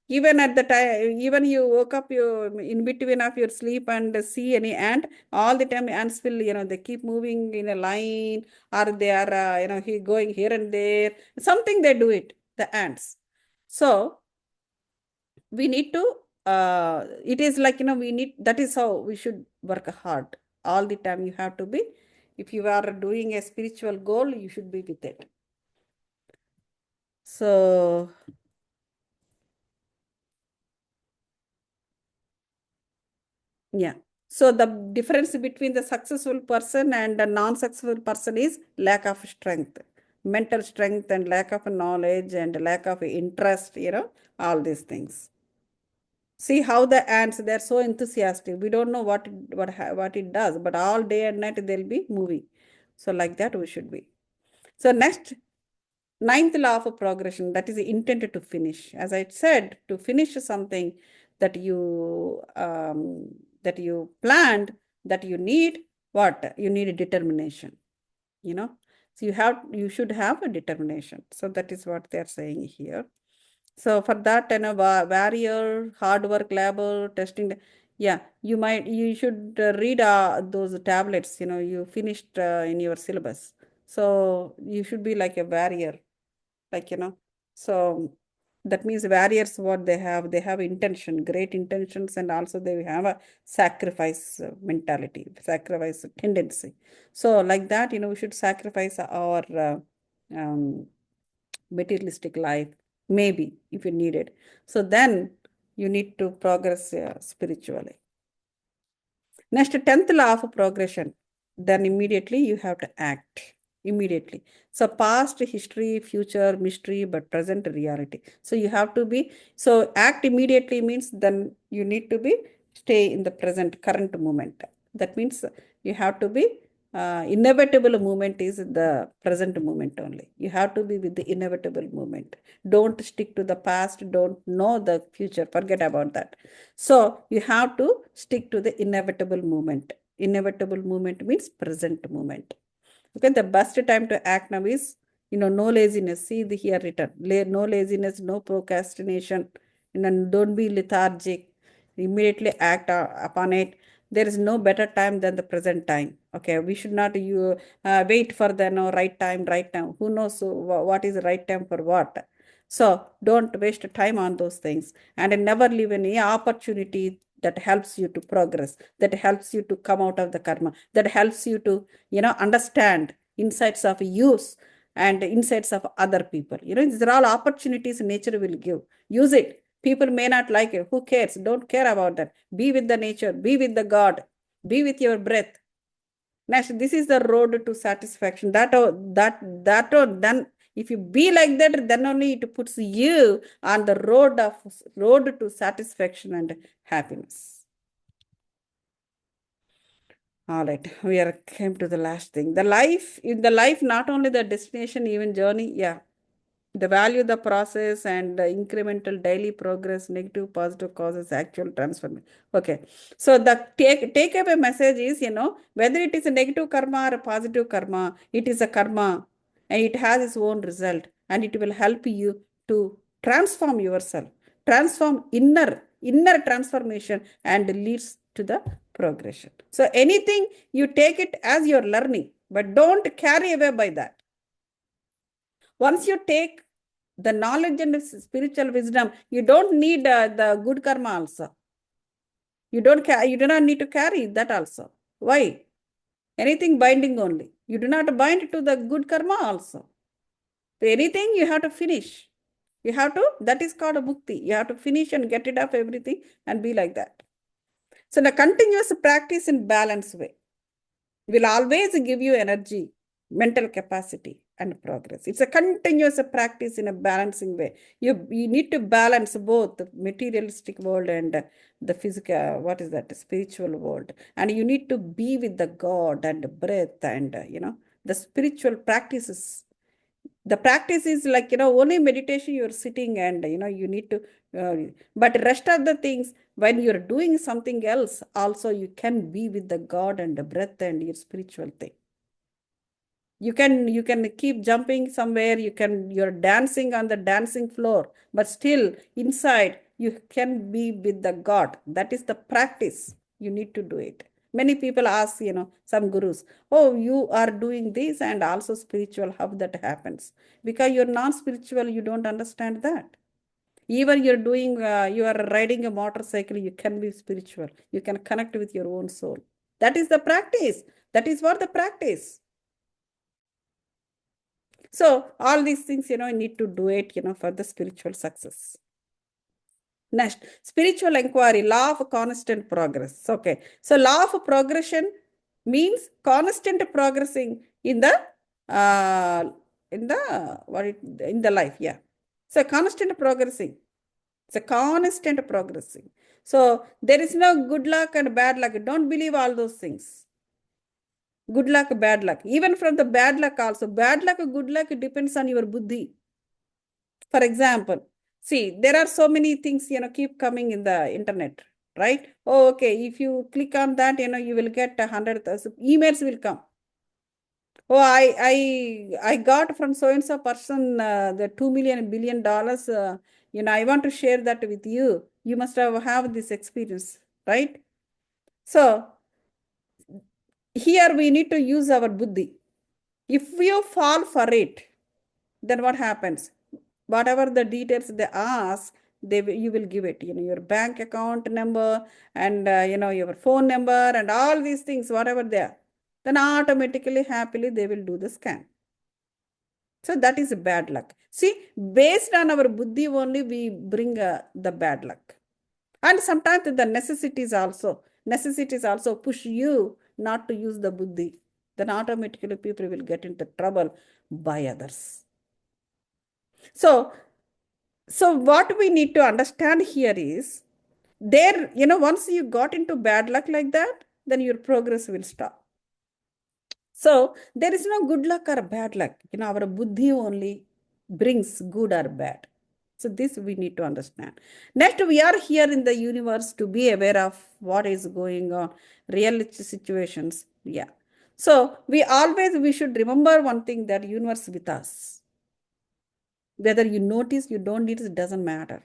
Even at the time, even you woke up, you in between of your sleep and see any ant, all the time ants will, they keep moving in a line, or they are, going here and there. Something they do it, the ants. So we need to, it is like, that is how we should work hard. All the time you have to be, if you are doing a spiritual goal, you should be with it. So yeah. So the difference between the successful person and a non-successful person is lack of strength, mental strength, and lack of knowledge and lack of interest, all these things. See how the ants, they're so enthusiastic. We don't know what it does, but all day and night they'll be moving. So like that we should be. So next, ninth law of progression, that is intended to finish. As I said, to finish something that you planned, that you need what? You need a determination, So you should have a determination. So that is what they are saying here. So for that, warrior, hard work, labor, testing, yeah, you should read those tablets, you finished in your syllabus. So you should be like a warrior, so that means warriors, what they have intention, great intentions, and also they have a sacrifice mentality, sacrifice tendency. So like that, we should sacrifice our materialistic life, maybe, if you need it. So then you need to progress spiritually. Next, 10th law of progression. then immediately you have to act immediately. So past, history, future, mystery, but present, reality. So you have to be, so act immediately means then you need to be stay in the present, current moment. That means you have to be inevitable moment is the present moment only. You have to be with the inevitable moment. Don't stick to the past, don't know the future, forget about that. So you have to stick to the inevitable moment. Inevitable moment means present moment. Okay, the best time to act now is, no laziness. See the here written, no laziness, no procrastination, don't be lethargic. Immediately act upon it. There is no better time than the present time. Okay, we should not wait for the right time, right now. Who knows what is the right time for what? So don't waste time on those things, and never leave any opportunity that helps you to progress, that helps you to come out of the karma, that helps you to, understand insights of use and insights of other people. These are all opportunities nature will give. Use it. People may not like it. Who cares? Don't care about that. Be with the nature, be with the God, be with your breath. Next, this is the road to satisfaction. Then if you be like that, then only it puts you on the road to satisfaction and happiness. All right, we came to the last thing. In the life, not only the destination, even journey. Yeah, the value, the process, and the incremental daily progress, negative, positive causes actual transformation. Okay, so the takeaway message is, whether it is a negative karma or a positive karma, it is a karma, and it has its own result, and it will help you to transform yourself, transform inner transformation, and leads to the progression. So anything you take it as your learning, but don't carry away by that. Once you take the knowledge and spiritual wisdom, you don't need the good karma also. You do not need to carry that also. Why? Anything binding only. You do not bind to the good karma also. So anything you have to finish. That is called a mukti. You have to finish and get rid of everything and be like that. So the continuous practice in balanced way will always give you energy, mental capacity, and progress. It's a continuous practice in a balancing way. You need to balance both the materialistic world and the physical, spiritual world. And you need to be with the God and the breath and, the spiritual practices. The practice is like, only meditation, you're sitting and, you need to, but rest of the things, when you're doing something else, also you can be with the God and the breath and your spiritual thing. You can keep jumping somewhere, you're dancing on the dancing floor, but still inside you can be with the God. That is the practice. You need to do it. Many people ask, some gurus, oh, you are doing this and also spiritual, how that happens? Because you're non-spiritual, you don't understand that. Even you're doing, you are riding a motorcycle, you can be spiritual. You can connect with your own soul. That is the practice. That is what the practice. So all these things, you need to do it, for the spiritual success. Next, spiritual inquiry, law of constant progress. Okay. So law of progression means constant progressing in the life. Yeah. So constant progressing. It's a constant progressing. So there is no good luck and bad luck. Don't believe all those things. Good luck, bad luck. Even from the bad luck also. Bad luck or good luck, it depends on your buddhi. For example, see, there are so many things, keep coming in the internet, right? Oh, okay. If you click on that, you will get 100,000 emails will come. Oh, I got from so-and-so person the $2 billion. I want to share that with you. You must have this experience, right? So here we need to use our buddhi. If you fall for it, then what happens? Whatever the details they ask, you will give it, your bank account number and, your phone number and all these things, whatever they are, then automatically, happily, they will do the scam. So that is bad luck. See, based on our buddhi only, we bring the bad luck. And sometimes the necessities also push you not to use the buddhi. then automatically people will get into trouble by others. So what we need to understand here is there, once you got into bad luck like that, then your progress will stop. So there is no good luck or bad luck. Our buddhi only brings good or bad. So this we need to understand. Next, we are here in the universe to be aware of what is going on, real situations. Yeah. So we should remember one thing, that universe with us. Whether you notice, you don't notice, it doesn't matter.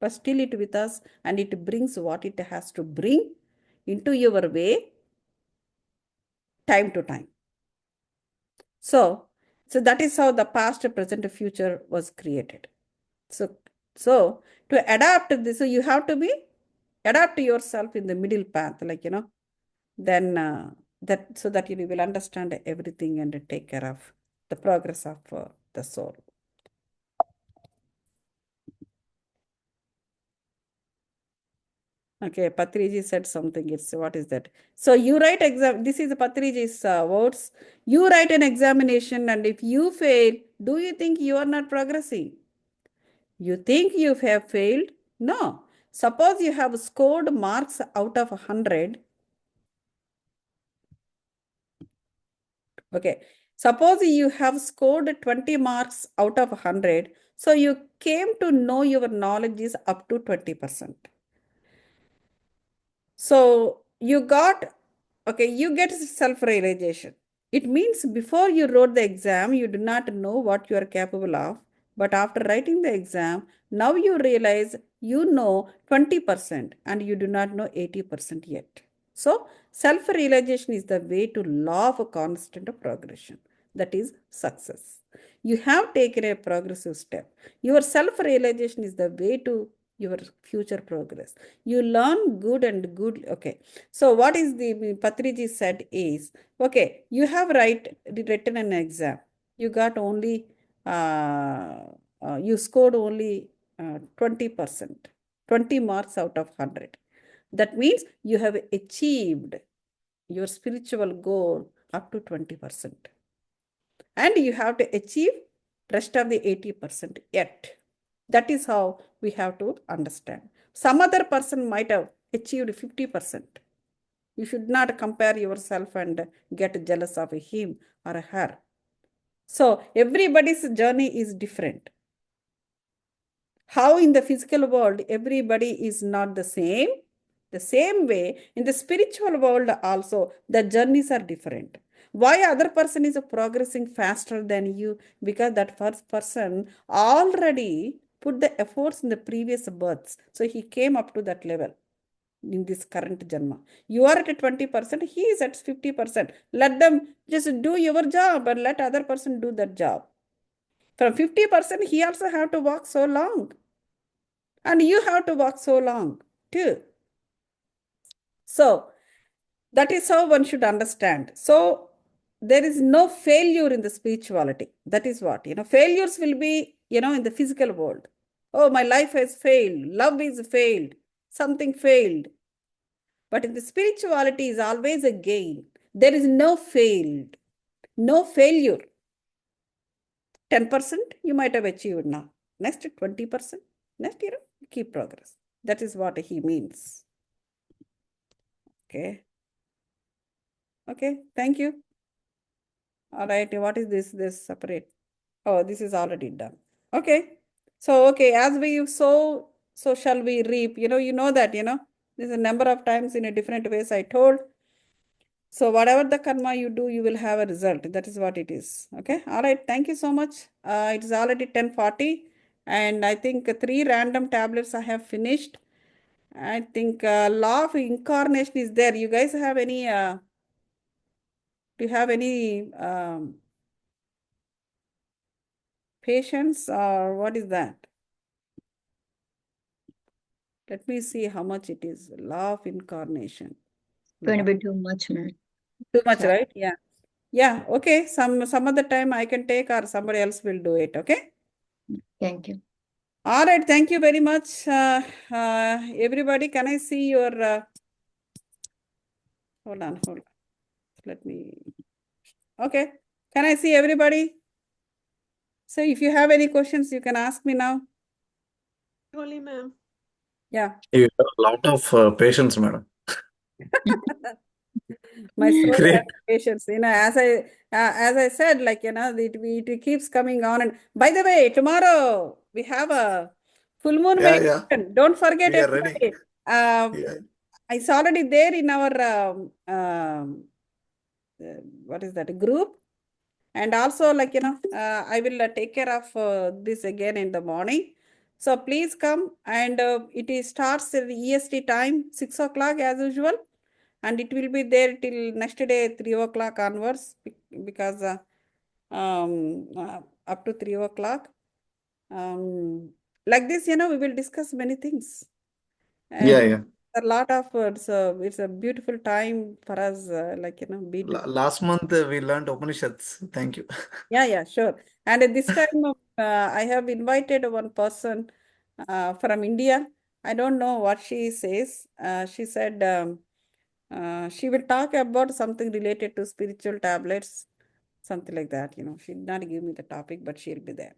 But still it with us, and it brings what it has to bring into your way time to time. So that is how the past, present, future was created. So to adapt this, so you have to adapt yourself in the middle path, then so that you will understand everything and take care of the progress of the soul. Okay, Patriji said something. What is that? So you write exam. This is Patriji's words. You write an examination, and if you fail, do you think you are not progressing? You think you have failed? No. Suppose you have scored marks out of 100. Okay. Suppose you have scored 20 marks out of 100. So you came to know your knowledge is up to 20%. So you get self-realization. It means before you wrote the exam, you do not know what you are capable of. But after writing the exam, now you realize you know 20% and you do not know 80% yet. So self-realization is the way to law of constant progression. That is success. You have taken a progressive step. Your self-realization is the way to your future progress. You learn good and good. Okay. So what is the Patriji said is, okay, you have written an exam. You got only, you scored only 20%, 20 marks out of 100. That means you have achieved your spiritual goal up to 20%. And you have to achieve rest of the 80% yet. That is how we have to understand. Some other person might have achieved 50%. You should not compare yourself and get jealous of him or her. So everybody's journey is different. How in the physical world, everybody is not the same way, in the spiritual world also, the journeys are different. Why other person is progressing faster than you? Because that first person already put the efforts in the previous births. So he came up to that level in this current Janma. You are at 20%, he is at 50%. Let them just do your job and let other person do that job. From 50%, he also have to walk so long. And you have to walk so long too. So that is how one should understand. So there is no failure in the spirituality. That is what, failures will be, in the physical world. Oh, my life has failed. Love is failed. Something failed. But in the spirituality is always a gain. There is no failed, no failure. 10% you might have achieved now. Next 20%. Next year, keep progress. That is what he means. Okay. Okay, thank you. All right, what is this separate? Oh, this is already done. Okay. So, okay, as we sow, so shall we reap. You know that, there's a number of times in a different ways I told. So whatever the karma you do, you will have a result. That is what it is. Okay. All right. Thank you so much. It is already 10:40. And I think 3 random tablets I have finished. I think law of incarnation is there. You guys have any, do you have any patience or what is that? Let me see how much it is. Law of incarnation. Going to be too much, ma'am. Too much, Sorry. right? Yeah. Yeah. Okay. Some other time I can take or somebody else will do it. Okay. Thank you. All right. Thank you very much. Everybody, can I see your, hold on. Let me. Okay. Can I see everybody? So if you have any questions, you can ask me now. Holy ma'am. Yeah. You have a lot of patience, madam. My soul has Great. patience. As I said, like, it keeps coming on. And by the way, tomorrow we have a full moon Yeah, yeah. meditation. Don't forget, We are ready. everybody. Yeah. It's already there in our what is that group? And also, like, I will take care of this again in the morning. So please come, and starts at EST time, 6 o'clock as usual, and it will be there till next day 3 o'clock onwards, because up to 3 o'clock. Like this, we will discuss many things. And Yeah, yeah. a lot of it's a beautiful time for us, like, be together. Last month we learned Upanishads. Thank you. Yeah, sure. And at this time, I have invited one person from India. I don't know what she says. She said she will talk about something related to spiritual tablets, something like that. She did not give me the topic, but she'll be there.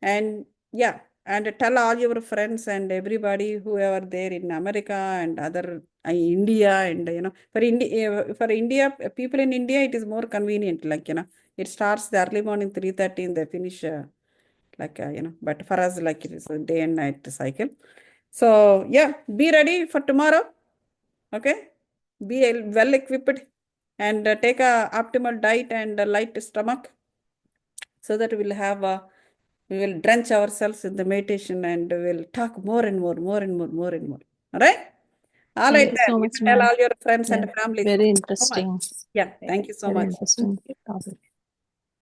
And yeah, and tell all your friends and everybody whoever there in America and other India, and for India, people in India, it is more convenient. Like, it starts the early morning 3:30 and they finish but for us, like, it is a day and night cycle. So yeah, be ready for tomorrow. Okay, be well equipped, and take a optimal diet and a light stomach, so that we will drench ourselves in the meditation, and we'll talk more and more, more and more, more and more. All right? All right, Thank you then. so You much, can tell ma'am. all your friends Yeah, and families. very Thank you so much. interesting. Yeah, thank you so Very much. interesting topic.